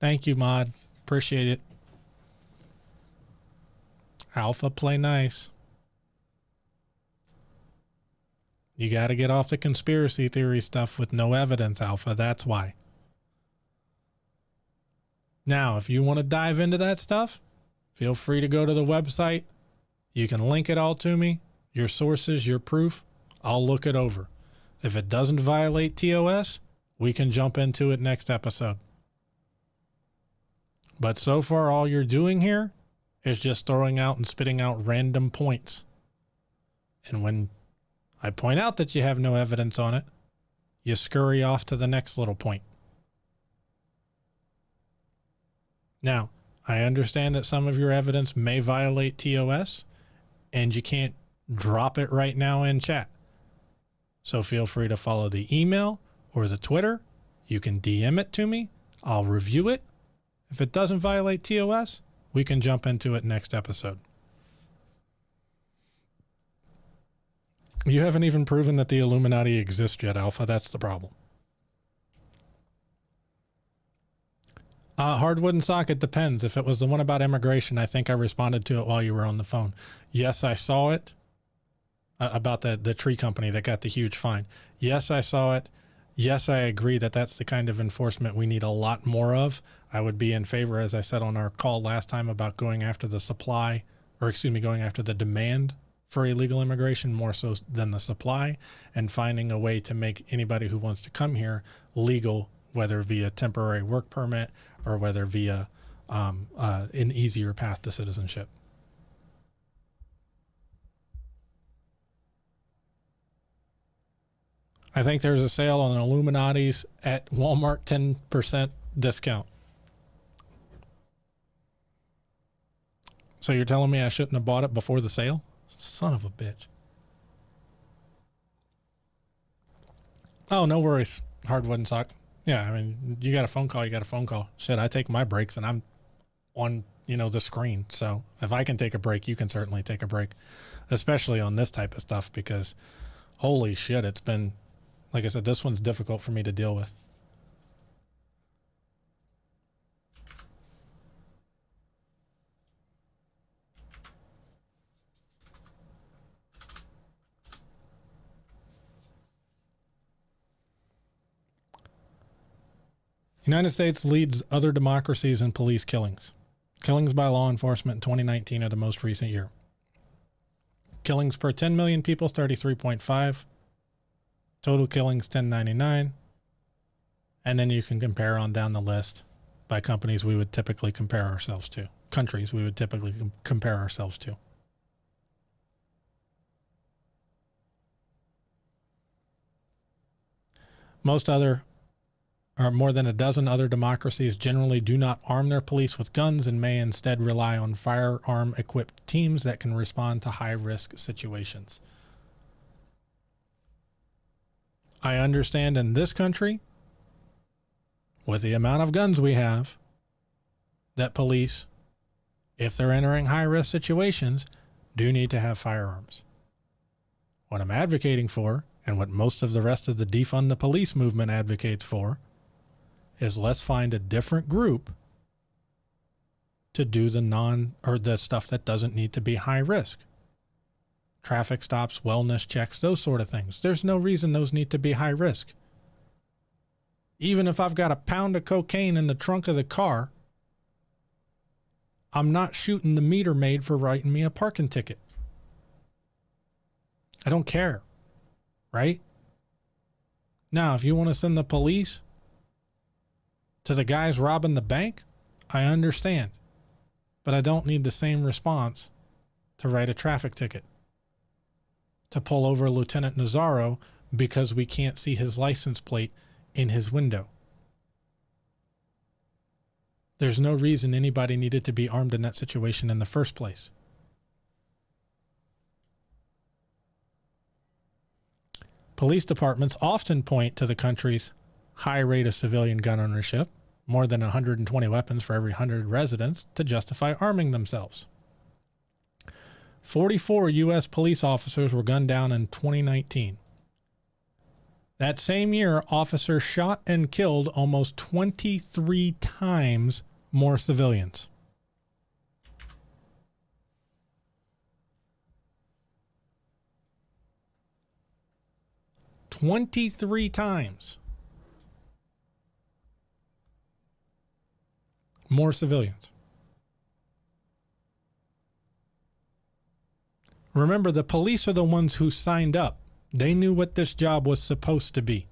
Speaker 1: Thank you, Mod. Appreciate it. Alpha, play nice. You got to get off the conspiracy theory stuff with no evidence, Alpha. That's why. Now, if you want to dive into that stuff, feel free to go to the website. You can link it all to me, your sources, your proof. I'll look it over. If it doesn't violate TOS, we can jump into it next episode. But so far, all you're doing here is just throwing out and spitting out random points. And when I point out that you have no evidence on it, you scurry off to the next little point. Now, I understand that some of your evidence may violate TOS, and you can't drop it right now in chat. So feel free to follow the email or the Twitter. You can DM it to me. I'll review it. If it doesn't violate TOS, we can jump into it next episode. You haven't even proven that the Illuminati exists yet, Alpha. That's the problem. Hardwood and socket depends. If it was the one about immigration, I think I responded to it while you were on the phone. Yes, I saw it. About the tree company that got the huge fine. Yes, I saw it. Yes, I agree that that's the kind of enforcement we need a lot more of. I would be in favor, as I said on our call last time, about going after the supply, or excuse me, going after the demand for illegal immigration more so than the supply, and finding a way to make anybody who wants to come here legal, whether via temporary work permit or whether via an easier path to citizenship. I think there's a sale on Illuminati's at Walmart, 10% discount. So you're telling me I shouldn't have bought it before the sale? Son of a bitch. Oh, no worries. Hardwood and sock. Yeah, I mean, you got a phone call, you got a phone call. Shit, I take my breaks and I'm on, the screen. So if I can take a break, you can certainly take a break, especially on this type of stuff, because holy shit, it's been, like I said, this one's difficult for me to deal with. United States leads other democracies in police killings. Killings by law enforcement in 2019 are the most recent year. Killings per 10 million people, 33.5. Total killings, 1099. And then you can compare on down the list by companies we would typically compare ourselves to. Countries we would typically compare ourselves to. More than a dozen other democracies generally do not arm their police with guns and may instead rely on firearm-equipped teams that can respond to high-risk situations. I understand in this country, with the amount of guns we have, that police, if they're entering high-risk situations, do need to have firearms. What I'm advocating for, and what most of the rest of the defund the police movement advocates for, is let's find a different group to do the stuff that doesn't need to be high risk. Traffic stops, wellness checks, those sort of things. There's no reason those need to be high risk. Even if I've got a pound of cocaine in the trunk of the car, I'm not shooting the meter maid for writing me a parking ticket. I don't care, right? Now, if you want to send the police to the guys robbing the bank, I understand. But I don't need the same response to write a traffic ticket, to pull over Lieutenant Nazaro because we can't see his license plate in his window. There's no reason anybody needed to be armed in that situation in the first place. Police departments often point to the country's high rate of civilian gun ownership, more than 120 weapons for every 100 residents, to justify arming themselves. 44 U.S. police officers were gunned down in 2019. That same year, officers shot and killed almost 23 times more civilians. "23 times more civilians." Remember, the police are the ones who signed up. They knew what this job was supposed to be.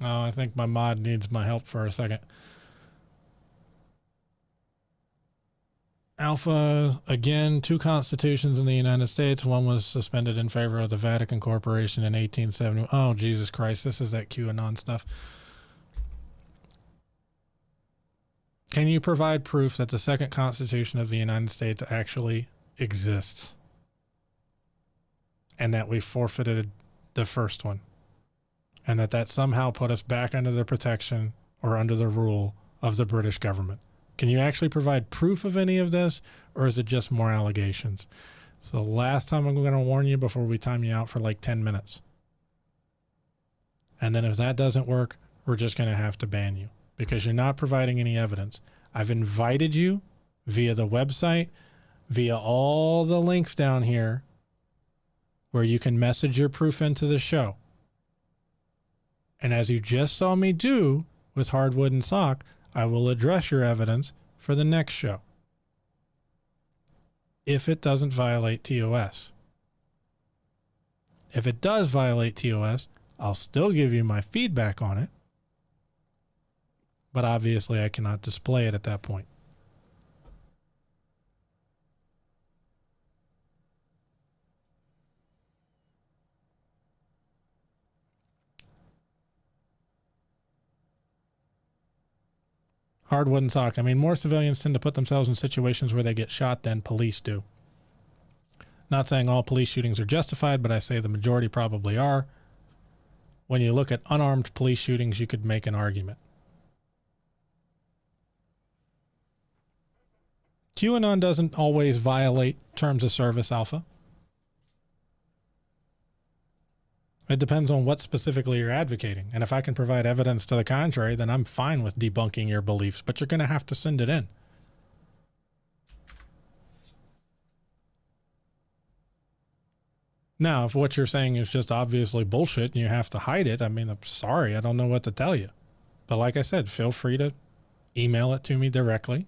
Speaker 1: Oh, I think my mod needs my help for a second. Alpha, again, 2 constitutions in the United States. One was suspended in favor of the Vatican Corporation in 1870. Oh, Jesus Christ. This is that QAnon stuff. Can you provide proof that the second Constitution of the United States actually exists and that we forfeited the first one? And that somehow put us back under the protection or under the rule of the British government? Can you actually provide proof of any of this, or is it just more allegations? It's the last time I'm going to warn you before we time you out for like 10 minutes. And then if that doesn't work, we're just going to have to ban you because you're not providing any evidence. I've invited you via the website, via all the links down here where you can message your proof into the show. And as you just saw me do with Hardwood and Sock, I will address your evidence for the next show, if it doesn't violate TOS. If it does violate TOS, I'll still give you my feedback on it, but obviously I cannot display it at that point. Hardwood and Sock. I mean, more civilians tend to put themselves in situations where they get shot than police do. Not saying all police shootings are justified, but I say the majority probably are. When you look at unarmed police shootings, you could make an argument. QAnon doesn't always violate terms of service, Alpha. It depends on what specifically you're advocating. And if I can provide evidence to the contrary, then I'm fine with debunking your beliefs, but you're going to have to send it in. Now, if what you're saying is just obviously bullshit and you have to hide it, I mean, I'm sorry, I don't know what to tell you. But like I said, feel free to email it to me directly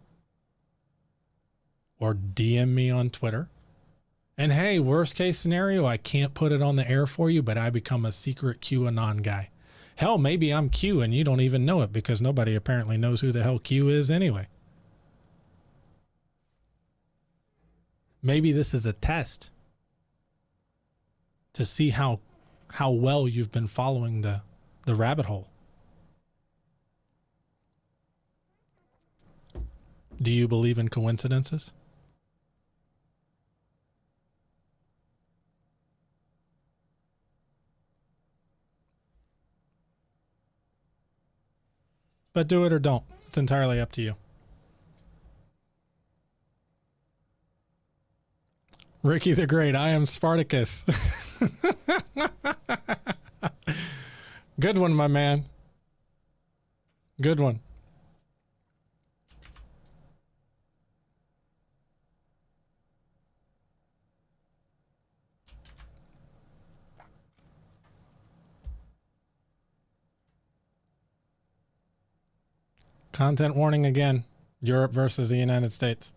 Speaker 1: or DM me on Twitter. And hey, worst case scenario, I can't put it on the air for you, but I become a secret QAnon guy. Hell, maybe I'm Q and you don't even know it because nobody apparently knows who the hell Q is anyway. Maybe this is a test to see how well you've been following the rabbit hole. Do you believe in coincidences? But do it or don't. It's entirely up to you. Ricky the Great, I am Spartacus. Good one, my man. Good one. Content warning again. Europe versus the United States.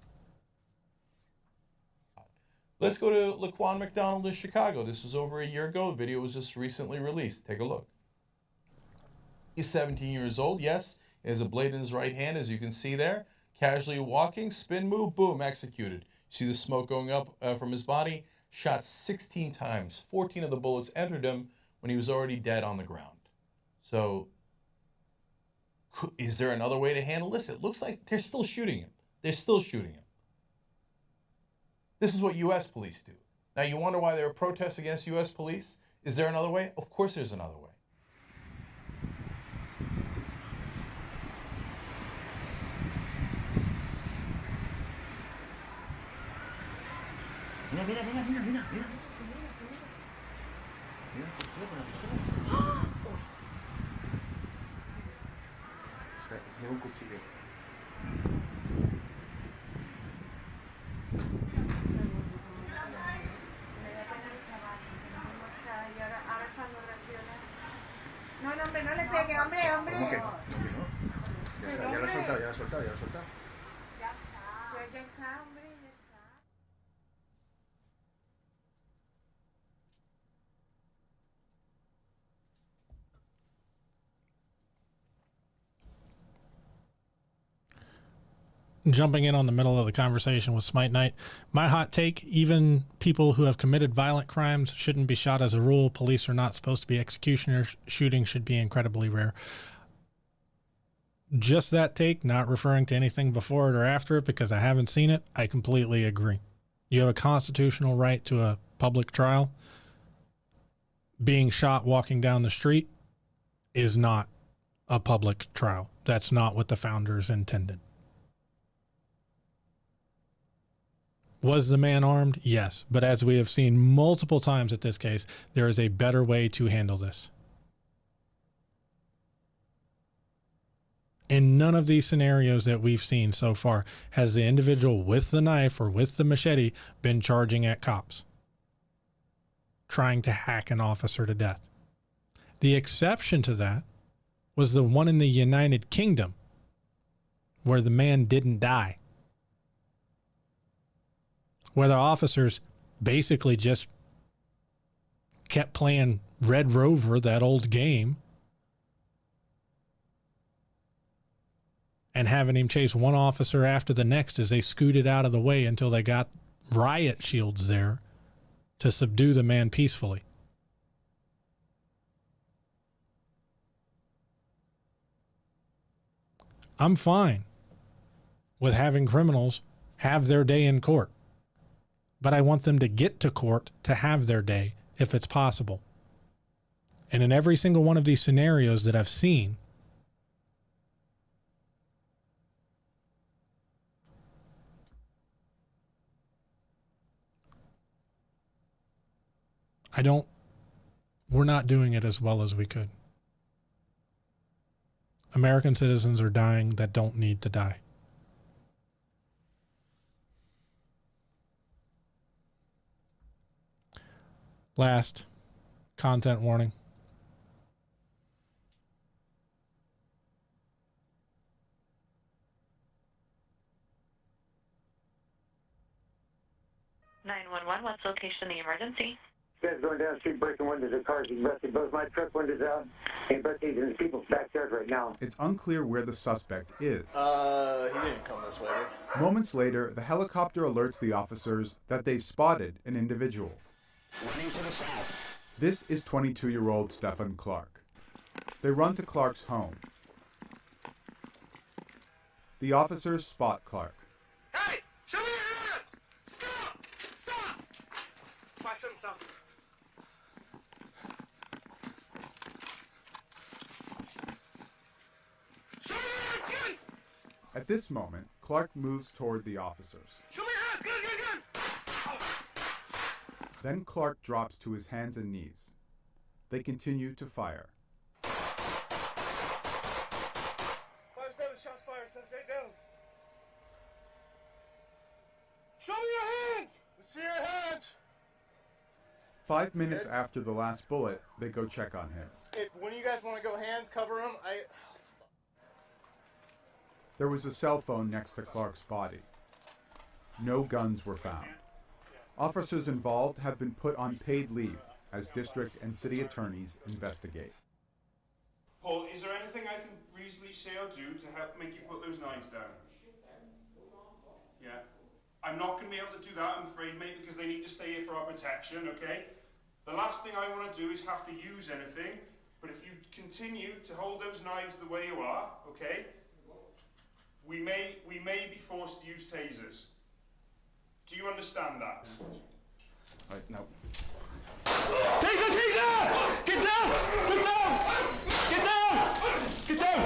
Speaker 10: Let's go to Laquan McDonald in Chicago. This was over a year ago. The video was just recently released. Take a look. He's 17 years old. Yes, he has a blade in his right hand, as you can see there. Casually walking, spin move, boom, executed. See the smoke going up from his body. Shot 16 times. 14 of the bullets entered him when he was already dead on the ground. So, is there another way to handle this? It looks like they're still shooting him. They're still shooting him. This is what U.S. police do. Now, you wonder why there are protests against U.S. police? Is there another way? Of course there's another way.
Speaker 20: Mira, mira, mira, mira, mira, mira. Mira, con la pistola. Lleva un cuchillo.
Speaker 21: No, no, hombre, no le pegue, hombre, hombre.
Speaker 20: ¿Cómo que no? ¿Cómo que no? Ya está, ya lo he soltado, ya lo he soltado, ya lo he soltado.
Speaker 21: Ya está. Pues ya está, hombre, ya está.
Speaker 1: Jumping in on the middle of the conversation with Smite Knight. My hot take, even people who have committed violent crimes shouldn't be shot as a rule. Police are not supposed to be executioners. Shooting should be incredibly rare. Just that take, not referring to anything before it or after it because I haven't seen it, I completely agree. You have a constitutional right to a public trial. Being shot walking down the street is not a public trial. That's not what the founders intended. Was the man armed? Yes. But as we have seen multiple times at this case, there is a better way to handle this. In none of these scenarios that we've seen so far has the individual with the knife or with the machete been charging at cops, trying to hack an officer to death. The exception to that was the one in the United Kingdom where the man didn't die. Where the officers basically just kept playing Red Rover, that old game, and having him chase one officer after the next as they scooted out of the way until they got riot shields there to subdue the man peacefully. I'm fine with having criminals have their day in court, but I want them to get to court to have their day if it's possible. And in every single one of these scenarios that I've seen, we're not doing it as well as we could. American citizens are dying that don't need to die. Last, content warning.
Speaker 3: What's the location of the emergency?
Speaker 19: Guys going down the street, breaking windows of cars, busting both my truck windows out, and busting in people's backyard right now.
Speaker 22: It's unclear where the suspect is.
Speaker 24: He didn't come this way.
Speaker 22: Moments later, the helicopter alerts the officers that they've spotted an individual.
Speaker 19: Running to the south.
Speaker 22: This is 22-year-old Stephen Clark. They run to Clark's home. The officers spot Clark.
Speaker 12: Hey! Show me your hands! Stop! Stop! Pass himself. Show me your hands! Good!
Speaker 22: At this moment, Clark moves toward the officers.
Speaker 12: Show me your hands! Good, good, good!
Speaker 22: Then Clark drops to his hands and knees. They continue to fire.
Speaker 12: 5-7 shots fired, stay down. Show me your hands! Let's see your hands!
Speaker 22: 5 minutes after the last bullet, they go check on him.
Speaker 24: If one of you guys want to go hands, cover him.
Speaker 22: There was a cell phone next to Clark's body. No guns were found. Officers involved have been put on paid leave as district and city attorneys investigate.
Speaker 5: Paul, is there anything I can reasonably say or do to help make you put those knives down? Yeah. I'm not going to be able to do that, I'm afraid, mate, because they need to stay here for our protection, okay? The last thing I want to do is have to use anything, but if you continue to hold those knives the way you are, okay, we may be forced to use tasers. Do you understand that?
Speaker 22: Right, no.
Speaker 12: Taser! Taser! Get down! Get down! Get down! Get down!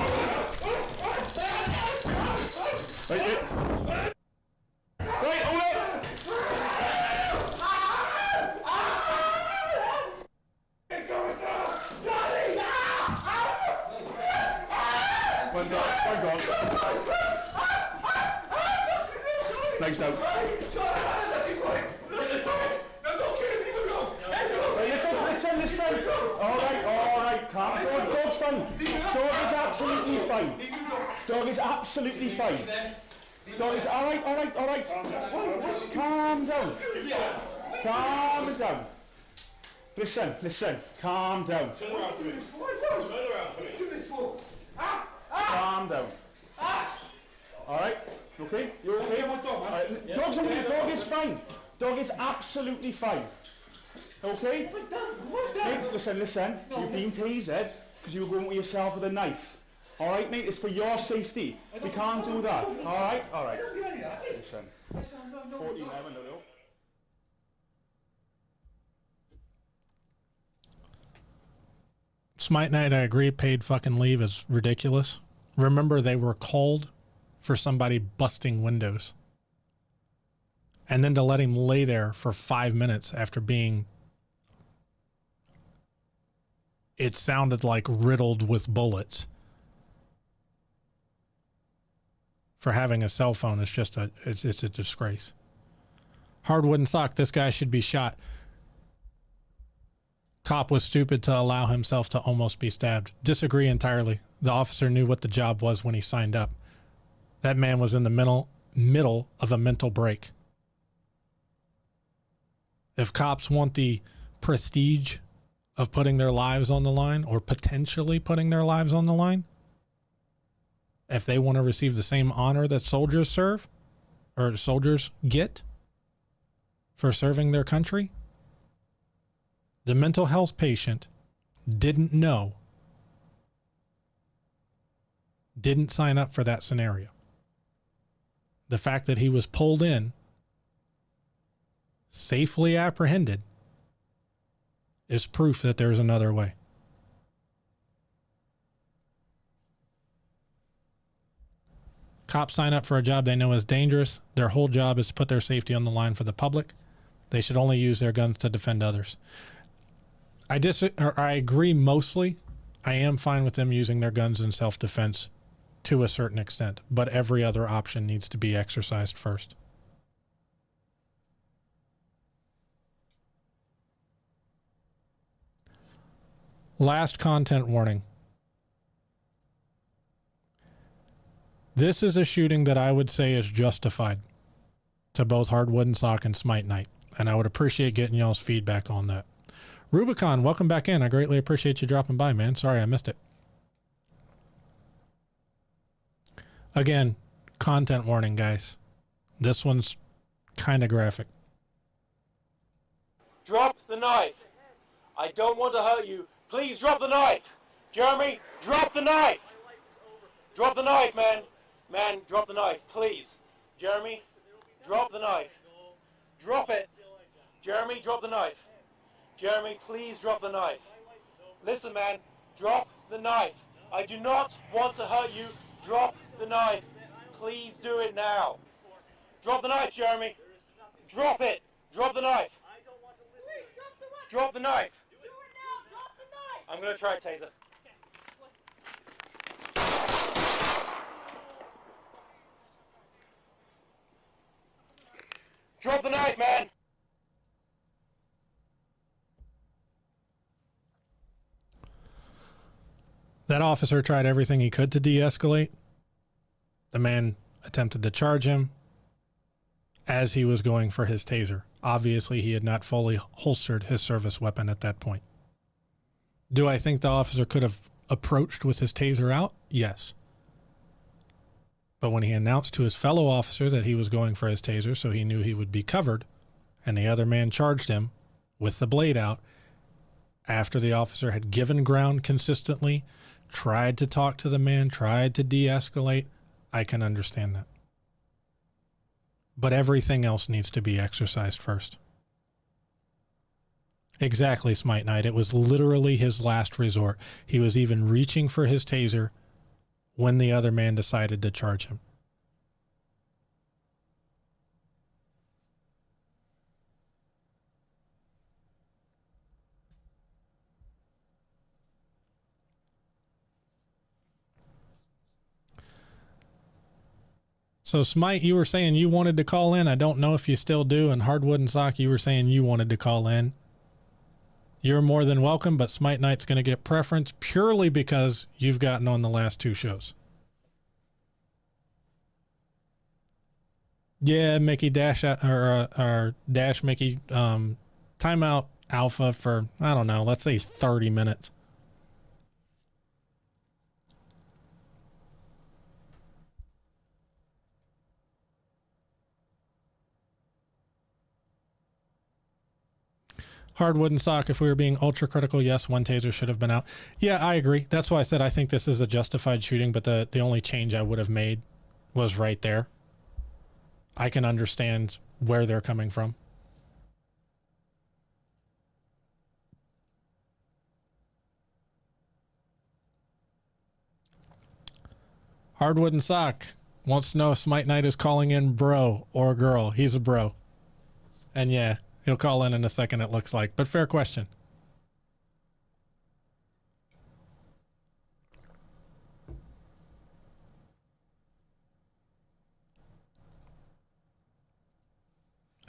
Speaker 12: Right, hold up! One dog. Legs down. Listen. All right. Calm down. Dog's fine. Dog is absolutely fine. Dog is absolutely fine. Dog is all right. Calm down. Calm down. Listen. Calm down. Calm down. All right. Okay. You're okay. Right. Dog is fine. Dog is absolutely fine. Okay? Mate, listen. You've been tasered because you were going with yourself with a knife. Alright, mate? It's for your safety. We can't do that. Alright? Listen. 14,
Speaker 1: Smite Night, I agree. Paid fucking leave is ridiculous. Remember, they were called for somebody busting windows. And then to let him lay there for 5 minutes after being, it sounded like riddled with bullets, for having a cell phone is just it's a disgrace. Hard wooden sock, this guy should be shot. Cop was stupid to allow himself to almost be stabbed. Disagree entirely. the officer knew what the job was when he signed up. That man was in the middle of a mental break. If cops want the prestige of putting their lives on the line, or potentially putting their lives on the line, if they want to receive the same honor that soldiers serve, or soldiers get for serving their country, the mental health patient didn't know, didn't sign up for that scenario. The fact that he was pulled in, safely apprehended, is proof that there's another way. Cops sign up for a job they know is dangerous. Their whole job is to put their safety on the line for the public. They should only use their guns to defend others. I agree mostly. I am fine with them using their guns in self-defense to a certain extent, but every other option needs to be exercised first. Last content warning. This is a shooting that I would say is justified to both Hardwood and Sock and Smite Night, and I would appreciate getting y'all's feedback on that. Rubicon, welcome back in. I greatly appreciate you dropping by, man. Sorry I missed it. Again, content warning, guys. This one's kind of graphic.
Speaker 24: Drop the knife. I don't want to hurt you. Please drop the knife. Jeremy, drop the knife. Drop the knife, man. Man, drop the knife, please. Jeremy, drop the knife. Drop it. Jeremy, drop the knife. Jeremy, please drop the knife. Listen, man, drop the knife. I do not want to hurt you. Drop the knife. Please do it now. Drop the knife, Jeremy. Drop it. Drop the knife. Drop the knife. I'm going to try it, Taser. Drop the knife, man.
Speaker 1: That officer tried everything he could to de-escalate. The man attempted to charge him as he was going for his taser. Obviously, he had not fully holstered his service weapon at that point. Do I think the officer could have approached with his taser out? Yes. But when he announced to his fellow officer that he was going for his taser, so he knew he would be covered, and the other man charged him with the blade out, after the officer had given ground consistently, tried to talk to the man, tried to de-escalate, I can understand that. But everything else needs to be exercised first. Exactly, Smite Knight. It was literally his last resort. He was even reaching for his taser when the other man decided to charge him. So, Smite, you were saying you wanted to call in. I don't know if you still do. And Hardwood and Sock, you were saying you wanted to call in. You're more than welcome, but Smite Knight's going to get preference purely because you've gotten on the last two shows. Yeah, Mickey Dash or Dash Mickey timeout alpha for, I don't know, let's say 30 minutes. Hardwood and Sock, if we were being ultra critical, yes, one taser should have been out. Yeah, I agree. That's why I said I think this is a justified shooting, but the only change I would have made was right there. I can understand where they're coming from. Hardwood and Sock wants to know if Smite Knight is calling in bro or girl. He's a bro. And yeah, he'll call in a second, it looks like. But fair question.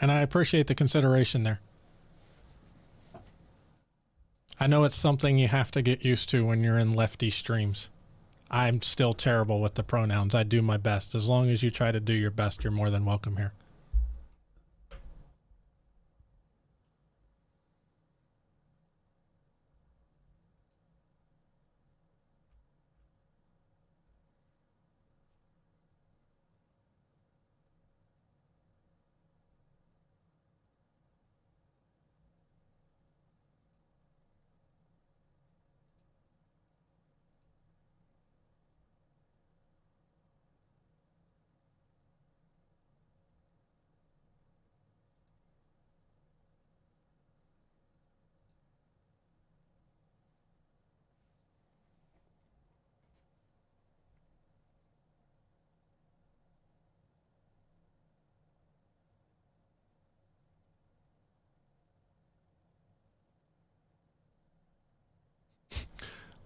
Speaker 1: And I appreciate the consideration there. I know it's something you have to get used to when you're in lefty streams. I'm still terrible with the pronouns. I do my best. As long as you try to do your best, you're more than welcome here.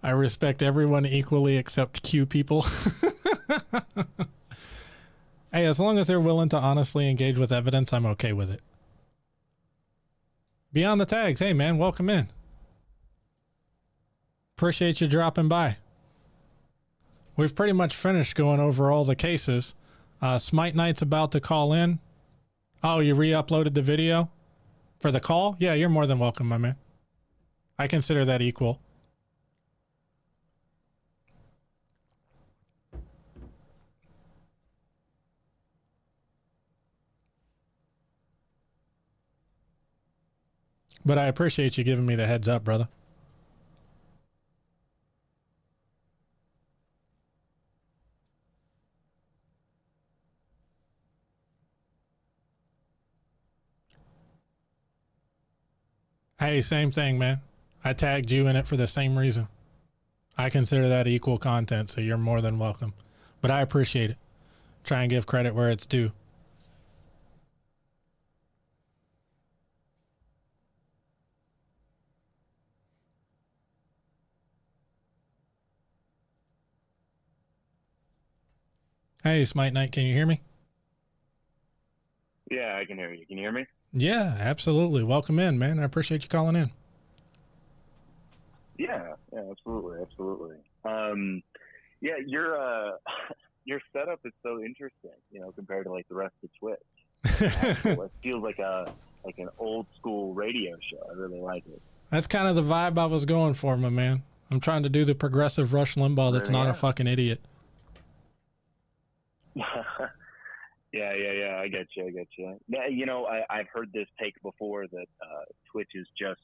Speaker 1: I respect everyone equally except Q people. Hey, as long as they're willing to honestly engage with evidence, I'm okay with it. Beyond the tags, hey man, welcome in. Appreciate you dropping by. We've pretty much finished going over all the cases. Smite Knight's about to call in. Oh, you re-uploaded the video for the call? Yeah, you're more than welcome, my man. I consider that equal. But I appreciate you giving me the heads up, brother. Hey, same thing, man. I tagged you in it for the same reason. I consider that equal content, so you're more than welcome. But I appreciate it. Try and give credit where it's due. Hey, Smite Knight, can you hear me?
Speaker 4: Yeah, I can hear you. Can you hear me?
Speaker 1: Yeah, absolutely. Welcome in, man. I appreciate you calling in.
Speaker 4: Yeah, absolutely. Yeah, your setup is so interesting, compared to like the rest of Twitch. It feels like an old school radio show. I really like it.
Speaker 1: That's kind of the vibe I was going for, my man. I'm trying to do the progressive Rush Limbaugh that's not a fucking idiot.
Speaker 4: Yeah, I get you. Yeah, I've heard this take before that Twitch is just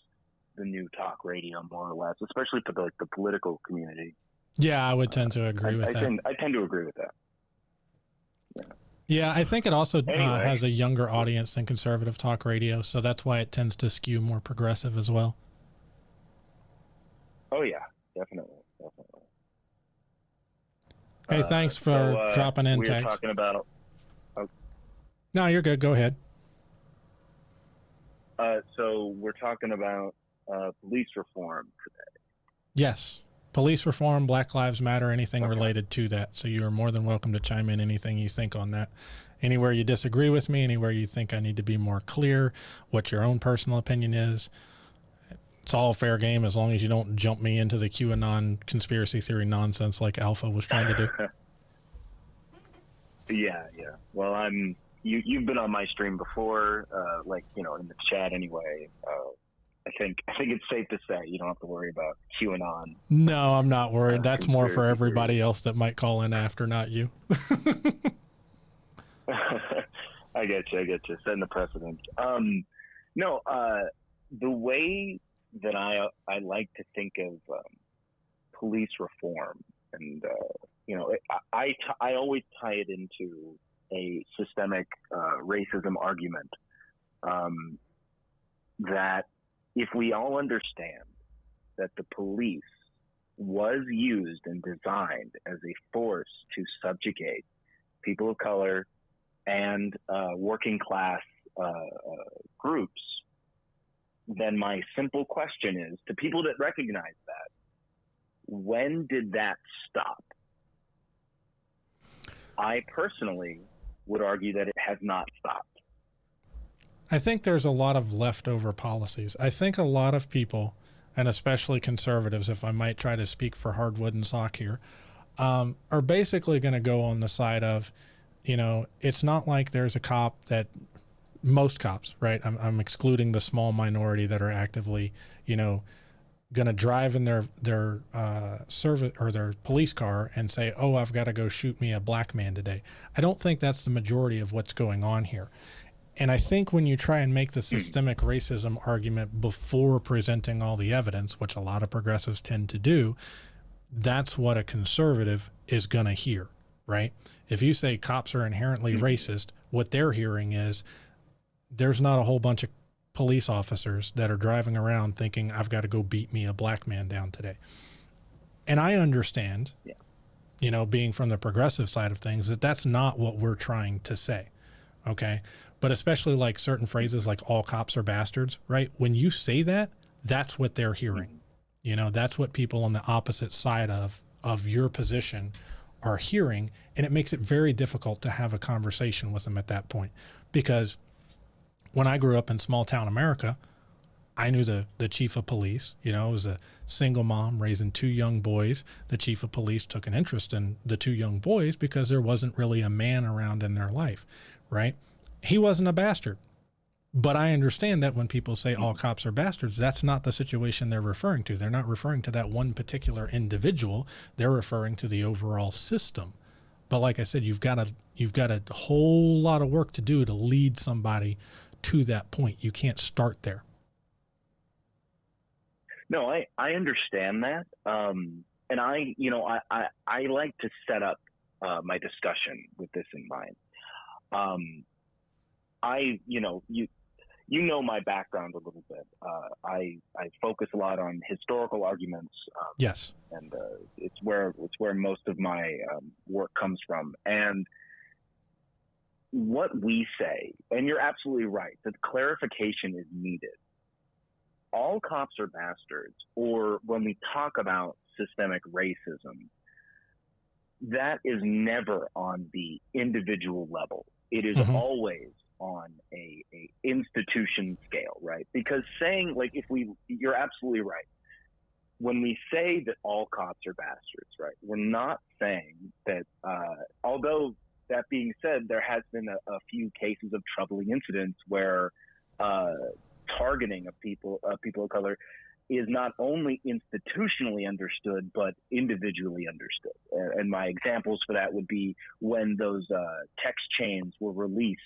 Speaker 4: the new talk radio, more or less, especially for the political community.
Speaker 1: Yeah, I would tend to agree with that.
Speaker 4: I tend to agree with that.
Speaker 1: Yeah, I think it also has a younger audience than conservative talk radio, so that's why it tends to skew more progressive as well.
Speaker 4: Oh yeah, definitely.
Speaker 1: Hey, thanks for dropping in,
Speaker 4: we
Speaker 1: Tags.
Speaker 4: We're talking about...
Speaker 1: No, you're good. Go ahead.
Speaker 4: So we're talking about police reform today.
Speaker 1: Yes. Police reform, Black Lives Matter, anything related to that. So you are more than welcome to chime in anything you think on that. Anywhere you disagree with me, anywhere you think I need to be more clear, what your own personal opinion is. It's all fair game as long as you don't jump me into the QAnon conspiracy theory nonsense like Alpha was trying to
Speaker 4: do. Yeah. Well, you've been on my stream before, in the chat anyway. I think it's safe to say you don't have to worry about QAnon.
Speaker 1: No, I'm not worried. That's more for everybody else that might call in after, not you.
Speaker 4: I get you. Setting the precedent. The way that I like to think of police reform, and I always tie it into a systemic racism argument, that if we all understand that the police was used and designed as a force to subjugate people of color and working class groups, then my simple question is, to people that recognize that, when did that stop? I personally would argue that it has not stopped.
Speaker 1: I think there's a lot of leftover policies. I think a lot of people, and especially conservatives, if I might try to speak for Hardwood and Sock here, are basically going to go on the side of, it's not like there's a cop that most cops, right? I'm excluding the small minority that are actively, going to drive in their service or their police car and say, oh, I've got to go shoot me a black man today. I don't think that's the majority of what's going on here. And I think when you try and make the systemic racism argument before presenting all the evidence, which a lot of progressives tend to do, that's what a conservative is going to hear, right? If you say cops are inherently racist, what they're hearing is there's not a whole bunch of police officers that are driving around thinking I've got to go beat me a black man down today. And I understand, being from the progressive side of things, that that's not what we're trying to say. Okay. But especially like certain phrases like all cops are bastards, right? When you say that, that's what they're hearing. That's what people on the opposite side of your position are hearing. And it makes it very difficult to have a conversation with them at that point, because when I grew up in small town America, I knew the chief of police. It was a single mom raising 2 young boys. The chief of police took an interest in the 2 young boys because there wasn't really a man around in their life, right? He wasn't a bastard. But I understand that when people say all cops are bastards, that's not the situation they're referring to. They're not referring to that one particular individual. They're referring to the overall system. But like I said, you've got a whole lot of work to do to lead somebody to that point. You can't start there.
Speaker 4: No, I understand that. And I like to set up my discussion with this in mind. You know my background a little bit. I focus a lot on historical arguments.
Speaker 1: Yes.
Speaker 4: And it's where most of my work comes from. And what we say, and you're absolutely right, that clarification is needed. All cops are bastards, or when we talk about systemic racism, that is never on the individual level. It is always on a institution scale, right? Because saying, like, you're absolutely right. When we say that all cops are bastards, right, we're not saying that, although that being said, there has been a few cases of troubling incidents where targeting of people of color is not only institutionally understood, but individually understood. And my examples for that would be when those text chains were released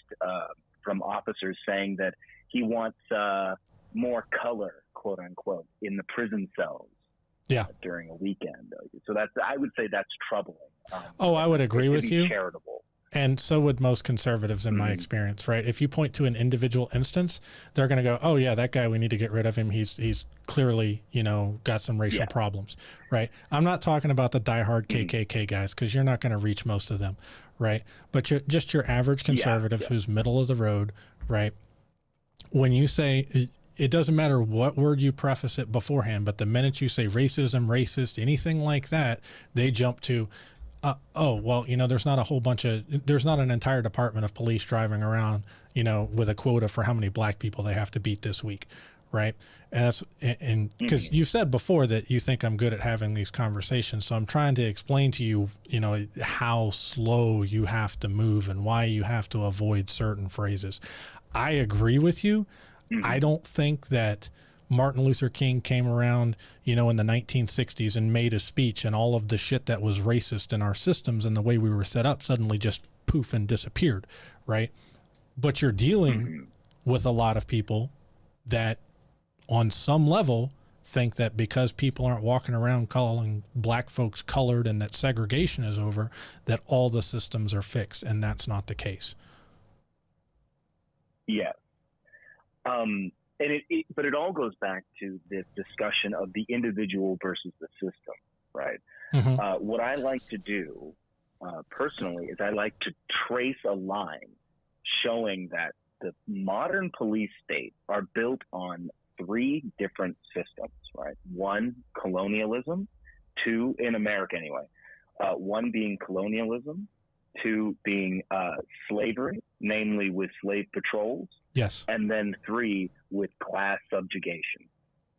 Speaker 4: from officers saying that he wants more color, quote unquote, in the prison cells during a weekend. So I would say that's troubling.
Speaker 1: I would agree with you.
Speaker 4: Charitable.
Speaker 1: And so would most conservatives in my experience, right? If you point to an individual instance, they're going to go, oh yeah, that guy, we need to get rid of him. He's clearly, got some racial problems, right? I'm not talking about the diehard KKK guys, because you're not going to reach most of them, right? But just your average conservative who's middle of the road, right? When you say, it doesn't matter what word you preface it beforehand, but the minute you say racism, racist, anything like that, they jump to, there's not an entire department of police driving around, with a quota for how many black people they have to beat this week. Right. And because you said before that you think I'm good at having these conversations. So I'm trying to explain to you, how slow you have to move and why you have to avoid certain phrases. I agree with you. I don't think that Martin Luther King came around, in the 1960s and made a speech, and all of the shit that was racist in our systems and the way we were set up suddenly just poof and disappeared, right? But you're dealing with a lot of people that on some level think that because people aren't walking around calling black folks colored and that segregation is over, that all the systems are fixed, and that's not the case.
Speaker 4: Yeah. But it all goes back to this discussion of the individual versus the system, right? What I like to do personally is I like to trace a line showing that the modern police state are built on 3 different systems, right? 1, colonialism, 2, in America anyway, 1 being colonialism, 2 being slavery, namely with slave patrols.
Speaker 1: Yes.
Speaker 4: And then 3 with class subjugation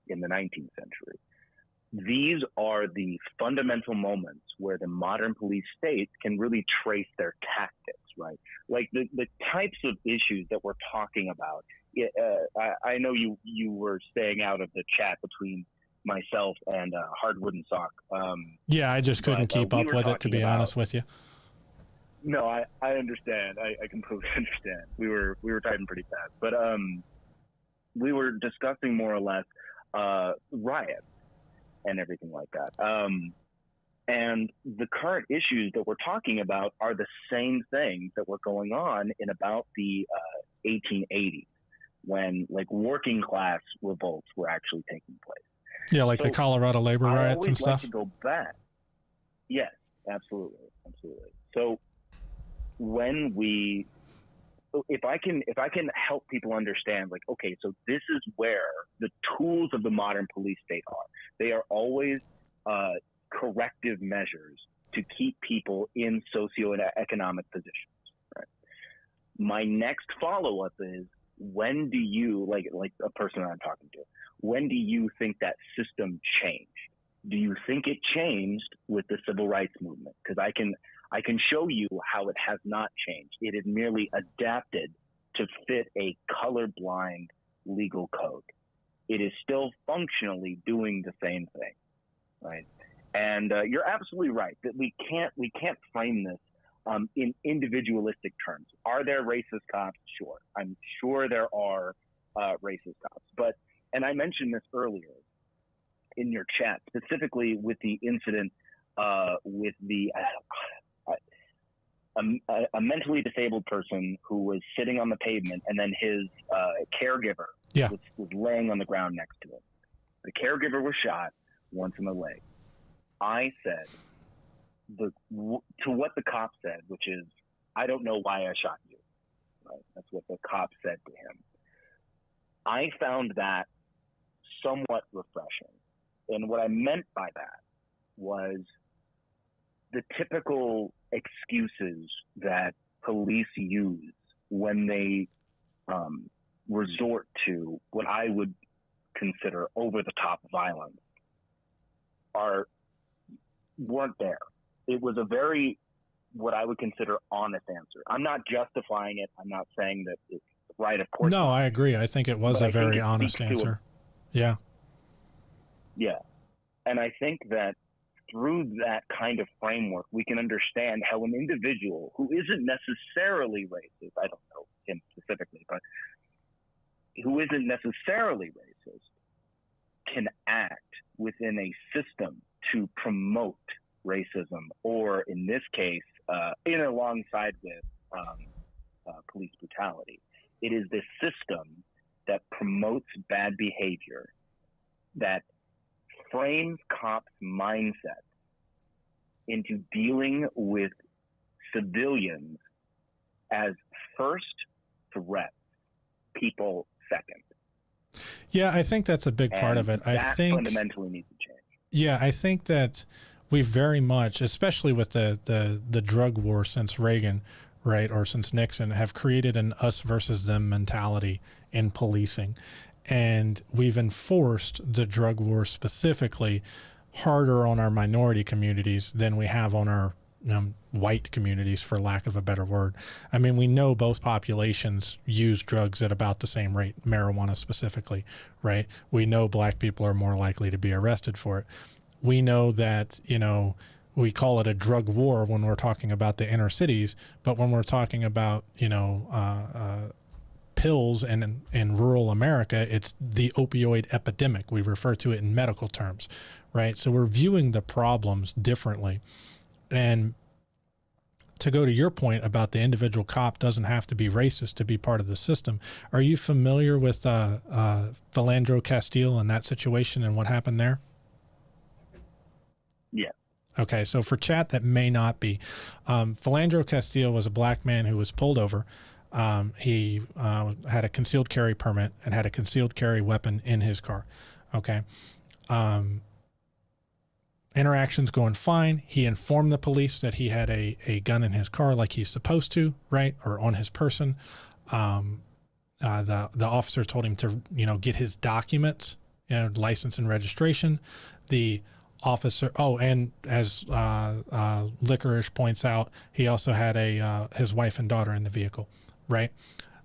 Speaker 4: in the 19th century. these are the fundamental moments where the modern police state can really trace their tactics, right? Like the types of issues that we're talking about. I know you were staying out of the chat between myself and Hardwood and Sock.
Speaker 1: Yeah, I just couldn't keep up with it, to be honest with you.
Speaker 4: No, I understand. I completely understand. We were typing pretty fast, but we were discussing more or less riots and everything like that. And the current issues that we're talking about are the same things that were going on in about the 1880s, when like working class revolts were actually taking place.
Speaker 1: Yeah, like the Colorado labor riots and stuff.
Speaker 4: I always like to go back. Yes, absolutely. So when if I can help people understand, like, okay, so this is where the tools of the modern police state are. They are always corrective measures to keep people in socioeconomic positions. Right? My next follow-up is, when do you, like a person that I'm talking to, when do you think that system changed? Do you think it changed with the civil rights movement? Because I can show you how it has not changed. It is merely adapted to fit a colorblind legal code. It is still functionally doing the same thing, right? And you're absolutely right that we can't frame this in individualistic terms. Are there racist cops? Sure. I'm sure there are racist cops. But, and I mentioned this earlier in your chat, specifically with the incident with the a mentally disabled person who was sitting on the pavement, and then his caregiver was laying on the ground next to him. The caregiver was shot once in the leg. I said to what the cop said, which is, I don't know why I shot you. Right? That's what the cop said to him. I found that somewhat refreshing. And what I meant by that was the typical excuses that police use when they resort to what I would consider over-the-top violence weren't there. It was a very, what I would consider, honest answer. I'm not justifying it. I'm not saying that it's right, of course.
Speaker 1: No, I agree. I think it was a very honest answer. Yeah.
Speaker 4: Yeah. And I think that through that kind of framework, we can understand how an individual who isn't necessarily racist, I don't know him specifically, but who isn't necessarily racist, can act within a system to promote racism, or in this case, in alongside with police brutality. It is this system that promotes bad behavior, that frames cops' mindset into dealing with civilians as first threats, people second.
Speaker 1: Yeah, I think that's a big part of it.
Speaker 4: I think fundamentally needs to change.
Speaker 1: Yeah, I think that we very much, especially with the drug war since Reagan, right, or since Nixon, have created an us versus them mentality in policing. And we've enforced the drug war specifically harder on our minority communities than we have on our white communities, for lack of a better word. I mean, we know both populations use drugs at about the same rate, marijuana specifically, right? We know black people are more likely to be arrested for it. We know that, we call it a drug war when we're talking about the inner cities, but when we're talking about, pills in rural America, it's the opioid epidemic. We refer to it in medical terms, right? So we're viewing the problems differently. And to go to your point about the individual cop doesn't have to be racist to be part of the system. Are you familiar with Philando Castile and that situation and what happened there?
Speaker 4: Yeah.
Speaker 1: Okay, so for chat that may not be, Philando Castile was a black man who was pulled over. He had a concealed carry permit and had a concealed carry weapon in his car. Okay. Interactions going fine. He informed the police that he had a gun in his car like he's supposed to, right? Or on his person. The officer told him to, get his documents license and registration. The officer, and as Licorice points out, he also had his wife and daughter in the vehicle, right?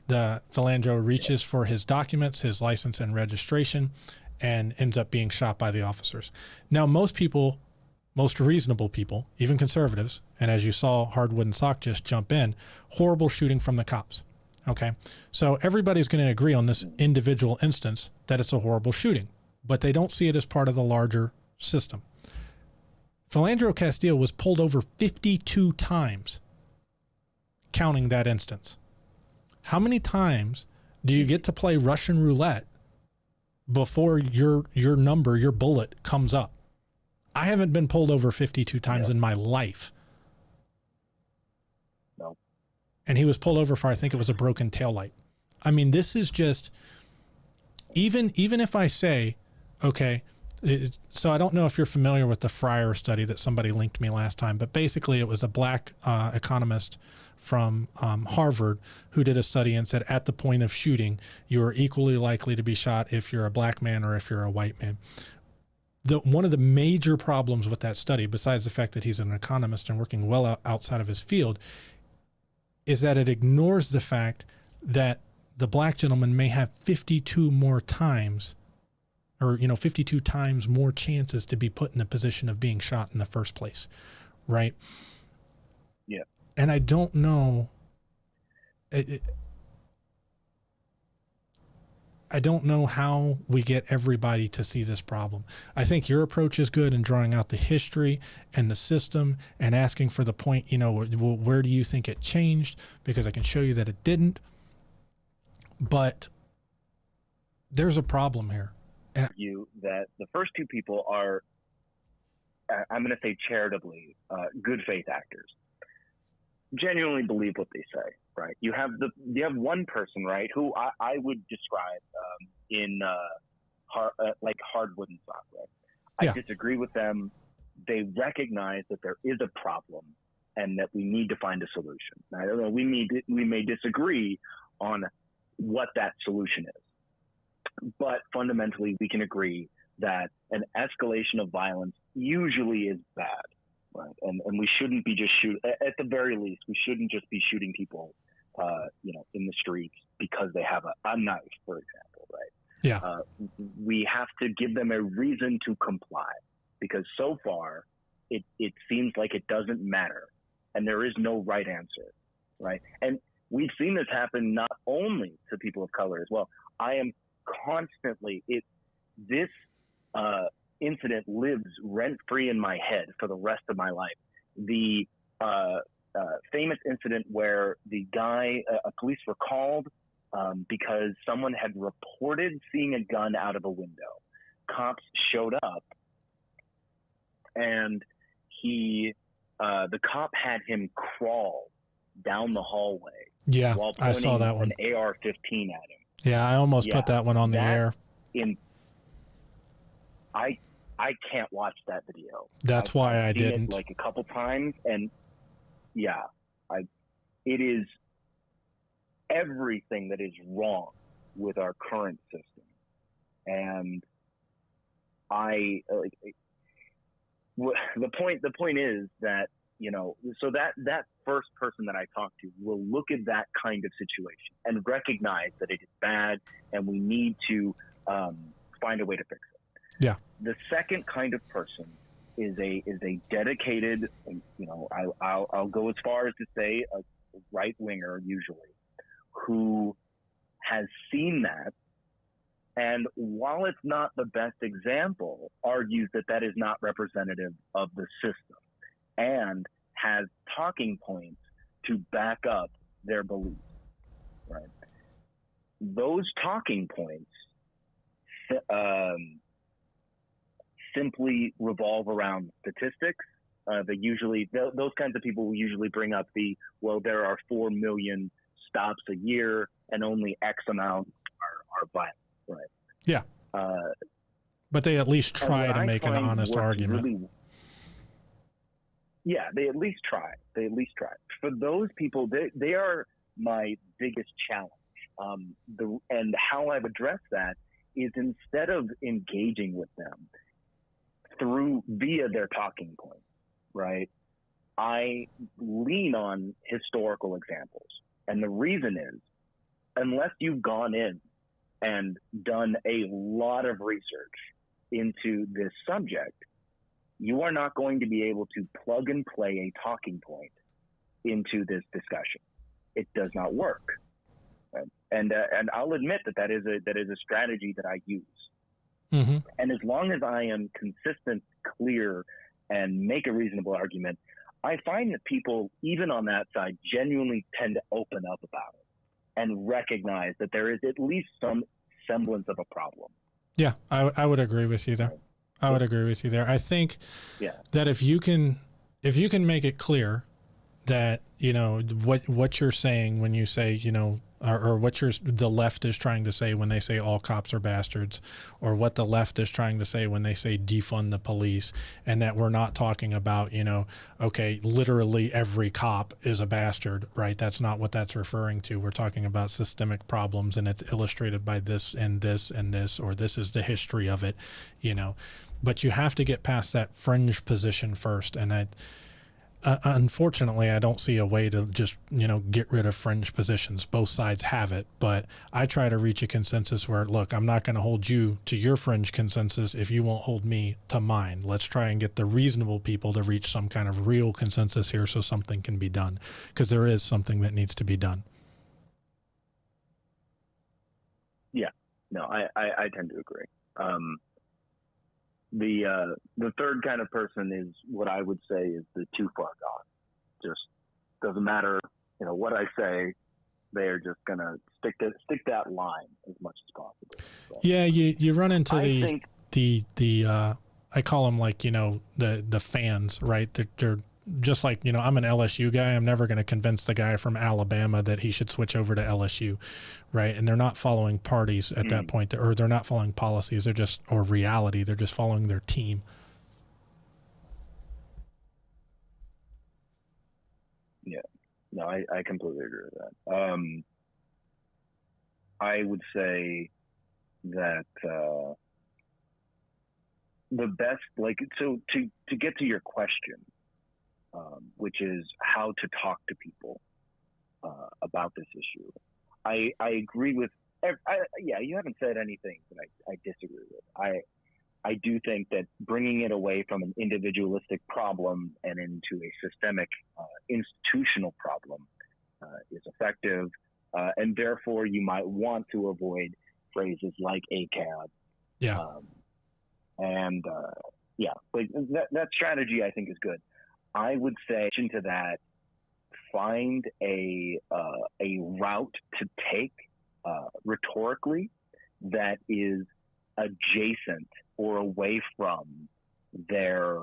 Speaker 1: The Philandro reaches for his documents, his license and registration, and ends up being shot by the officers. Now, most people, most reasonable people, even conservatives, and as you saw Hardwood and Sock just jump in, horrible shooting from the cops. Okay, so everybody's going to agree on this individual instance that it's a horrible shooting, but they don't see it as part of the larger system. Philandro Castile was pulled over 52 times, counting that instance. How many times do you get to play Russian roulette before your number, your bullet comes up? I haven't been pulled over 52 times in my life.
Speaker 4: No.
Speaker 1: And he was pulled over for, I think it was a broken taillight. I mean, this is just, even if I say, okay, so I don't know if you're familiar with the Fryer study that somebody linked me last time, but basically it was a black economist from Harvard who did a study and said at the point of shooting, you are equally likely to be shot if you're a black man or if you're a white man. One of the major problems with that study, besides the fact that he's an economist and working well outside of his field, is that it ignores the fact that the black gentleman may have 52 more times, or 52 times more chances to be put in the position of being shot in the first place, right?
Speaker 4: Yeah.
Speaker 1: And I don't know, I don't know how we get everybody to see this problem. I think your approach is good in drawing out the history and the system and asking for the point, where do you think it changed? Because I can show you that it didn't. But there's a problem here. And
Speaker 4: you that the first two people are, I'm going to say charitably, good faith actors. Genuinely believe what they say, right? You have one person, right, who I would describe like Hardwood and Sock, right? I disagree with them. They recognize that there is a problem and that we need to find a solution. Now, I don't know, we may disagree on what that solution is, but fundamentally we can agree that an escalation of violence usually is bad. Right. And we shouldn't be just at the very least, we shouldn't just be shooting people, in the streets because they have a knife, for example, right?
Speaker 1: Yeah.
Speaker 4: We have to give them a reason to comply because so far it seems like it doesn't matter and there is no right answer, right? And we've seen this happen not only to people of color as well. I am constantly, this incident lives rent-free in my head for the rest of my life. The famous incident where the police were called because someone had reported seeing a gun out of a window. Cops showed up, and the cop had him crawl down the hallway.
Speaker 1: Yeah,
Speaker 4: while
Speaker 1: I saw that one.
Speaker 4: An AR-15 at him.
Speaker 1: Yeah, I almost put that one on the air.
Speaker 4: I can't watch that video.
Speaker 1: That's why I didn't.
Speaker 4: It like a couple times, and it is everything that is wrong with our current system, and the point is that so that first person that I talked to will look at that kind of situation and recognize that it is bad, and we need to find a way to fix it.
Speaker 1: Yeah.
Speaker 4: The second kind of person is a dedicated, I'll go as far as to say a right winger usually, who has seen that, and while it's not the best example, argues that is not representative of the system, and has talking points to back up their beliefs. Right. Those talking points simply revolve around statistics. Those kinds of people will usually bring up there are 4 million stops a year and only X amount are violent, right?
Speaker 1: Yeah. But they at least try to make an honest argument.
Speaker 4: Yeah, they at least try. For those people, they are my biggest challenge. And how I've addressed that is instead of engaging with them via their talking points, right? I lean on historical examples. And the reason is, unless you've gone in and done a lot of research into this subject, you are not going to be able to plug and play a talking point into this discussion. It does not work. Right? And I'll admit that is a strategy that I use.
Speaker 1: Mm-hmm.
Speaker 4: And as long as I am consistent, clear, and make a reasonable argument, I find that people, even on that side, genuinely tend to open up about it and recognize that there is at least some semblance of a problem.
Speaker 1: Yeah, I would agree with you there. I would agree with you there. I think that if you can make it clear that, you know, what you're saying when you say, you know, or what the left is trying to say when they say all cops are bastards, or what the left is trying to say when they say defund the police, and that we're not talking about, you know, okay, literally every cop is a bastard, right? That's not what that's referring to. We're talking about systemic problems, and it's illustrated by this and this and this, or this is the history of it, you know. But you have to get past that fringe position first, and unfortunately, I don't see a way to just, you know, get rid of fringe positions. Both sides have it, but I try to reach a consensus where, look, I'm not going to hold you to your fringe consensus if you won't hold me to mine. Let's try and get the reasonable people to reach some kind of real consensus here so something can be done, because there is something that needs to be done.
Speaker 4: Yeah, no, I tend to agree. The third kind of person is what I would say is the too far gone. Just doesn't matter, you know, what I say. They're just gonna stick that line as much as possible. So,
Speaker 1: yeah, you run into the I call them, like, you know, the fans, right? They're just like, you know, I'm an LSU guy. I'm never going to convince the guy from Alabama that he should switch over to LSU, right? And they're not following parties at that point, or they're not following policies. They're just, or reality. They're just following their team.
Speaker 4: Yeah, no, I completely agree with that. I would say that the best, like, so to get to your question, which is how to talk to people about this issue. I agree with, you haven't said anything that I disagree with. I do think that bringing it away from an individualistic problem and into a systemic institutional problem is effective, and therefore you might want to avoid phrases like ACAB.
Speaker 1: Yeah.
Speaker 4: Like that strategy I think is good. I would say to that, find a route to take rhetorically that is adjacent or away from their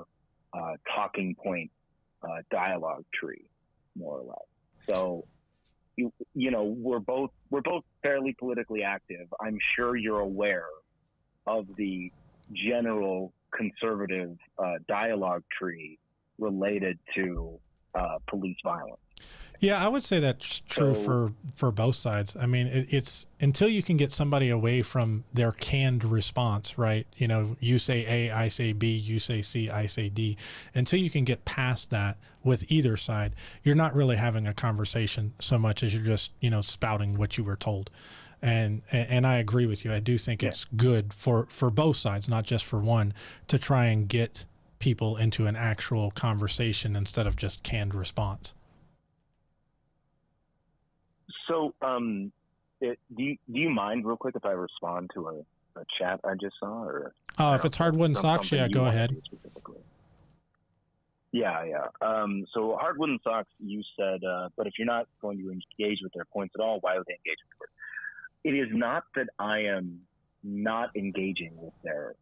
Speaker 4: talking point dialogue tree, more or less. So, you know, we're both fairly politically active. I'm sure you're aware of the general conservative dialogue tree related to police violence.
Speaker 1: Yeah, I would say that's true for both sides. I mean, it's until you can get somebody away from their canned response, right? You know, you say A, I say B, you say C, I say D. Until you can get past that with either side, you're not really having a conversation so much as you're just, you know, spouting what you were told. And I agree with you. I do think it's good for both sides, not just for one, to try and get people into an actual conversation instead of just canned response.
Speaker 4: So, do you mind real quick if I respond to a chat I just saw? Or
Speaker 1: if it's hardwood and socks, yeah, go ahead.
Speaker 4: Yeah. So hardwood and socks, you said, but if you're not going to engage with their points at all, why would they engage with it? It is not that I am not engaging with their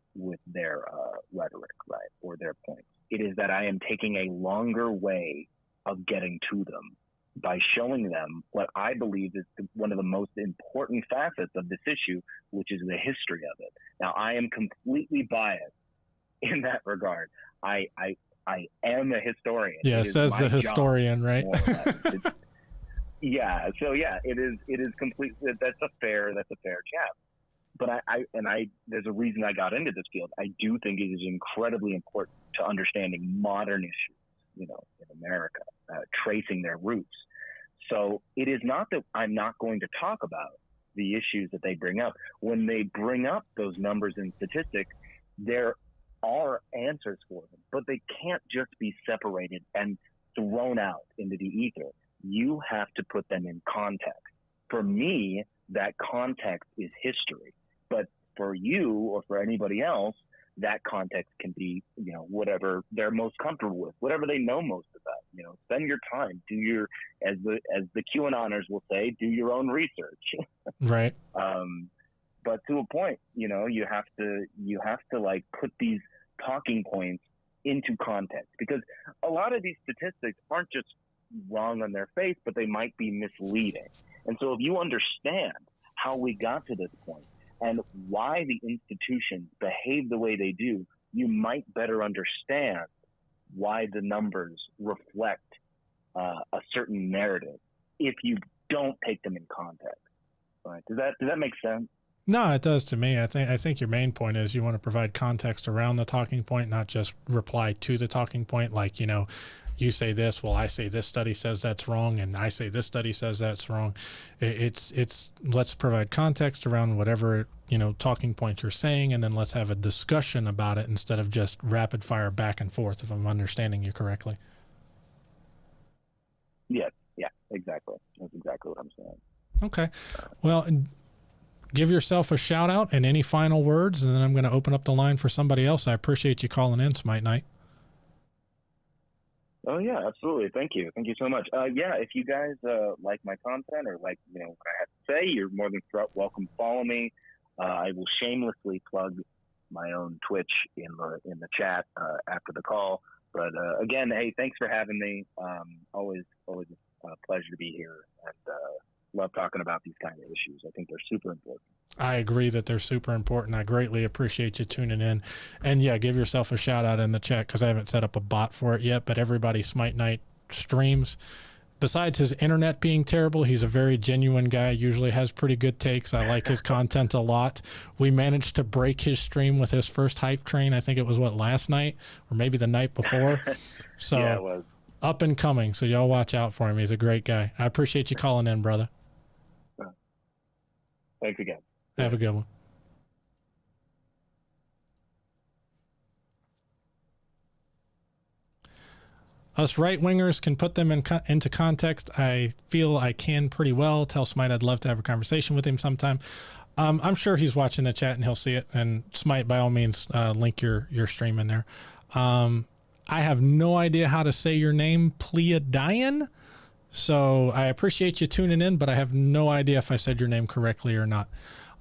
Speaker 4: rhetoric, right, or their points. It is that I am taking a longer way of getting to them by showing them what I believe is one of the most important facets of this issue, which is the history of it. Now, I am completely biased in that regard. I am a historian.
Speaker 1: Yeah, says the historian, right?
Speaker 4: Yeah. So yeah, it is complete. That's a fair jab. but there's a reason I got into this field. I do think it is incredibly important to understanding modern issues, in America, tracing their roots. So it is not that I'm not going to talk about the issues that they bring up. When they bring up those numbers and statistics, there are answers for them, but they can't just be separated and thrown out into the ether. You have to put them in context. For me, that context is history. But for you or for anybody else, that context can be, whatever they're most comfortable with, whatever they know most about. Spend your time, do your, as the QAnoners will say, do your own research.
Speaker 1: Right.
Speaker 4: But to a point, you have to like put these talking points into context, because a lot of these statistics aren't just wrong on their face, but they might be misleading. And so if you understand how we got to this point and why the institutions behave the way they do, you might better understand why the numbers reflect a certain narrative if you don't take them in context. Right? Does that make sense?
Speaker 1: No, it does to me. I think your main point is you want to provide context around the talking point, not just reply to the talking point. Like, you say this, well, I say this study says that's wrong, and I say this study says that's wrong. It's let's provide context around whatever, talking point you're saying, and then let's have a discussion about it instead of just rapid fire back and forth, if I'm understanding you correctly.
Speaker 4: Yeah, exactly. That's exactly what I'm saying.
Speaker 1: Okay. Well, give yourself a shout out and any final words, and then I'm going to open up the line for somebody else. I appreciate you calling in, Smite Night.
Speaker 4: Oh yeah, absolutely. Thank you so much. If you guys like my content or like what I have to say, you're more than welcome to follow me. I will shamelessly plug my own Twitch in the chat after the call. But again, hey, thanks for having me. Always a pleasure to be here, and love talking about these kind of issues. I think they're super important.
Speaker 1: I agree that they're super important. I greatly appreciate you tuning in. And yeah, give yourself a shout out in the chat, because I haven't set up a bot for it yet, but everybody Smite Night streams. Besides his internet being terrible, he's a very genuine guy, usually has pretty good takes. I like his content a lot. We managed to break his stream with his first hype train. I think it was last night or maybe the night before. So
Speaker 4: yeah, it was.
Speaker 1: Up and coming. So y'all watch out for him. He's a great guy. I appreciate you calling in, brother.
Speaker 4: Thanks again.
Speaker 1: Have a good one. Us right-wingers can put them into context. I feel I can pretty well. Tell Smite I'd love to have a conversation with him sometime. I'm sure he's watching the chat and he'll see it. And Smite, by all means, link your stream in there. I have no idea how to say your name, Pleiadian. So I appreciate you tuning in, but I have no idea if I said your name correctly or not.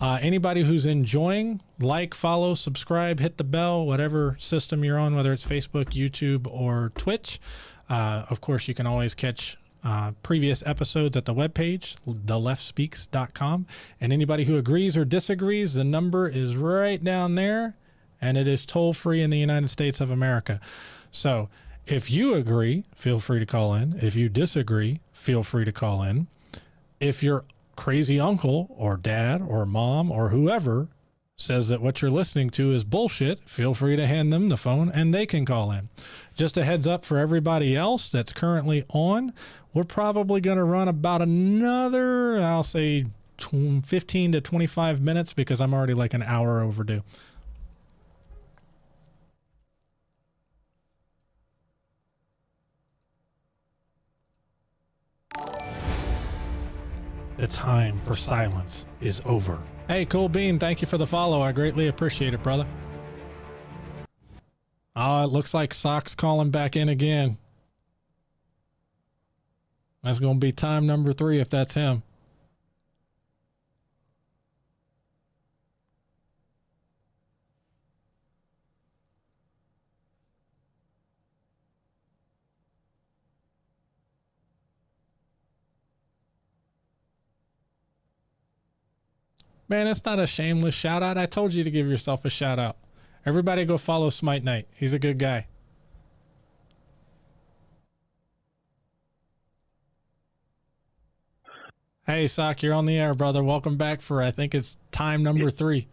Speaker 1: Anybody who's enjoying, like, follow, subscribe, hit the bell, whatever system you're on, whether it's Facebook, YouTube, or Twitch. Of course, you can always catch previous episodes at the webpage, theleftspeaks.com. And anybody who agrees or disagrees, the number is right down there, and it is toll-free in the United States of America. So if you agree, feel free to call in. If you disagree, feel free to call in. If your crazy uncle or dad or mom or whoever says that what you're listening to is bullshit, feel free to hand them the phone and they can call in. Just a heads up for everybody else that's currently on, we're probably going to run about another, I'll say 15 to 25 minutes, because I'm already like an hour overdue. The time for silence is over. Hey, Cool Bean, thank you for the follow. I greatly appreciate it, brother. Oh, it looks like Sock's calling back in again. That's going to be time number 3 if that's him. Man, it's not a shameless shout out. I told you to give yourself a shout out. Everybody go follow Smite Night. He's a good guy. Hey, Sock, you're on the air, brother. Welcome back for, I think it's time number 3.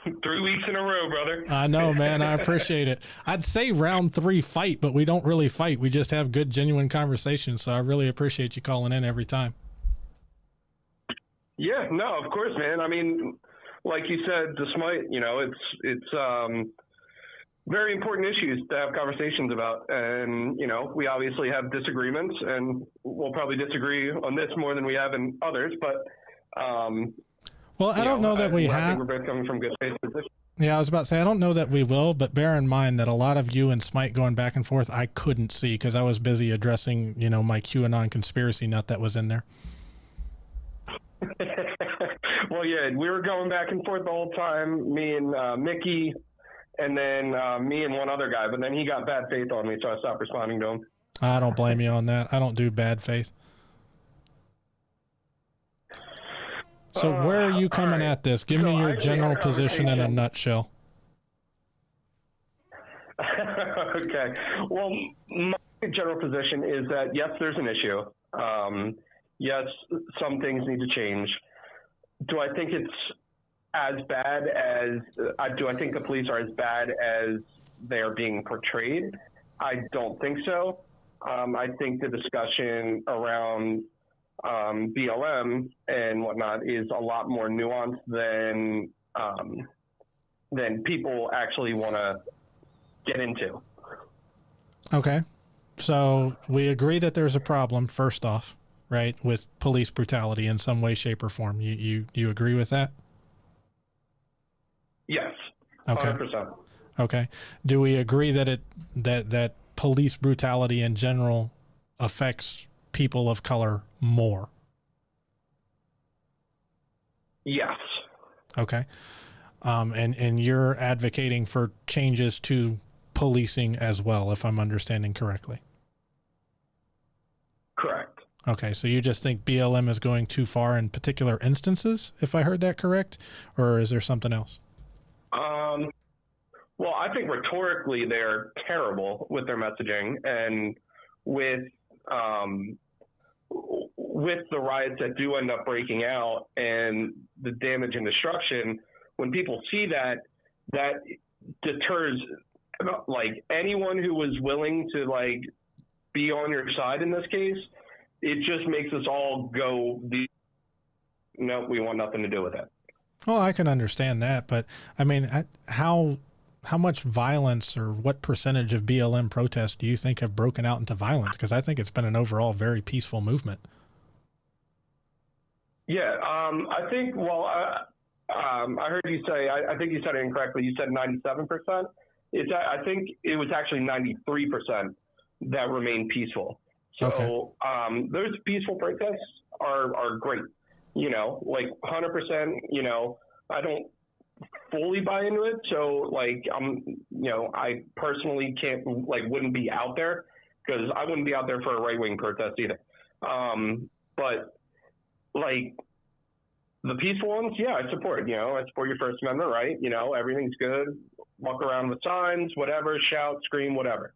Speaker 2: 3 weeks in a row, brother.
Speaker 1: I know, man. I appreciate it. I'd say round 3 fight, but we don't really fight. We just have good, genuine conversations. So I really appreciate you calling in every time.
Speaker 2: Yeah, no, of course, man. I mean, like you said, despite, it's very important issues to have conversations about. And, we obviously have disagreements, and we'll probably disagree on this more than we have in others. But,
Speaker 1: well, I don't know that we
Speaker 2: I
Speaker 1: have.
Speaker 2: think we're both coming from good faith positions.
Speaker 1: Yeah, I was about to say, I don't know that we will, but bear in mind that a lot of you and Smite going back and forth, I couldn't see because I was busy addressing, my QAnon conspiracy nut that was in there.
Speaker 2: Well, yeah, we were going back and forth the whole time, me and Mickey, and then me and one other guy, but then he got bad faith on me, so I stopped responding to him.
Speaker 1: I don't blame you on that. I don't do bad faith. So where are you coming at this? Give me your general position in a nutshell.
Speaker 2: Okay. Well, my general position is that, yes, there's an issue. Yes, some things need to change. Do I think it's as bad as, do I think the police are as bad as they are being portrayed? I don't think so. I think the discussion around BLM and whatnot is a lot more nuanced than people actually want to get into.
Speaker 1: Okay. So we agree that there's a problem, first off, right, with police brutality in some way, shape, or form. You agree with that?
Speaker 2: Yes.
Speaker 1: Okay.
Speaker 2: 100%.
Speaker 1: Okay. Do we agree that that police brutality in general affects people of color more?
Speaker 2: Yes.
Speaker 1: Okay. And you're advocating for changes to policing as well, if I'm understanding correctly.
Speaker 2: Correct.
Speaker 1: Okay. So you just think BLM is going too far in particular instances, if I heard that correct, or is there something else?
Speaker 2: Well, I think rhetorically they're terrible with their messaging, and with the riots that do end up breaking out and the damage and destruction, when people see that deters like anyone who was willing to like be on your side in this case. It just makes us all go, no, we want nothing to do with it.
Speaker 1: Well, I can understand that, but I mean, how much violence or what percentage of BLM protests do you think have broken out into violence? Because I think it's been an overall very peaceful movement.
Speaker 2: Yeah, I think, well, I heard you say, I think you said it incorrectly. You said 97%. I think it was actually 93% that remained peaceful. So okay. Those peaceful protests are great. Like 100%, I don't fully buy into it. So like, I personally wouldn't be out there because I wouldn't be out there for a right-wing protest either. But like the peaceful ones, yeah, I support, I support your First Amendment, right? Everything's good. Walk around with signs, whatever, shout, scream, whatever.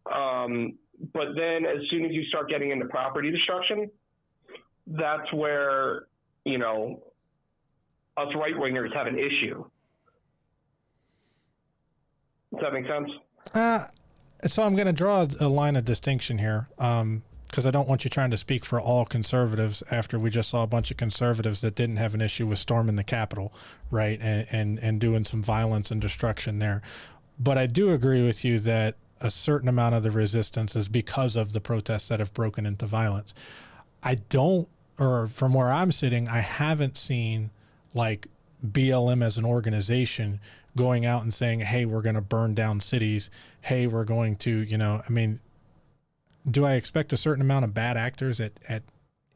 Speaker 2: But then as soon as you start getting into property destruction, that's where, us right-wingers have an issue. Does that make sense?
Speaker 1: So I'm going to draw a line of distinction here, because I don't want you trying to speak for all conservatives after we just saw a bunch of conservatives that didn't have an issue with storming the Capitol, right, and doing some violence and destruction there. But I do agree with you that a certain amount of the resistance is because of the protests that have broken into violence. Or from where I'm sitting, I haven't seen like BLM as an organization going out and saying, hey, we're going to burn down cities. Hey, we're going to, do I expect a certain amount of bad actors at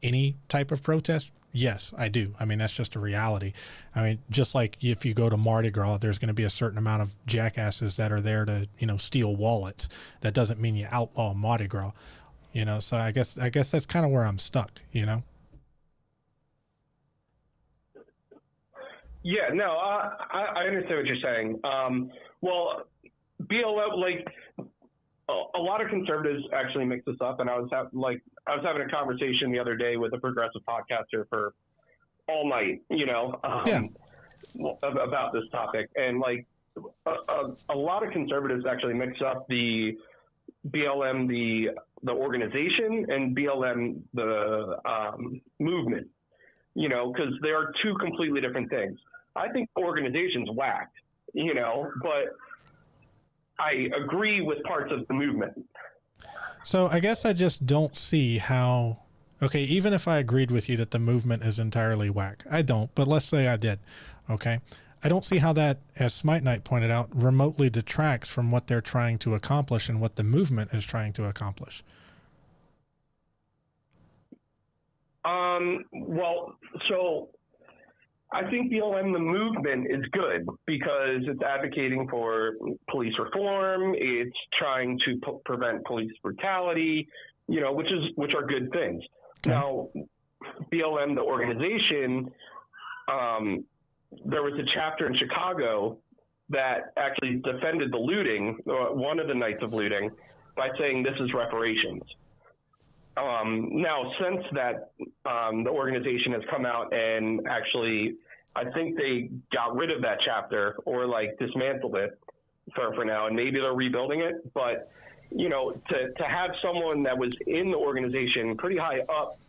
Speaker 1: any type of protest? Yes, I do. I mean, that's just a reality. I mean, just like if you go to Mardi Gras, there's going to be a certain amount of jackasses that are there to, steal wallets. That doesn't mean you outlaw Mardi Gras, so I guess that's kind of where I'm stuck,
Speaker 2: Yeah, no, I understand what you're saying. Well, BLM, like, a lot of conservatives actually mix this up, and I was having a conversation the other day with a progressive podcaster for all night, about this topic, and like a lot of conservatives actually mix up the BLM, the organization, and BLM, the movement, because they are two completely different things. I think the organization's whacked, but I agree with parts of the movement.
Speaker 1: So I guess I just don't see how, okay, even if I agreed with you that the movement is entirely whack, I don't, but let's say I did, okay? I don't see how that, as Smite Knight pointed out, remotely detracts from what they're trying to accomplish and what the movement is trying to accomplish.
Speaker 2: Well, so I think BLM, the movement, is good because it's advocating for police reform. It's trying to prevent police brutality, which are good things. Okay. Now, BLM, the organization, there was a chapter in Chicago that actually defended the looting, one of the nights of looting, by saying this is reparations. Now, since that, the organization has come out and actually, I think they got rid of that chapter or dismantled it for now, and maybe they're rebuilding it. But, to have someone that was in the organization pretty high up,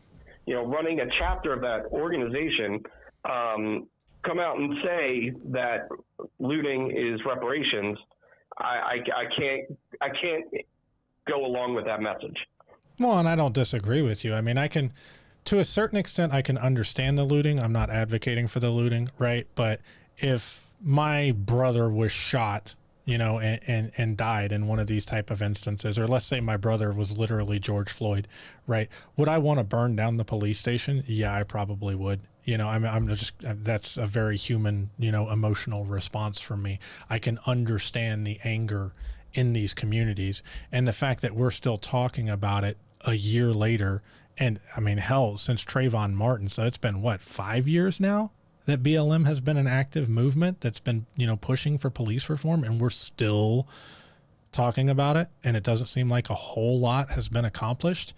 Speaker 2: running a chapter of that organization, come out and say that looting is reparations, I can't go along with that message.
Speaker 1: Well, and I don't disagree with you. I mean, to a certain extent, I can understand the looting. I'm not advocating for the looting, right? But if my brother was shot, and died in one of these type of instances, or let's say my brother was literally George Floyd, right? Would I want to burn down the police station? Yeah, I probably would. That's a very human, emotional response from me. I can understand the anger in these communities, and the fact that we're still talking about it a year later, and I mean, hell, since Trayvon Martin, so it's been 5 years now that BLM has been an active movement that's been, pushing for police reform, and we're still talking about it, and it doesn't seem like a whole lot has been accomplished.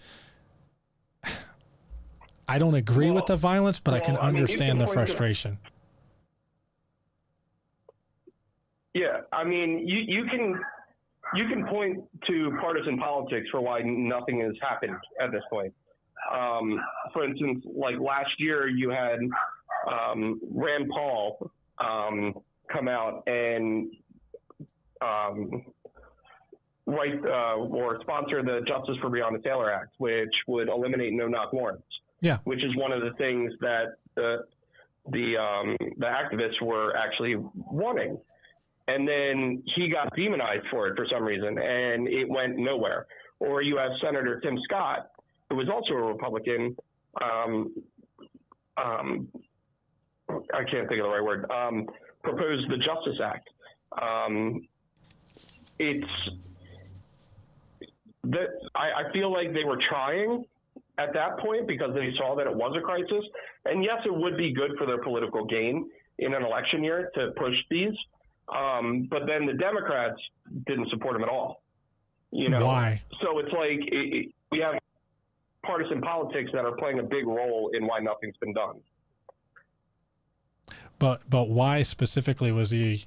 Speaker 1: I don't agree with the violence, but I can understand the frustration.
Speaker 2: Yeah, I mean, you can point to partisan politics for why nothing has happened at this point. For instance, last year, you had Rand Paul come out and write or sponsor the Justice for Breonna Taylor Act, which would eliminate no-knock warrants. Yeah, which is one of the things that the activists were actually wanting. And then he got demonized for it for some reason, and it went nowhere. Or you have Senator Tim Scott, who was also a Republican. I can't think of the right word. Proposed the Justice Act. I feel like they were trying at that point because they saw that it was a crisis. And yes, it would be good for their political gain in an election year to push these. But then the Democrats didn't support him at all.
Speaker 1: Why?
Speaker 2: So it's we have partisan politics that are playing a big role in why nothing's been done.
Speaker 1: But why specifically was the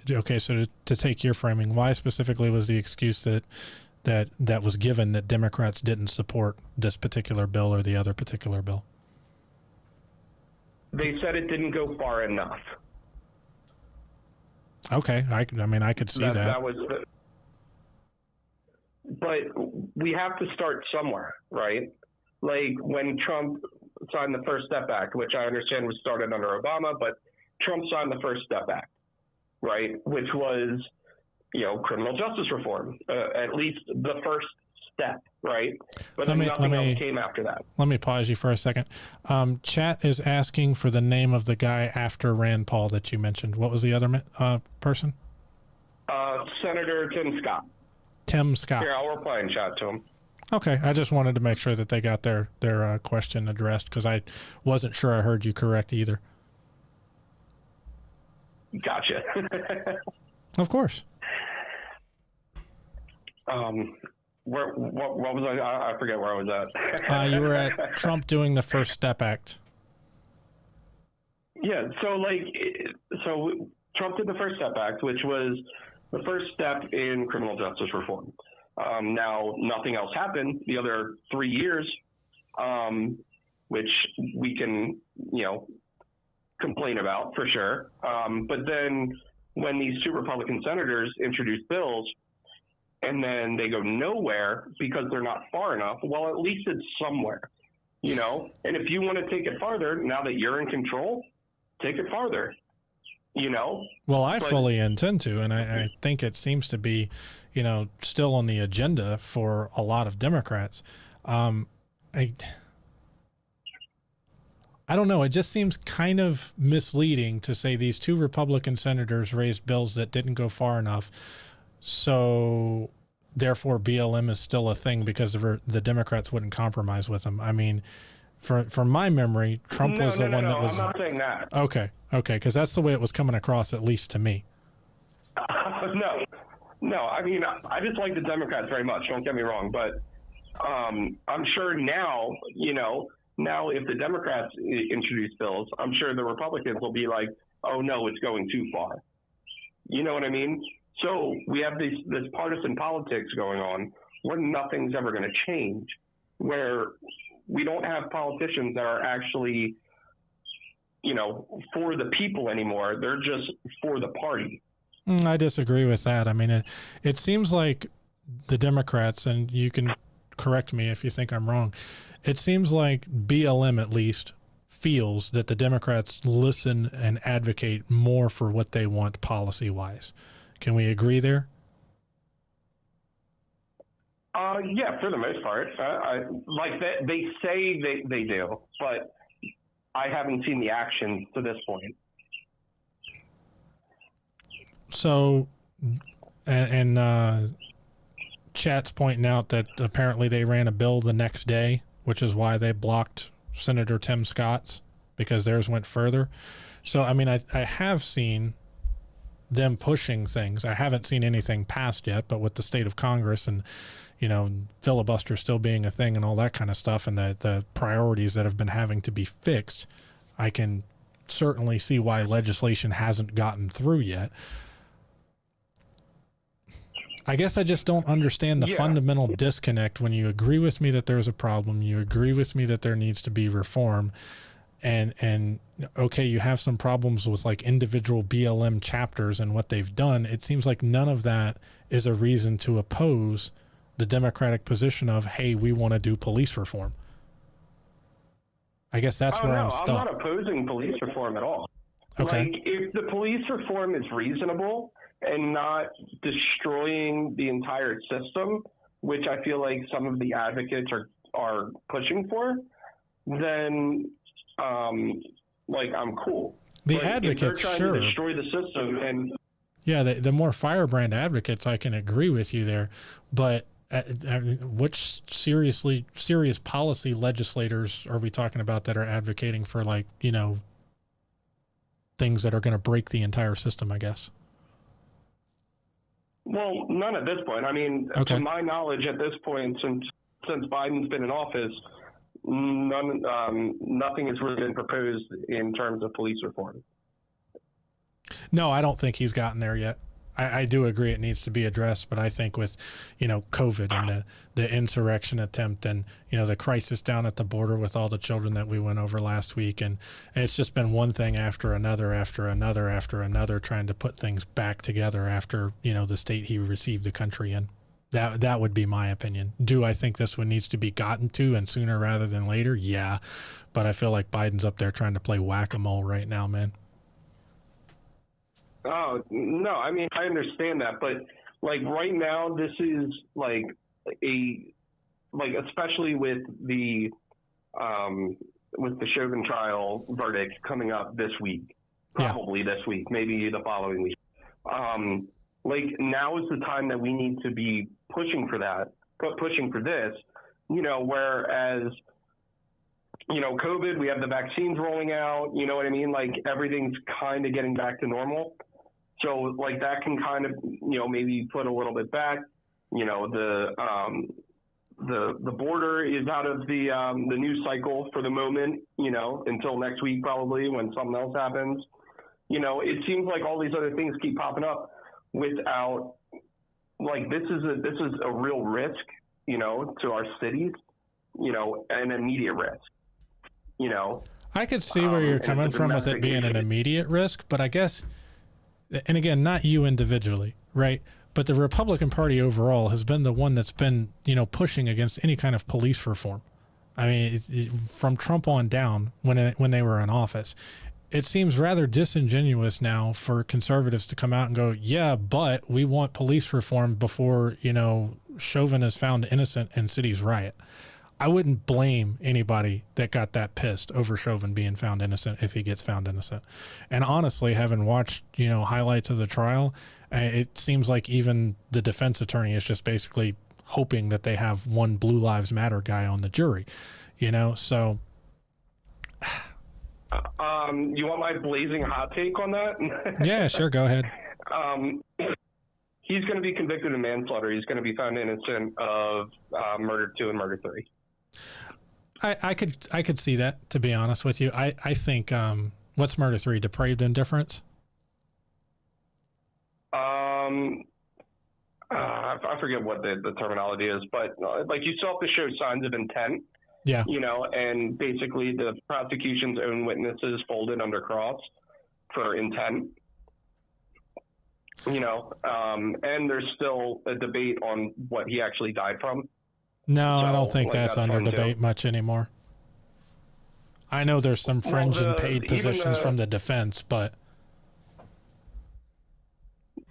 Speaker 1: okay? So to take your framing, why specifically was the excuse that was given that Democrats didn't support this particular bill or the other particular bill?
Speaker 2: They said it didn't go far enough.
Speaker 1: Okay, I could see that.
Speaker 2: That was but we have to start somewhere, right? When Trump signed the First Step Act, which I understand was started under Obama, but Trump signed the First Step Act, right? Which was, criminal justice reform, at least the first step, right? But then nothing else came after that.
Speaker 1: Let me pause you for a second. Chat is asking for the name of the guy after Rand Paul that you mentioned. What was the other person?
Speaker 2: Senator Tim Scott.
Speaker 1: Tim Scott.
Speaker 2: Here, I'll reply in chat to him.
Speaker 1: Okay, I just wanted to make sure that they got their question addressed because I wasn't sure I heard you correct either.
Speaker 2: Gotcha.
Speaker 1: Of course.
Speaker 2: What was I forget where I was at.
Speaker 1: You were at Trump doing the First Step Act.
Speaker 2: Yeah, so Trump did the First Step Act, which was the first step in criminal justice reform. Now, nothing else happened the other 3 years, which we can, complain about for sure. But then when these two Republican senators introduced bills and then they go nowhere because they're not far enough, well, at least it's somewhere, And if you want to take it farther, now that you're in control, take it farther.
Speaker 1: Well, I fully intend to, and I think it seems to be, still on the agenda for a lot of Democrats. I don't know. It just seems kind of misleading to say these two Republican senators raised bills that didn't go far enough. So therefore BLM is still a thing because the Democrats wouldn't compromise with them. I mean, from my memory, Trump was the one that was.
Speaker 2: I'm not saying that.
Speaker 1: Okay. Because that's the way it was coming across, at least to me.
Speaker 2: No. I mean, I just like the Democrats very much. Don't get me wrong, but I'm sure now, now if the Democrats introduce bills, I'm sure the Republicans will be like, "Oh no, it's going too far." You know what I mean? So we have this partisan politics going on where nothing's ever going to change, where we don't have politicians that are actually, for the people anymore. They're just for the party.
Speaker 1: I disagree with that. I mean, it seems like the Democrats, and you can correct me if you think I'm wrong, it seems like BLM at least feels that the Democrats listen and advocate more for what they want policy-wise. Can we agree there?
Speaker 2: Yeah, for the most part. They say they do, but I haven't seen the action to this point.
Speaker 1: So, and chat's pointing out that apparently they ran a bill the next day, which is why they blocked Senator Tim Scott's, because theirs went further. So, I mean, I have seen them pushing things. I haven't seen anything passed yet, but with the state of Congress and, filibuster still being a thing and all that kind of stuff, and the priorities that have been having to be fixed, I can certainly see why legislation hasn't gotten through yet. I guess I just don't understand the fundamental disconnect when you agree with me that there's a problem, you agree with me that there needs to be reform, and okay, you have some problems with like individual BLM chapters and what they've done. It seems like none of that is a reason to oppose the Democratic position of, hey, we want to do police reform. I guess that's where I'm stuck.
Speaker 2: I'm not opposing police reform at all.
Speaker 1: Okay.
Speaker 2: Like, if the police reform is reasonable and not destroying the entire system, which I feel like some of the advocates are pushing for, then I'm cool.
Speaker 1: The
Speaker 2: but
Speaker 1: advocates,
Speaker 2: if they're trying
Speaker 1: sure.
Speaker 2: to destroy the system, and
Speaker 1: the more firebrand advocates, I can agree with you there, but which serious policy legislators are we talking about that are advocating for things that are going to break the entire system, I guess?
Speaker 2: Well, none at this point. I mean, to my knowledge, at this point, since Biden's been in office, nothing has really been proposed in terms of police reform.
Speaker 1: No, I don't think he's gotten there yet. I do agree it needs to be addressed, but I think with, COVID and the insurrection attempt and, the crisis down at the border with all the children that we went over last week, and it's just been one thing after another, trying to put things back together after, the state he received the country in. That would be my opinion. Do I think this one needs to be gotten to, and sooner rather than later? Yeah, but I feel like Biden's up there trying to play whack-a-mole right now, man.
Speaker 2: Oh, no, I mean, I understand that, but right now, this is especially with the Chauvin trial verdict coming up this week, probably this week, maybe the following week. Now is the time that we need to be pushing for that, pushing for this, whereas, COVID, we have the vaccines rolling out, you know what I mean? Everything's kind of getting back to normal. So that can kind of, maybe put a little bit back. You know, the border is out of the news cycle for the moment, you know, until next week probably when something else happens. You know, it seems like all these other things keep popping up without, like, this is a real risk, you know, to our cities, you know, an immediate risk, you know.
Speaker 1: I could see where you're coming from with it being an immediate risk, but I guess, and again, not you individually, right? But the Republican Party overall has been the one that's been, you know, pushing against any kind of police reform. I mean, from Trump on down when they were in office, it seems rather disingenuous now for conservatives to come out and go, yeah, but we want police reform before, you know, Chauvin is found innocent and cities riot. I wouldn't blame anybody that got that pissed over Chauvin being found innocent if he gets found innocent. And honestly, having watched, you know, highlights of the trial, it seems like even the defense attorney is just basically hoping that they have one Blue Lives Matter guy on the jury, you know, so.
Speaker 2: You want my blazing hot take on that?
Speaker 1: Yeah, sure. Go ahead.
Speaker 2: He's going to be convicted of manslaughter. He's going to be found innocent of murder 2 and murder 3.
Speaker 1: I could see that, to be honest with you. I think what's murder 3? Depraved indifference?
Speaker 2: I forget what the terminology is, but like you still have to show signs of intent.
Speaker 1: Yeah.
Speaker 2: You know, and basically the prosecution's own witnesses folded under cross for intent. You know, and there's still a debate on what he actually died from.
Speaker 1: No,
Speaker 2: So,
Speaker 1: I don't think
Speaker 2: like,
Speaker 1: that's under debate much anymore. I know there's some fringe and paid positions from the defense, but.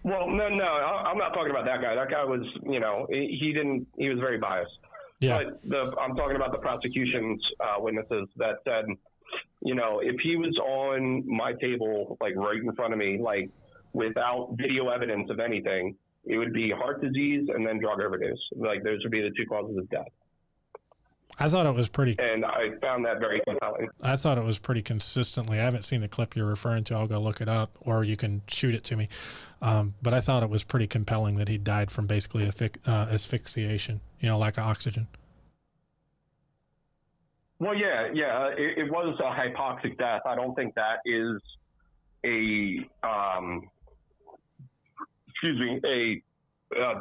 Speaker 2: Well, no, I'm not talking about that guy. That guy was, you know, he was very biased.
Speaker 1: Yeah.
Speaker 2: But I'm talking about the prosecution's witnesses that said, you know, if he was on my table, like right in front of me, like without video evidence of anything, it would be heart disease and then drug overdose. Like those would be the 2 causes of death.
Speaker 1: I thought it was pretty.
Speaker 2: And I found that very compelling.
Speaker 1: I thought it was pretty consistently. I haven't seen the clip you're referring to. I'll go look it up, or you can shoot it to me. But I thought it was pretty compelling that he died from basically asphyxiation, you know, lack of oxygen.
Speaker 2: Well, yeah, it was a hypoxic death. I don't think that is a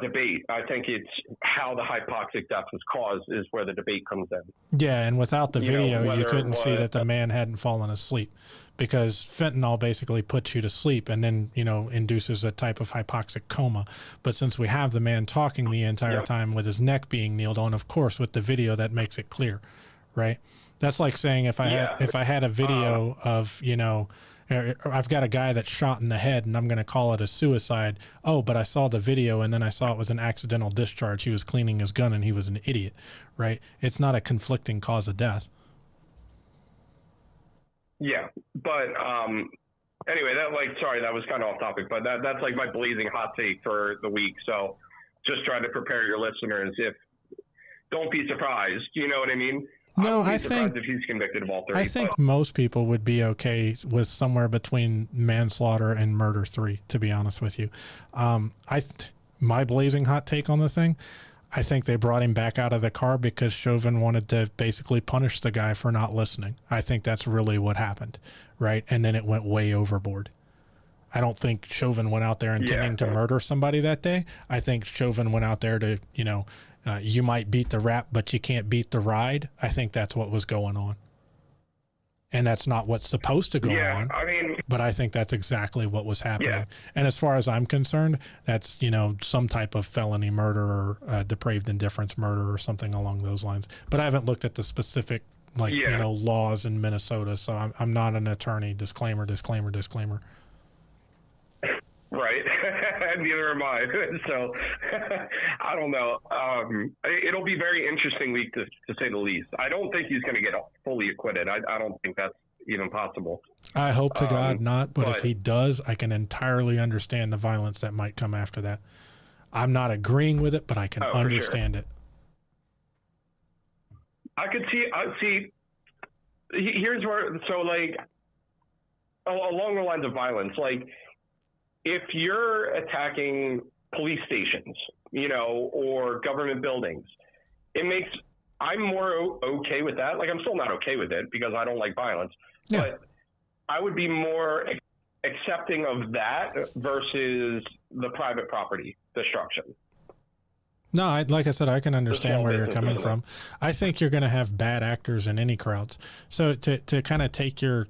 Speaker 2: debate. I think it's how the hypoxic death was caused is where the debate comes in.
Speaker 1: Yeah, and without the video, you couldn't see that the
Speaker 2: the
Speaker 1: man hadn't fallen asleep, because fentanyl basically puts you to sleep and then, you know, induces a type of hypoxic coma. But since we have the man talking the entire time with his neck being kneeled on, of course, with the video, that makes it clear, right? That's like saying if I had a video of, you know, I've got a guy that's shot in the head and I'm going to call it a suicide. Oh, but I saw the video and then I saw it was an accidental discharge. He was cleaning his gun and he was an idiot, right? It's not a conflicting cause of death.
Speaker 2: Yeah, but anyway, that was kind of off topic, but that's like my blazing hot take for the week. So just trying to prepare your listeners. Don't be surprised. You know what I mean?
Speaker 1: No,
Speaker 2: I think if he's convicted of all 3.
Speaker 1: I think most people would be okay with somewhere between manslaughter and murder 3, to be honest with you. My blazing hot take on the thing, I think they brought him back out of the car because Chauvin wanted to basically punish the guy for not listening. I think that's really what happened, right? And then it went way overboard. I don't think Chauvin went out there intending to murder somebody that day. I think Chauvin went out there to, you know, you might beat the rap, but you can't beat the ride. I think that's what was going on. And that's not what's supposed to go on.
Speaker 2: I mean,
Speaker 1: but I think that's exactly what was happening. Yeah. And as far as I'm concerned, that's, you know, some type of felony murder or depraved indifference murder or something along those lines. But I haven't looked at the specific, like, you know, laws in Minnesota. So I'm not an attorney. Disclaimer.
Speaker 2: Right. Neither am I. So I don't know. It'll be a very interesting week to say the least. I don't think he's going to get fully acquitted. I don't think that's even possible.
Speaker 1: I hope to God not. But if he does, I can entirely understand the violence that might come after that. I'm not agreeing with it, but I can understand it.
Speaker 2: I could see. Here's where. So like along the lines of violence, like. If you're attacking police stations, you know, or government buildings. I'm more okay with that. Like, I'm still not okay with it because I don't like violence, but I would be more accepting of that versus the private property destruction.
Speaker 1: No, like I said, I can understand where you're coming from. I think you're going to have bad actors in any crowds. So to kind of take your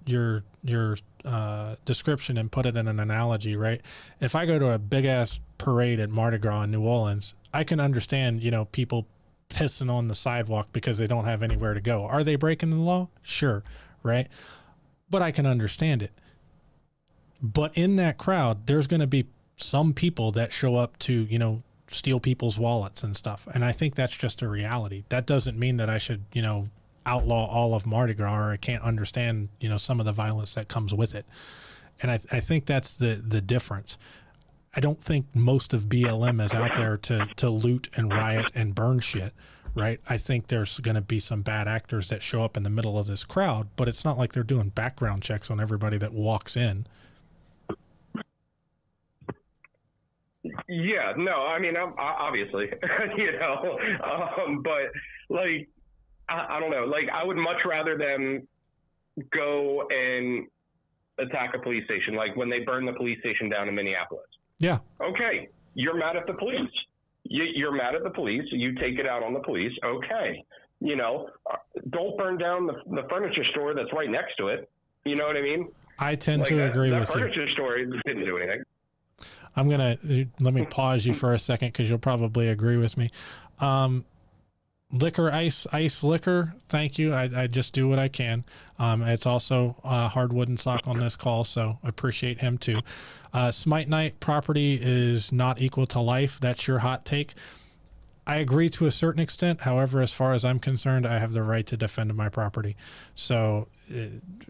Speaker 1: description and put it in an analogy, right? If I go to a big ass parade at Mardi Gras in New Orleans, I can understand, you know, people pissing on the sidewalk because they don't have anywhere to go. Are they breaking the law? Sure, right? But I can understand it. But in that crowd, there's going to be some people that show up to, you know, steal people's wallets and stuff. And I think that's just a reality. That doesn't mean that I should, you know, outlaw all of Mardi Gras, or I can't understand, you know, some of the violence that comes with it. And I think that's the difference. I don't think most of BLM is out there to loot and riot and burn shit, right? I think there's going to be some bad actors that show up in the middle of this crowd, but it's not like they're doing background checks on everybody that walks in.
Speaker 2: Yeah, no, I mean, obviously, you know, but like, I don't know, like, I would much rather them go and attack a police station, like when they burned the police station down in Minneapolis.
Speaker 1: Yeah.
Speaker 2: Okay, you're mad at the police. You're mad at the police. You take it out on the police. Okay, you know, don't burn down the furniture store that's right next to it. You know what I mean?
Speaker 1: I tend to agree with you.
Speaker 2: That furniture store didn't do anything.
Speaker 1: Let me pause you for a second because you'll probably agree with me. Liquor, ice liquor. Thank you. I just do what I can. It's also hardwood and sock on this call, so appreciate him too. Smite Night, property is not equal to life. That's your hot take. I agree to a certain extent. However, as far as I'm concerned, I have the right to defend my property. So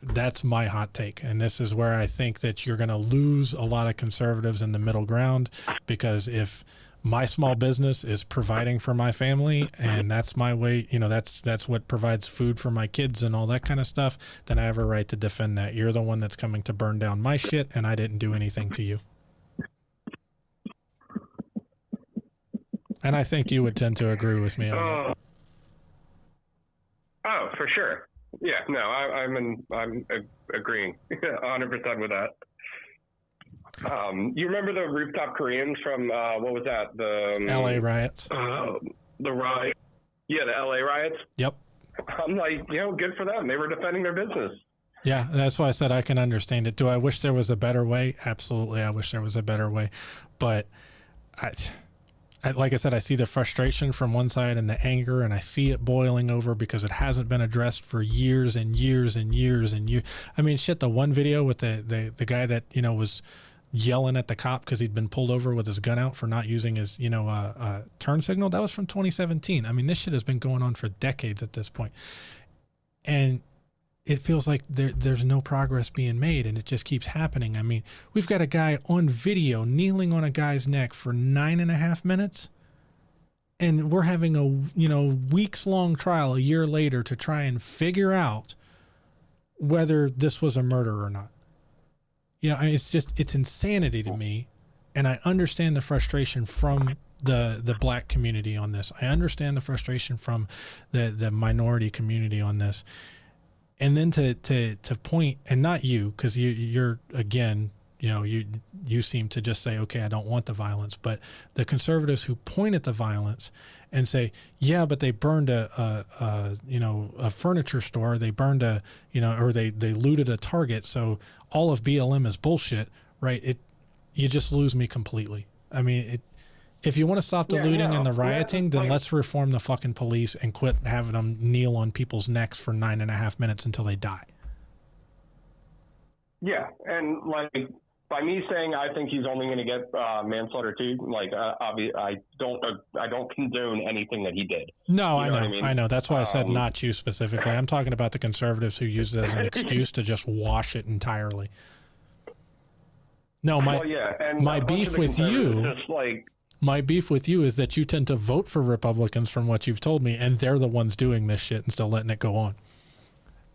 Speaker 1: that's my hot take. And this is where I think that you're going to lose a lot of conservatives in the middle ground, because if my small business is providing for my family and that's my way, you know, that's what provides food for my kids and all that kind of stuff, then I have a right to defend that. You're the one that's coming to burn down my shit and I didn't do anything to you. And I think you would tend to agree with me on that.
Speaker 2: Oh, for sure. Yeah, no, I'm agreeing 100% with that. You remember the rooftop Koreans from what was that? The
Speaker 1: LA riots.
Speaker 2: The riot. Yeah, the LA riots.
Speaker 1: Yep.
Speaker 2: I'm like, you know, good for them. They were defending their business.
Speaker 1: Yeah, that's why I said I can understand it. Do I wish there was a better way? Absolutely, I wish there was a better way. But like I said, I see the frustration from one side and the anger, and I see it boiling over because it hasn't been addressed for years and years and years and years. I mean, shit, the one video with the guy that, you know, was yelling at the cop because he'd been pulled over with his gun out for not using his, you know, turn signal, that was from 2017. I mean, this shit has been going on for decades at this point. And it feels like there's no progress being made, and it just keeps happening. I mean, we've got a guy on video kneeling on a guy's neck for 9.5 minutes, and we're having a, you know, weeks-long trial a year later to try and figure out whether this was a murder or not. You know, I mean, it's insanity to me, and I understand the frustration from the black community on this. I understand the frustration from the minority community on this. And then to point, and not you, because you're again, you know, you seem to just say, okay, I don't want the violence, but the conservatives who point at the violence and say, yeah, but they burned a furniture store, they burned or they looted a Target, so all of BLM is bullshit, right? You just lose me completely. I mean, if you want to stop the looting and the rioting, then let's reform the fucking police and quit having them kneel on people's necks for 9.5 minutes until they die.
Speaker 2: Yeah, and like by me saying I think he's only going to get manslaughter too, like I don't condone anything that he did.
Speaker 1: No, I know. That's why I said not you specifically. I'm talking about the conservatives who use it as an excuse to just wash it entirely. No, my beef with you. My beef with you is that you tend to vote for Republicans from what you've told me, and they're the ones doing this shit and still letting it go on.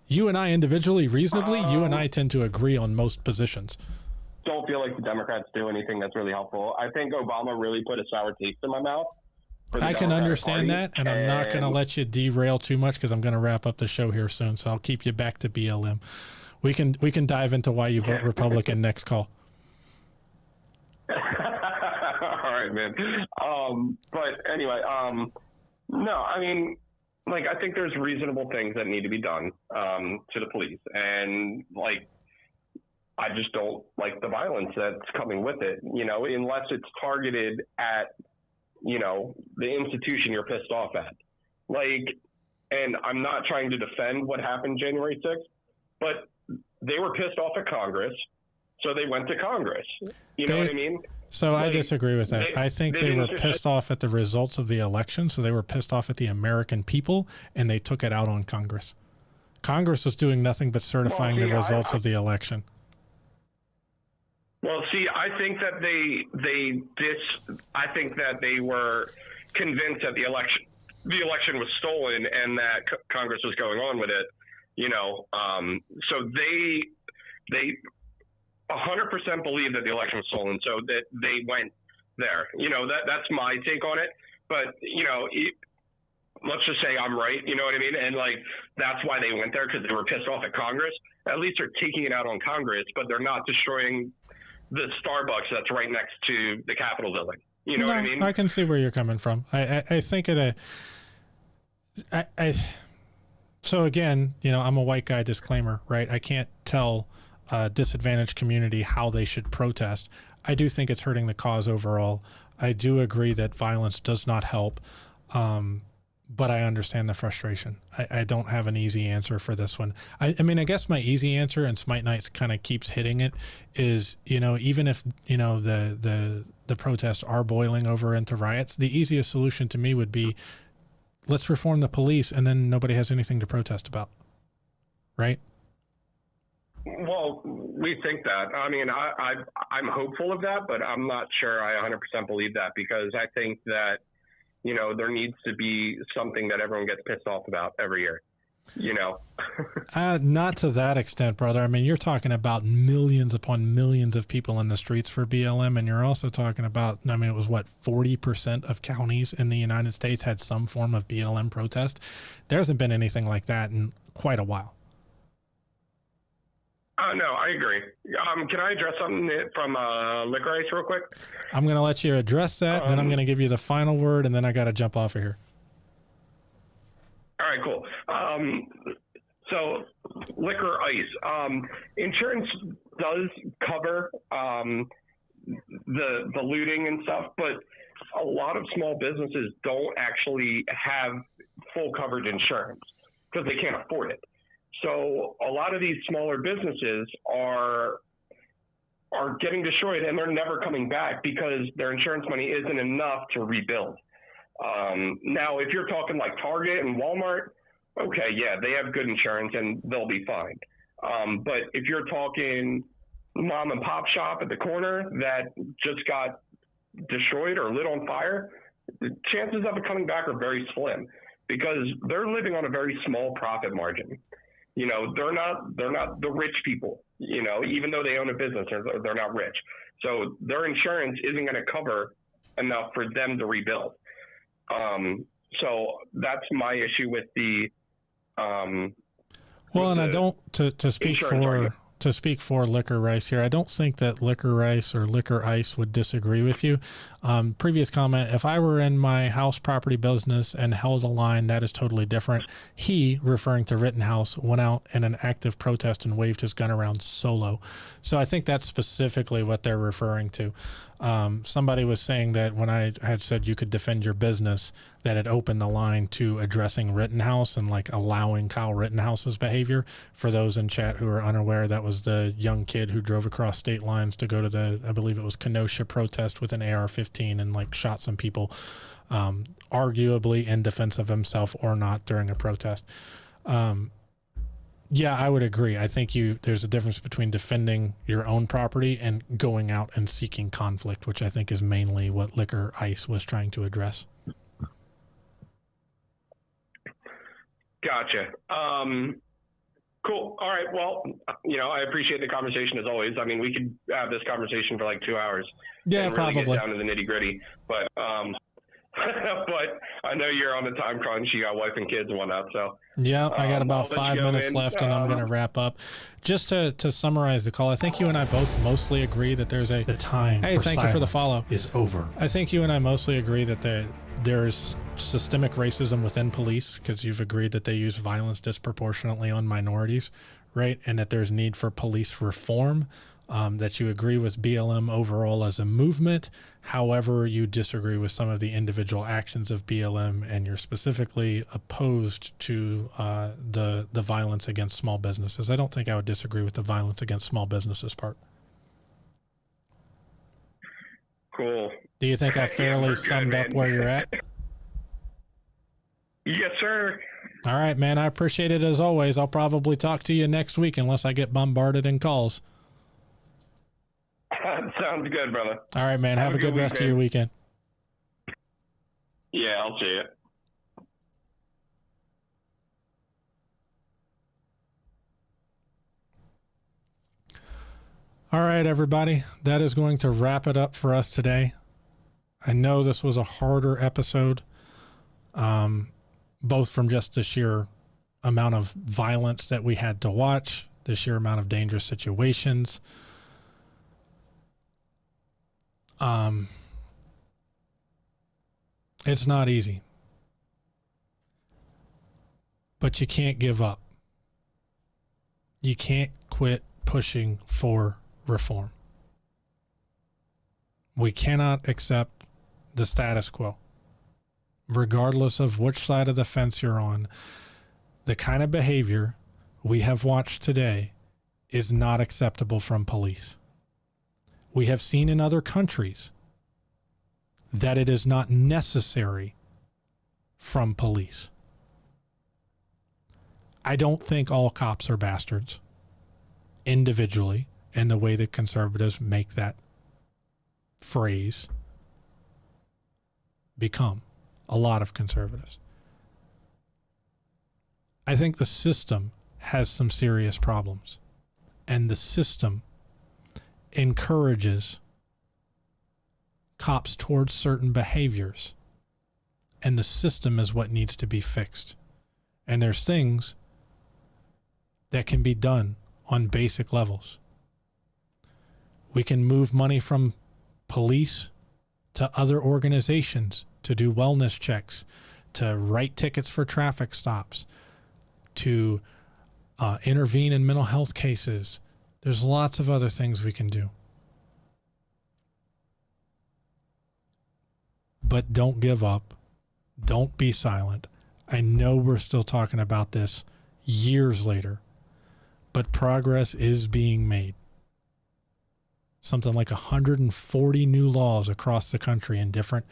Speaker 1: You and I individually, reasonably, you and I tend to agree on most positions.
Speaker 2: don't feel like the Democrats do anything that's really helpful. I think Obama really put a sour taste in my mouth.
Speaker 1: I can understand that, and I'm not going to let you derail too much because I'm going to wrap up the show here soon. So I'll keep you back to BLM. We can dive into why you vote Republican next call.
Speaker 2: All right, man. But anyway, no, I mean, like, I think there's reasonable things that need to be done to the police, and like, I just don't like the violence that's coming with it, you know, unless it's targeted at, you know, the institution you're pissed off at. Like, and I'm not trying to defend what happened January 6th, but they were pissed off at Congress, so they went to Congress. You know what I mean?
Speaker 1: So I disagree with that. I think they were pissed off at the results of the election, so they were pissed off at the American people, and they took it out on Congress. Congress was doing nothing but certifying the results of the election.
Speaker 2: Well, see, I think that I think that they were convinced that the election was stolen and that Congress was going on with it, you know. So they 100% believe that the election was stolen, so that they went there. You know, that's my take on it. But, you know, let's just say I'm right, you know what I mean? And, like, that's why they went there, because they were pissed off at Congress. At least they're taking it out on Congress, but they're not destroying the Starbucks that's right next to the Capitol building. You know what I mean?
Speaker 1: I can see where you're coming from. I think so again, you know, I'm a white guy, disclaimer, right? I can't tell a disadvantaged community how they should protest. I do think it's hurting the cause overall. I do agree that violence does not help. But I understand the frustration. I don't have an easy answer for this one. I mean, I guess my easy answer, and Smite Nights kind of keeps hitting it, is, you know, even if, you know, the protests are boiling over into riots, the easiest solution to me would be, let's reform the police, and then nobody has anything to protest about. Right?
Speaker 2: Well, we think that. I mean, I'm hopeful of that, but I'm not sure I 100% believe that, because I think that, you know, there needs to be something that everyone gets pissed off about every year, you know?
Speaker 1: Not to that extent, brother. I mean, you're talking about millions upon millions of people in the streets for BLM, and you're also talking about, I mean, it was what, 40% of counties in the United States had some form of BLM protest. There hasn't been anything like that in quite a while.
Speaker 2: No, I agree. Can I address something from Liquor Ice real quick?
Speaker 1: I'm going to let you address that, then I'm going to give you the final word, and then I got to jump off of here.
Speaker 2: All right, cool. So Liquor Ice, insurance does cover the looting and stuff, but a lot of small businesses don't actually have full coverage insurance because they can't afford it. So a lot of these smaller businesses are getting destroyed, and they're never coming back because their insurance money isn't enough to rebuild. Now, if you're talking like Target and Walmart, okay, yeah, they have good insurance and they'll be fine. But if you're talking mom and pop shop at the corner that just got destroyed or lit on fire, the chances of it coming back are very slim because they're living on a very small profit margin. You know, they're not the rich people, you know, even though they own a business, they're not rich. So their insurance isn't going to cover enough for them to rebuild. So that's my issue with the,
Speaker 1: well, and I don't, to speak for Liquor Ice here, I don't think that Liquor Ice or Liquor Ice would disagree with you. Previous comment, if I were in my house property business and held a line, that is totally different. He, referring to Rittenhouse, went out in an active protest and waved his gun around solo. So I think that's specifically what they're referring to. Somebody was saying that when I had said you could defend your business, that it opened the line to addressing Rittenhouse and like allowing Kyle Rittenhouse's behavior. For those in chat who are unaware, that was the young kid who drove across state lines to go to the, I believe it was Kenosha protest with an AR-15 and like shot some people, arguably in defense of himself or not during a protest. Yeah, I would agree. I think there's a difference between defending your own property and going out and seeking conflict, which I think is mainly what Liquor Ice was trying to address.
Speaker 2: Gotcha. Cool. All right. Well, I appreciate the conversation as always. I mean, we could have this conversation for like 2 hours.
Speaker 1: Yeah,
Speaker 2: and really
Speaker 1: probably.
Speaker 2: get down to the nitty gritty. But, but I know you're on the time crunch. You got wife and kids and whatnot. So
Speaker 1: yeah, I got about
Speaker 2: I'll let
Speaker 1: 5
Speaker 2: you go
Speaker 1: minutes
Speaker 2: in.
Speaker 1: left, and I'm going to wrap up. Just to summarize the call, I think you and I both mostly agree that there's the time. Hey, thank you for the follow.
Speaker 6: Is over.
Speaker 1: I think you and I mostly agree that there's systemic racism within police, because you've agreed that they use violence disproportionately on minorities, right? And that there's need for police reform. That you agree with BLM overall as a movement. However, you disagree with some of the individual actions of BLM, and you're specifically opposed to the violence against small businesses. I don't think I would disagree with the violence against small businesses part.
Speaker 2: Cool.
Speaker 1: Do you think I fairly summed up where you're at?
Speaker 2: Yes, sir.
Speaker 1: All right, man. I appreciate it as always. I'll probably talk to you next week unless I get bombarded in calls.
Speaker 2: Sounds good, brother.
Speaker 1: All right, man. Have a good rest of your weekend.
Speaker 2: Yeah, I'll see you.
Speaker 1: All right, everybody. That is going to wrap it up for us today. I know this was a harder episode, both from just the sheer amount of violence that we had to watch, the sheer amount of dangerous situations. It's not easy, but you can't give up. You can't quit pushing for reform. We cannot accept the status quo. Regardless of which side of the fence you're on, the kind of behavior we have watched today is not acceptable from police. We have seen in other countries that it is not necessary from police. I don't think all cops are bastards individually, in the way that conservatives make that phrase become. A lot of conservatives. I think the system has some serious problems, and the system encourages cops towards certain behaviors, and the system is what needs to be fixed. And there's things that can be done on basic levels. We can move money from police to other organizations to do wellness checks, to write tickets for traffic stops, to intervene in mental health cases. There's lots of other things we can do. But don't give up. Don't be silent. I know we're still talking about this years later, but progress is being made. Something like 140 new laws across the country in different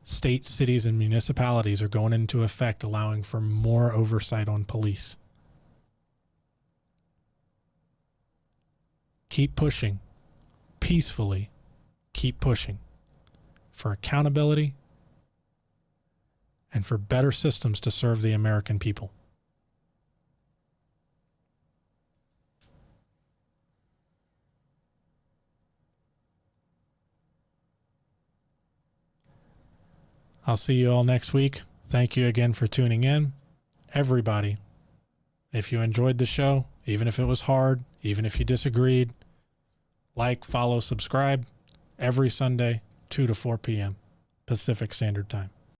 Speaker 1: states, cities, and municipalities are going into effect, allowing for more oversight on police. Keep pushing. Peacefully, keep pushing for accountability and for better systems to serve the American people. I'll see you all next week. Thank you again for tuning in. Everybody, if you enjoyed the show, even if it was hard, even if you disagreed, like, follow, subscribe every Sunday, 2 to 4 p.m. Pacific Standard Time.